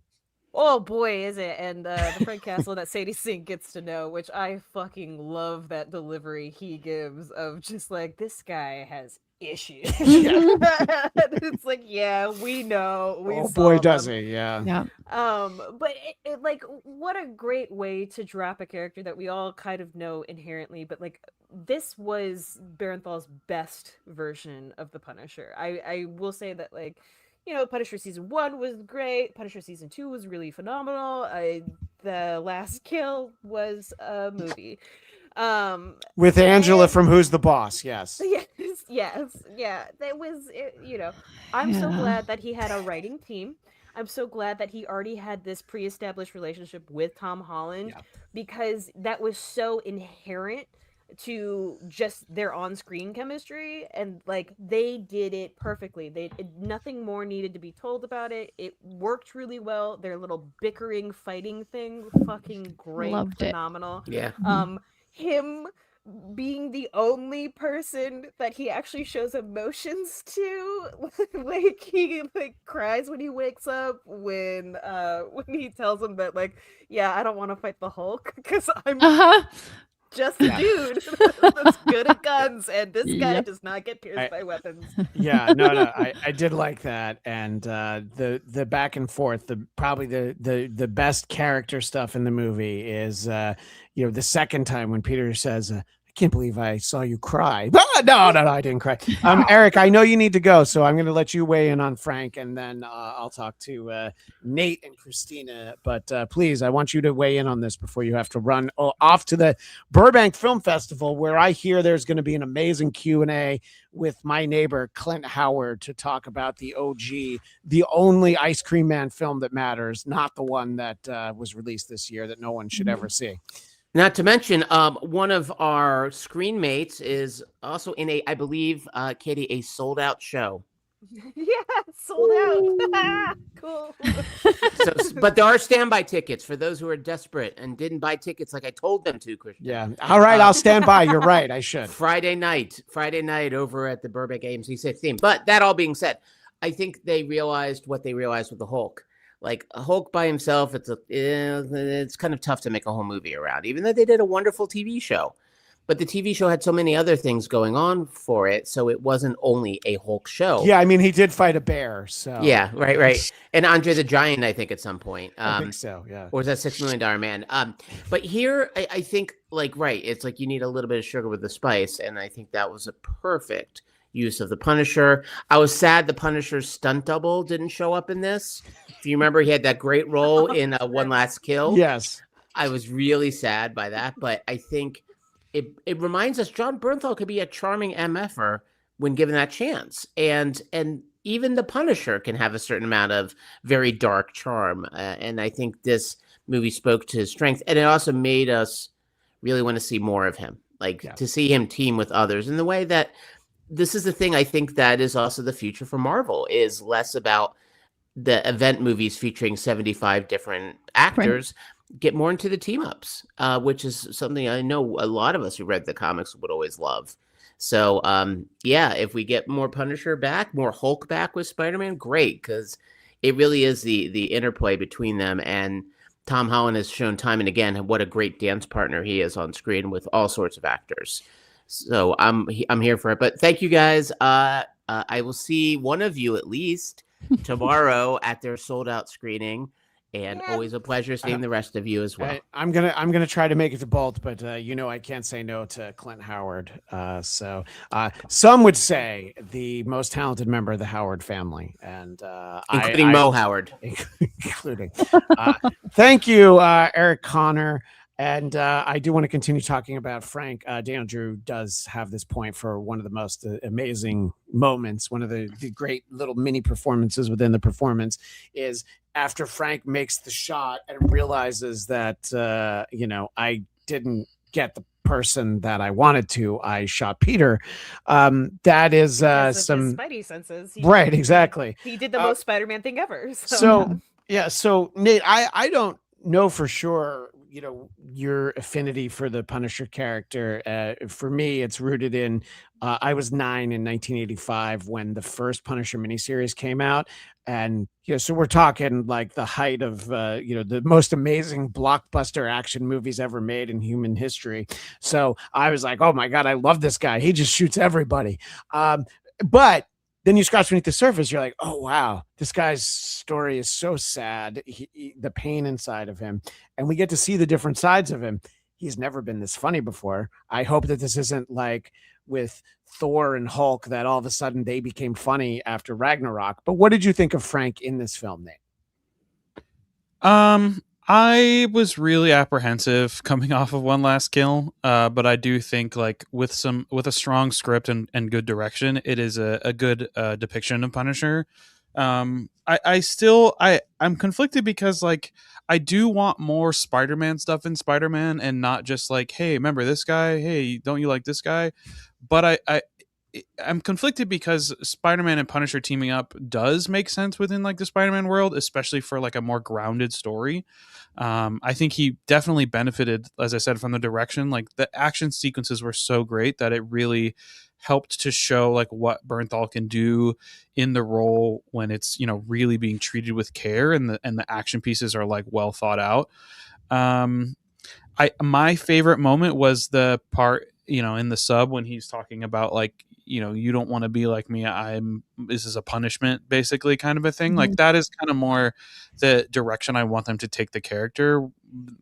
Oh boy, is it. And the Frank Castle that Sadie Sink gets to know, which I fucking love that delivery he gives of just like, this guy has issues. It's like, yeah, we know. Oh boy, does he. Yeah. But it like, what a great way to drop a character that we all kind of know inherently, but like, this was Bernthal's best version of the Punisher. I will say that, like, Punisher season 1 was great. Punisher season 2 was really phenomenal. The Last Kill was a movie. With Angela from Who's the Boss? Yes. Yeah. That was, I'm so glad that he had a writing team. I'm so glad that he already had this pre-established relationship with Tom Holland, because that was so inherent to just their on-screen chemistry, and like they did it perfectly. Nothing more needed to be told about it. It worked really well. Their little bickering fighting thing, fucking great, Loved it. phenomenal. Yeah. Him being the only person that he actually shows emotions to, like he like cries when he wakes up, when he tells him that like, yeah, I don't want to fight the Hulk because I'm just a dude that's good at guns, and this guy does not get pierced by weapons. Yeah, no, I did like that, and the back and forth, probably the best character stuff in the movie is the second time when Peter says, I can't believe I saw you cry. No, I didn't cry. Eric, I know you need to go, so I'm going to let you weigh in on Frank, and then I'll talk to Nate and Christina. But please, I want you to weigh in on this before you have to run off to the Burbank Film Festival, where I hear there's going to be an amazing Q&A with my neighbor, Clint Howard, to talk about the OG, the only Ice Cream Man film that matters, not the one that was released this year that no one should ever see. Not to mention, one of our screen mates is also in I believe, Katie, a sold out show. Yeah, sold out. Cool. But there are standby tickets for those who are desperate and didn't buy tickets like I told them to, Christian. Yeah. All right, I'll stand by. You're right. I should. Friday night over at the Burbank AMC 16. But that all being said, I think they realized what they realized with the Hulk. Like a Hulk by himself, it's kind of tough to make a whole movie around, even though they did a wonderful TV show. But the TV show had so many other things going on for it, so it wasn't only a Hulk show. Yeah, I mean, he did fight a bear, so. Yeah, right. And Andre the Giant, I think, at some point. I think so, yeah. Or was that $6 Million Man? But here, I think, it's like you need a little bit of sugar with the spice, and I think that was a perfect use of the Punisher. I was sad the Punisher's stunt double didn't show up in this. If you remember, he had that great role in One Last Kill. Yes. I was really sad by that, but I think it reminds us John Bernthal could be a charming MFer when given that chance. And even the Punisher can have a certain amount of very dark charm. And I think this movie spoke to his strength. And it also made us really want to see more of him, to see him team with others in the way that this is the thing I think that is also the future for Marvel, is less about the event movies featuring 75 different actors, get more into the team ups, which is something I know a lot of us who read the comics would always love. So, if we get more Punisher back, more Hulk back with Spider-Man, great, because it really is the interplay between them. And Tom Holland has shown time and again what a great dance partner he is on screen with all sorts of actors. So I'm here for it. But thank you guys. I will see one of you at least tomorrow at their sold out screening. And always a pleasure seeing the rest of you as well. I'm gonna try to make it to both, but I can't say no to Clint Howard. So some would say the most talented member of the Howard family, and including Mo Howard, including. Thank you, Eric Connor. And I do want to continue talking about Frank. Daniel Drew does have this point for one of the most amazing moments. One of the great little mini performances within the performance is after Frank makes the shot and realizes that, I didn't get the person that I wanted to. I shot Peter. That is some Spidey senses. Right, exactly. He did the most Spider-Man thing ever. So Nate, I don't know for sure, your affinity for the Punisher character. For me, it's rooted in, I was 9 in 1985 when the first Punisher miniseries came out. And, so we're talking like the height of, the most amazing blockbuster action movies ever made in human history. So I was like, oh my God, I love this guy. He just shoots everybody. But then you scratch beneath the surface, you're like, oh, wow, this guy's story is so sad. The pain inside of him. And we get to see the different sides of him. He's never been this funny before. I hope that this isn't like with Thor and Hulk, that all of a sudden they became funny after Ragnarok. But what did you think of Frank in this film, Nate? I was really apprehensive coming off of One Last Kill, but I do think with a strong script and good direction, it is a good depiction of Punisher. I'm conflicted because like I do want more Spider-Man stuff in Spider-Man and not just like, hey, remember this guy? Hey, don't you like this guy? But I'm conflicted because Spider-Man and Punisher teaming up does make sense within like the Spider-Man world, especially for like a more grounded story. I think he definitely benefited, as I said, from the direction. Like the action sequences were so great that it really helped to show like what Bernthal can do in the role when it's, you know, really being treated with care, and the action pieces are like well thought out. My favorite moment was the part, you know, in the sub when he's talking about like, you know, you don't want to be like me. This is a punishment, basically, kind of a thing. Like that is kind of more the direction I want them to take the character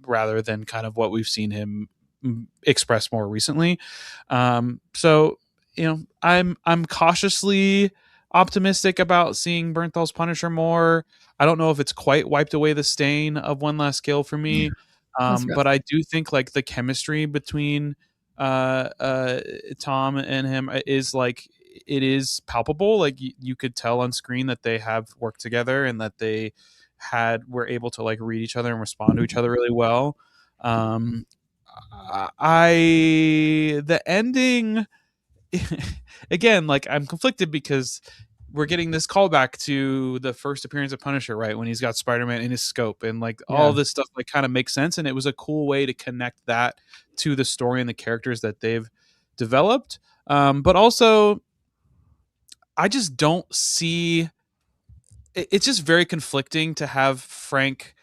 rather than kind of what we've seen him express more recently. So, you know, I'm cautiously optimistic about seeing Bernthal's Punisher more. I don't know if it's quite wiped away the stain of One Last Kill for me. But I do think like the chemistry between Tom and him is like, it is palpable. Like you could tell on screen that they have worked together and that they were able to like read each other and respond to each other really well. The ending again, like I'm conflicted because we're getting this callback to the first appearance of Punisher, right? When he's got Spider-Man in his scope, and like all this stuff like kind of makes sense. And it was a cool way to connect that to the story and the characters that they've developed. But also I just don't see, it's just very conflicting to have Frank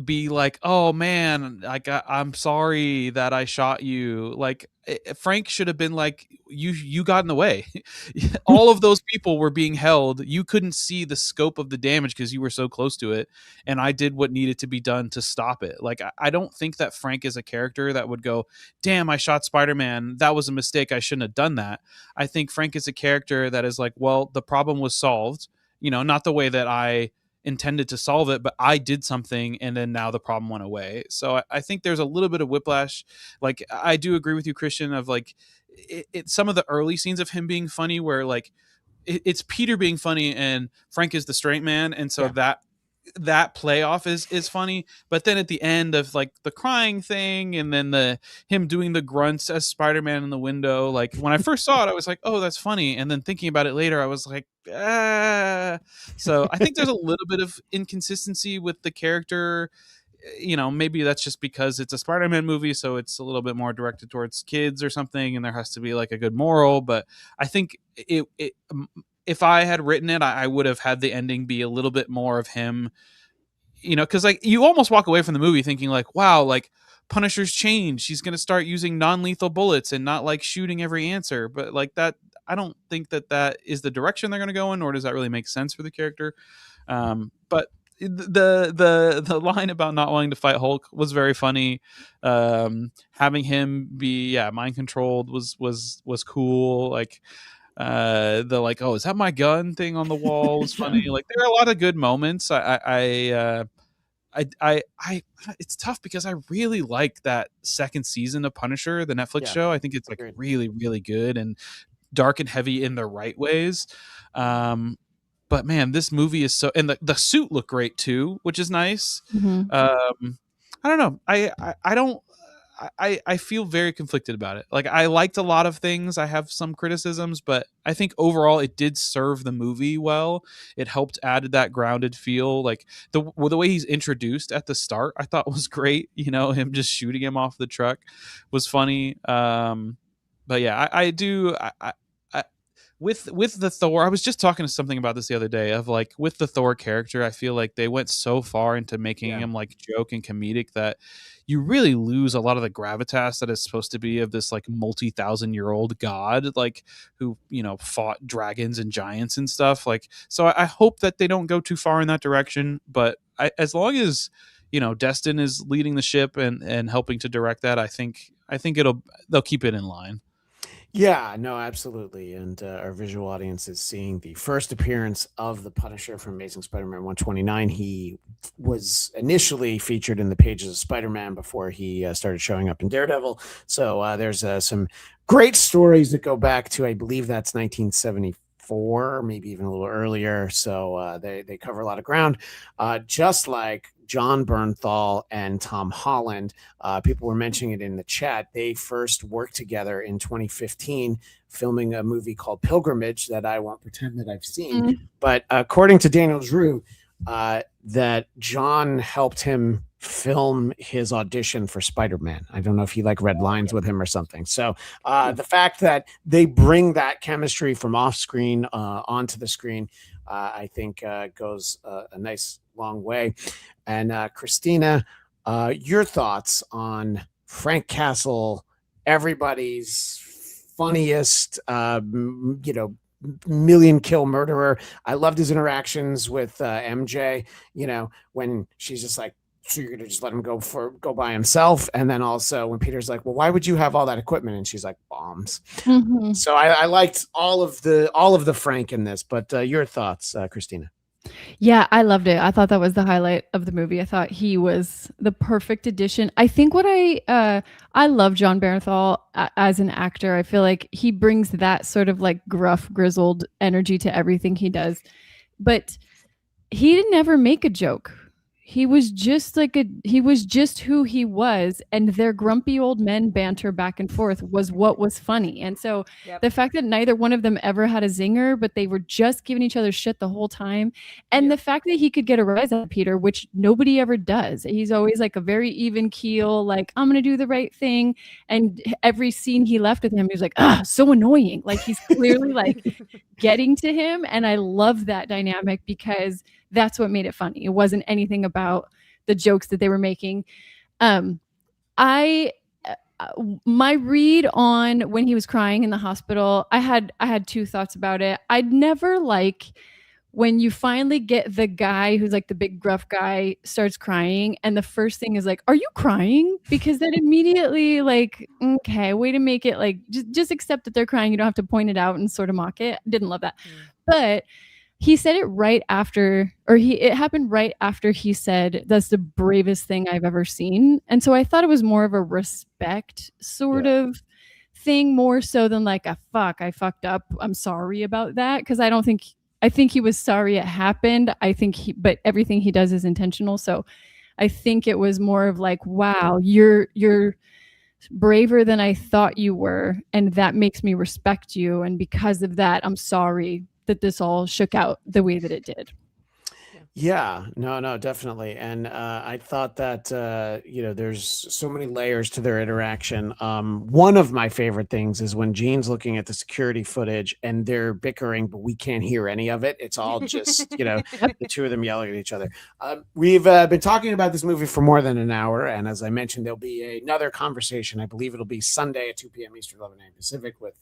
be like, oh man, like I'm sorry that I shot you. Like Frank should have been like, you got in the way. All of those people were being held. You couldn't see the scope of the damage because you were so close to it, and I did what needed to be done to stop it. Like I don't think that Frank is a character that would go, damn, I shot Spider-Man, that was a mistake, I shouldn't have done that. I think Frank is a character that is like, well, the problem was solved, you know, not the way that I intended to solve it, but I did something and then now the problem went away. So I think there's a little bit of whiplash. Like I do agree with you, Christian, of like some of the early scenes of him being funny where like it's Peter being funny and Frank is the straight man, and so that playoff is funny. But then at the end of like the crying thing and then him doing the grunts as Spider-Man in the window, like when I first saw it I was like, oh, that's funny, and then thinking about it later I was like, ah. So I think there's a little bit of inconsistency with the character. You know, maybe that's just because it's a Spider-Man movie, so it's a little bit more directed towards kids or something, and there has to be like a good moral. But I think if I had written it, I would have had the ending be a little bit more of him, you know, because like you almost walk away from the movie thinking like, wow, like Punisher's changed. He's going to start using non-lethal bullets and not like shooting every answer. But like that, I don't think that is the direction they're going to go in, nor does that really make sense for the character. But the line about not wanting to fight Hulk was very funny. Having him be mind controlled was cool. Like the like, oh, is that my gun thing on the wall was funny. Like there are a lot of good moments. I it's tough because I really like that second season of Punisher, the Netflix show. I think it's like really, really good and dark and heavy in the right ways. But man, this movie is so, and the suit looked great too, which is nice. Mm-hmm. I don't know. I feel very conflicted about it. Like I liked a lot of things. I have some criticisms, but I think overall it did serve the movie well. It helped add that grounded feel. Like the way he's introduced at the start, I thought was great. You know, him just shooting him off the truck was funny. But yeah, I do. With the Thor, I was just talking to something about this the other day of like with the Thor character, I feel like they went so far into making him like joke and comedic that you really lose a lot of the gravitas that is supposed to be of this like multi-thousand-year-old god, like who, you know, fought dragons and giants and stuff. Like, so I hope that they don't go too far in that direction. But as long as, you know, Destin is leading the ship and helping to direct that, I think they'll keep it in line. Yeah, no, absolutely. And our visual audience is seeing the first appearance of the Punisher from Amazing Spider-Man 129. He was initially featured in the pages of Spider-Man before he started showing up in Daredevil. So there's some great stories that go back to, I believe that's 1974 4, maybe even a little earlier. So they cover a lot of ground, just like John Bernthal and Tom Holland. People were mentioning it in the chat. They first worked together in 2015, filming a movie called Pilgrimage that I won't pretend that I've seen. But according to Daniel Drew, that John helped him film his audition for Spider-Man. I don't know if he like read lines with him or something. So the fact that they bring that chemistry from off screen onto the screen, I think goes a nice long way. And Christina, your thoughts on Frank Castle, everybody's funniest, million kill murderer. I loved his interactions with MJ, when she's just like, so you're gonna just let him go by himself. And then also when Peter's like, well, why would you have all that equipment? And she's like, bombs. So I liked all of the Frank in this, but your thoughts, Christina? Yeah, I loved it. I thought that was the highlight of the movie. I thought he was the perfect addition. I think what I love John Bernthal as an actor. I feel like he brings that sort of like gruff, grizzled energy to everything he does. But he didn't ever make a joke. He was just who he was, and their grumpy old men banter back and forth was what was funny. And so the fact that neither one of them ever had a zinger, but they were just giving each other shit the whole time, and the fact that he could get a rise out of Peter, which nobody ever does. He's always like a very even keel, like, I'm gonna do the right thing. And every scene he left with him, he was like, so annoying. Like he's clearly like getting to him, and I love that dynamic because that's what made it funny. It wasn't anything about the jokes that they were making. My read on when he was crying in the hospital, I had 2 thoughts about it. I'd never like when you finally get the guy who's like the big gruff guy starts crying, and the first thing is like, are you crying? Because then immediately like, okay, way to make it like just accept that they're crying. You don't have to point it out and sort of mock it. Didn't love that. But he said it right after, it happened right after he said, that's the bravest thing I've ever seen. And so I thought it was more of a respect sort of thing, more so than like I fucked up. I'm sorry about that. Because I think he was sorry it happened. But everything he does is intentional. So I think it was more of like, wow, you're braver than I thought you were. And that makes me respect you. And because of that, I'm sorry that this all shook out the way that it did. Yeah, no, definitely. And I thought that, there's so many layers to their interaction. One of my favorite things is when Gene's looking at the security footage and they're bickering, but we can't hear any of it. It's all just, the two of them yelling at each other. We've been talking about this movie for more than an hour. And as I mentioned, there'll be another conversation. I believe it'll be Sunday at 2 p.m. Eastern, 11 a.m. Pacific with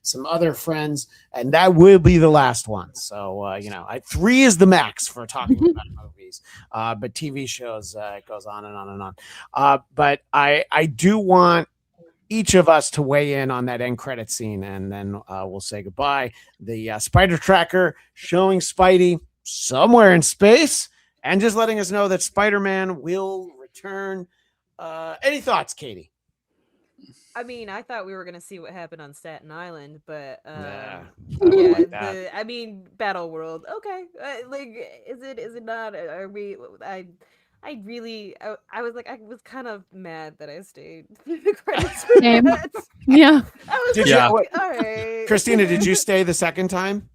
some other friends. And that will be the last one. So, 3 is the max for talking about movies, but TV shows, it goes on and on and on. But I do want each of us to weigh in on that end credit scene, and then we'll say goodbye. The spider tracker showing Spidey somewhere in space and just letting us know that Spider-Man will return. Any thoughts, Katie? I mean, I thought we were gonna see what happened on Staten Island, but Battle World. Okay, is it not? Are we? I was kind of mad that I stayed through the credits. Yeah. All right. Christina, did you stay the second time?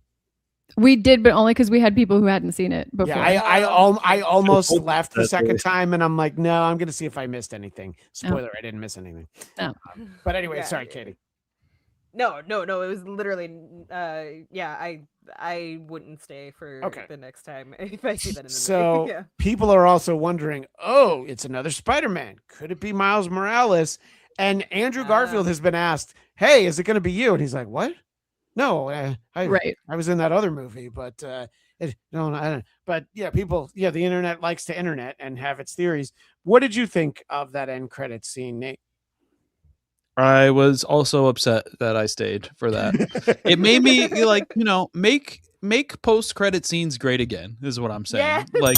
We did, but only because we had people who hadn't seen it before. Yeah, I almost left the second time, and I'm like, no, I'm going to see if I missed anything. Spoiler, I didn't miss anything. No. But anyway, sorry, Katie. No, it was literally, I wouldn't stay for the next time if I see that in the movie. So people are also wondering, it's another Spider-Man. Could it be Miles Morales? And Andrew Garfield has been asked, hey, is it going to be you? And he's like, what? No, I was in that other movie, but But people, the internet likes to internet and have its theories. What did you think of that end credit scene, Nate? I was also upset that I stayed for that. It made me make post credit scenes great again, is what I'm saying. Yeah.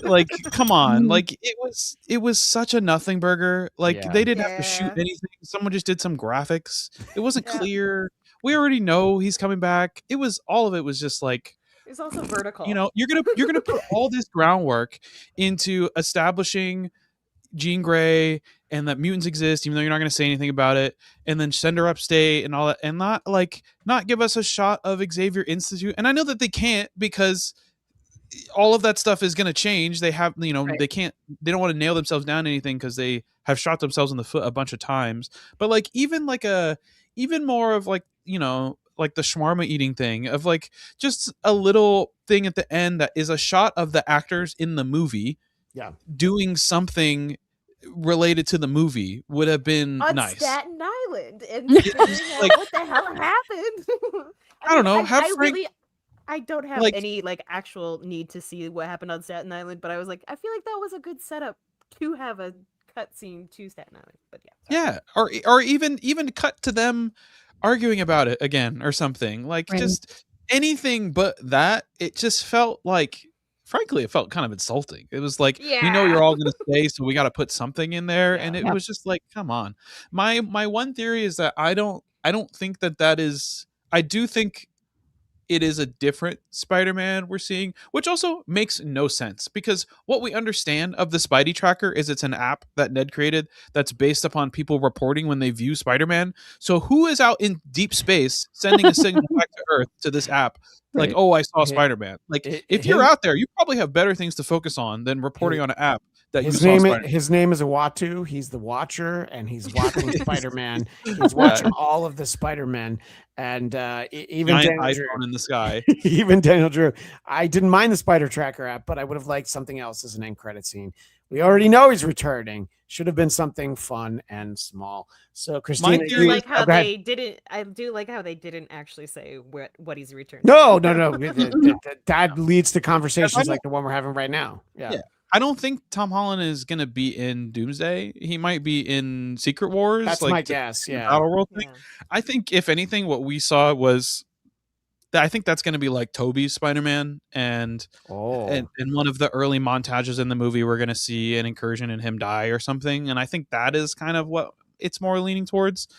Like come on. Like it was such a nothing burger. Like they didn't have to shoot anything. Someone just did some graphics. It wasn't clear we already know he's coming back. It was all of it was just like, It's also vertical. you know, you're gonna put all this groundwork into establishing Jean Grey and that mutants exist, even though you're not going to say anything about it, and then send her upstate and all that, and not give us a shot of Xavier Institute. And I know that they can't, because all of that stuff is going to change. They have, you know, Right. they don't want to nail themselves down to anything because they have shot themselves in the foot a bunch of times. But like even more of like, you know, like the shawarma eating thing of like just a little thing at the end that is a shot of the actors in the movie doing something related to the movie would have been on nice. Staten Island and figuring out Like- what the hell happened. I don't know, I don't have like- any like actual need to see what happened on Staten Island, but I was like, I feel like that was a good setup to have a cutscene to Staten Island. But yeah, or even cut to them arguing about it again or something, like just anything but that. It just felt like, frankly, it felt kind of insulting. It was like, we know you're all going to stay, so we got to put something in there. And it was just like, come on. My one theory is that I don't think that is, I do think it is a different Spider-Man we're seeing, which also makes no sense, because what we understand of the Spidey Tracker is it's an app that Ned created that's based upon people reporting when they view Spider-Man. So who is out in deep space sending a signal back to Earth to this app? Like, oh, I saw Spider-Man. Like, if you're out there, you probably have better things to focus on than reporting on an app that you saw Spider-Man. His name is Uatu. He's the Watcher, and he's watching Spider-Man. He's watching all of the Spider-Men, and even Giant Daniel Drew iPhone in the sky. Even Daniel Drew. I didn't mind the Spider Tracker app, but I would have liked something else as an end credit scene. We already know he's returning. Should have been something fun and small. So, Christina, I do like how they didn't actually say what he's returning. No. That leads to conversations like the one we're having right now. Yeah. I don't think Tom Holland is going to be in Doomsday. He might be in Secret Wars. That's my guess. Yeah. Battle World thing. I think if anything, what we saw was I think that's going to be like Tobey's Spider-Man, and in one of the early montages in the movie, we're going to see an incursion and him die or something. And I think that is kind of what it's more leaning towards.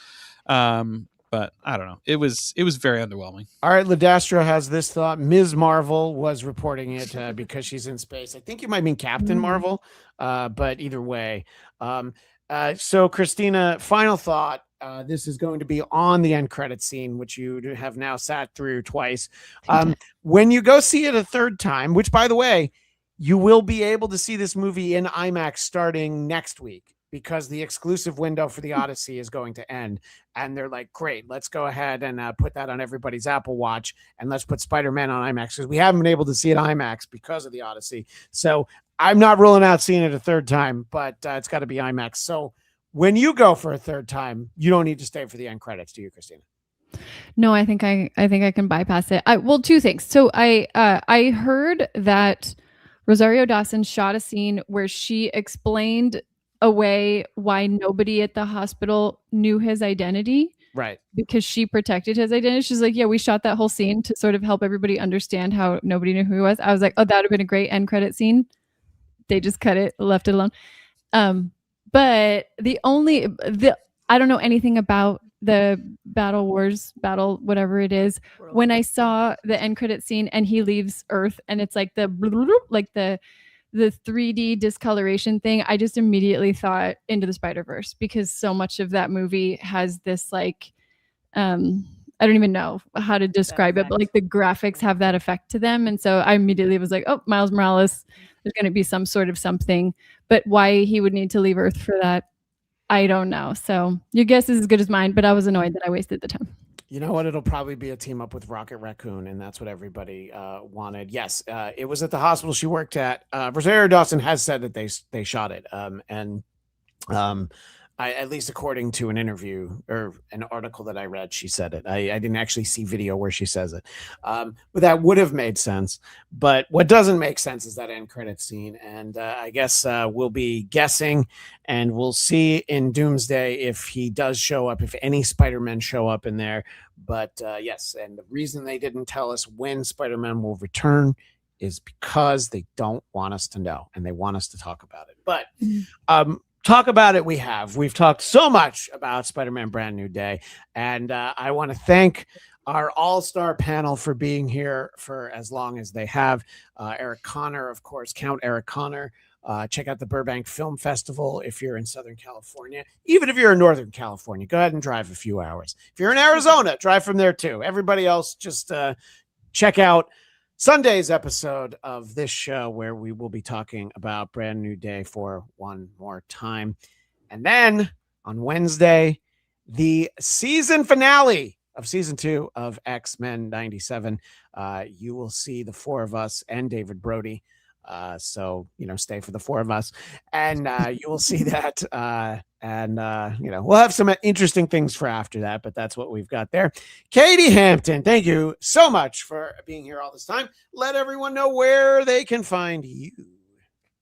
But I don't know. It was very underwhelming. All right, Ladastro has this thought. Ms. Marvel was reporting it because she's in space. I think you might mean Captain Marvel, but either way. So, Christina, final thought. This is going to be on the end credit scene, which you have now sat through twice. When you go see it a third time, which, by the way, you will be able to see this movie in IMAX starting next week, because the exclusive window for the Odyssey is going to end. And they're like, great, let's go ahead and put that on everybody's Apple Watch, and let's put Spider-Man on IMAX, because we haven't been able to see it IMAX because of the Odyssey. So I'm not ruling out seeing it a third time, but it's got to be IMAX. So when you go for a third time, you don't need to stay for the end credits, do you, Christina? No, I think I can bypass it. Well, two things. So I heard that Rosario Dawson shot a scene where she explained away why nobody at the hospital knew his identity. Right. Because she protected his identity. She's like, yeah, we shot that whole scene to sort of help everybody understand how nobody knew who he was. I was like, oh, that would have been a great end credit scene. They just cut it, left it alone. But I don't know anything about the whatever it is. When I saw the end credit scene and he leaves Earth and it's like the 3D discoloration thing, I just immediately thought Into the Spider-Verse, because so much of that movie has this like, I don't even know how to describe it, but like the graphics have that effect to them. And so I immediately was like, oh, Miles Morales, there's going to be some sort of something, but why he would need to leave Earth for that, I don't know. So your guess is as good as mine, but I was annoyed that I wasted the time. You know what? It'll probably be a team up with Rocket Raccoon, and that's what everybody wanted. Yes, it was at the hospital she worked at. Rosario Dawson has said that they shot it, and at least according to an interview or an article that I read, she said it. I didn't actually see video where she says it, but that would have made sense. But what doesn't make sense is that end credit scene, and I guess we'll be guessing, and we'll see in Doomsday if he does show up, if any Spider-Man show up in there. But yes, and the reason they didn't tell us when Spider-Man will return is because they don't want us to know, and they want us to talk about it. But talk about it, we've talked so much about Spider-Man Brand New Day, and I want to thank our all-star panel for being here for as long as they have. Eric Connor, of course, Count Eric Connor. Check out the Burbank Film Festival if you're in Southern California. Even if you're in Northern California, go ahead and drive a few hours. If you're in Arizona, drive from there too. Everybody else, just check out Sunday's episode of this show where we will be talking about Brand New Day for one more time. And then on Wednesday, the season finale of season 2 of X-Men 97. You will see the 4 of us and David Brody. So, stay for the 4 of us, and you will see that. And we'll have some interesting things for after that, but that's what we've got there. Katie Hampton, thank you so much for being here all this time. Let everyone know where they can find you.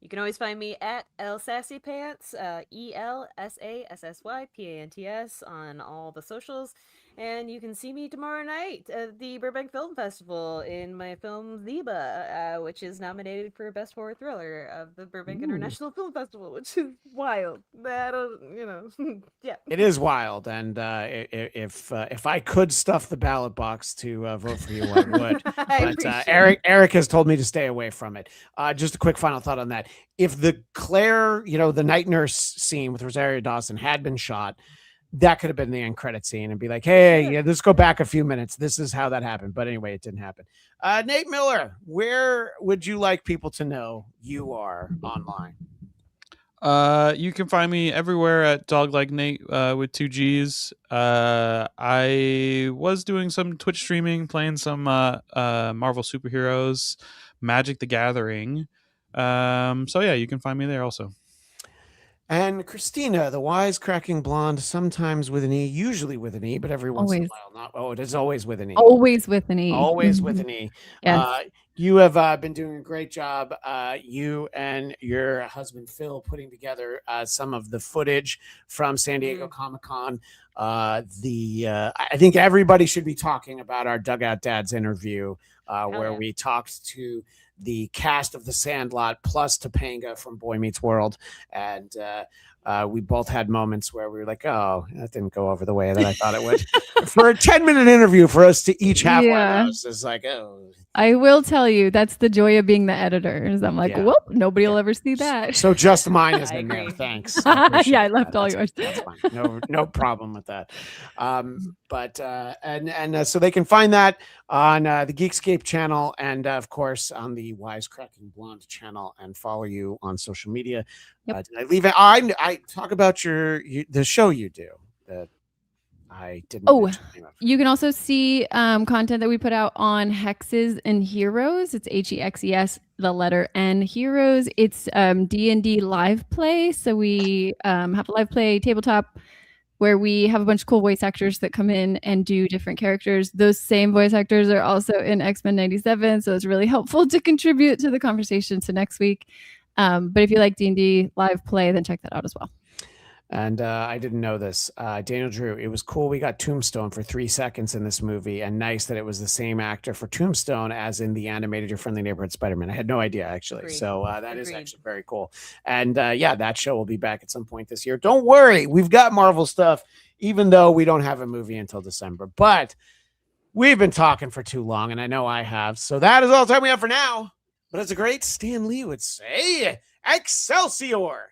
You can always find me at ElSassyPants, ElSassysYPants on all the socials. And you can see me tomorrow night at the Burbank Film Festival in my film Zeba, which is nominated for Best Horror Thriller of the Burbank International Film Festival, which is wild. Yeah. It is wild, and if I could stuff the ballot box to vote for you, I would. But Eric has told me to stay away from it. Just a quick final thought on that: if the Claire, the night nurse scene with Rosario Dawson had been shot, that could have been the end credit scene and be like, hey, let's go back a few minutes. This is how that happened. But anyway, it didn't happen. Nate Miller, where would you like people to know you are online? You can find me everywhere at Dog Like Nate with 2 G's. I was doing some Twitch streaming, playing some Marvel superheroes, Magic the Gathering. So yeah, you can find me there also. And Christina, the WIsecracking Blonde, sometimes with an E, usually with an E, but every once in a while not. Oh, it is always with an E. Always with an E. Always with an E. Yes. You have been doing a great job, you and your husband Phil, putting together some of the footage from San Diego Comic-Con. I think everybody should be talking about our Dugout Dads interview, where we talked to the cast of The Sandlot plus Topanga from Boy Meets World, and we both had moments where we were like, oh, that didn't go over the way that I thought it would. For a 10-minute interview for us to each have one of those, it's like, oh. I will tell you, that's the joy of being the editor. Is I'm like, whoop, nobody will ever see that. So just mine is in there. Thanks. I left all yours. That's fine. No problem with that. So they can find that on the Geekscape channel, and of course on the WIsecracking Blonde channel, and follow you on social media. Yep. Did I leave it? I talk about the show you do that I didn't. You can also see content that we put out on Hexes and Heroes. It's HEXES, the letter N, Heroes. It's D&D live play. So we have a live play tabletop where we have a bunch of cool voice actors that come in and do different characters. Those same voice actors are also in X-Men 97, so it's really helpful to contribute to the conversation to next week. But if you like D&D live play, then check that out as well. And I didn't know this. Daniel Drew, it was cool. We got Tombstone for 3 seconds in this movie, and nice that it was the same actor for Tombstone as in the animated Your Friendly Neighborhood Spider-Man. I had no idea, actually. Agreed. So that is actually very cool. And that show will be back at some point this year. Don't worry. We've got Marvel stuff, even though we don't have a movie until December. But we've been talking for too long, and I know I have. So that is all the time we have for now. But as a great Stan Lee would say, Excelsior!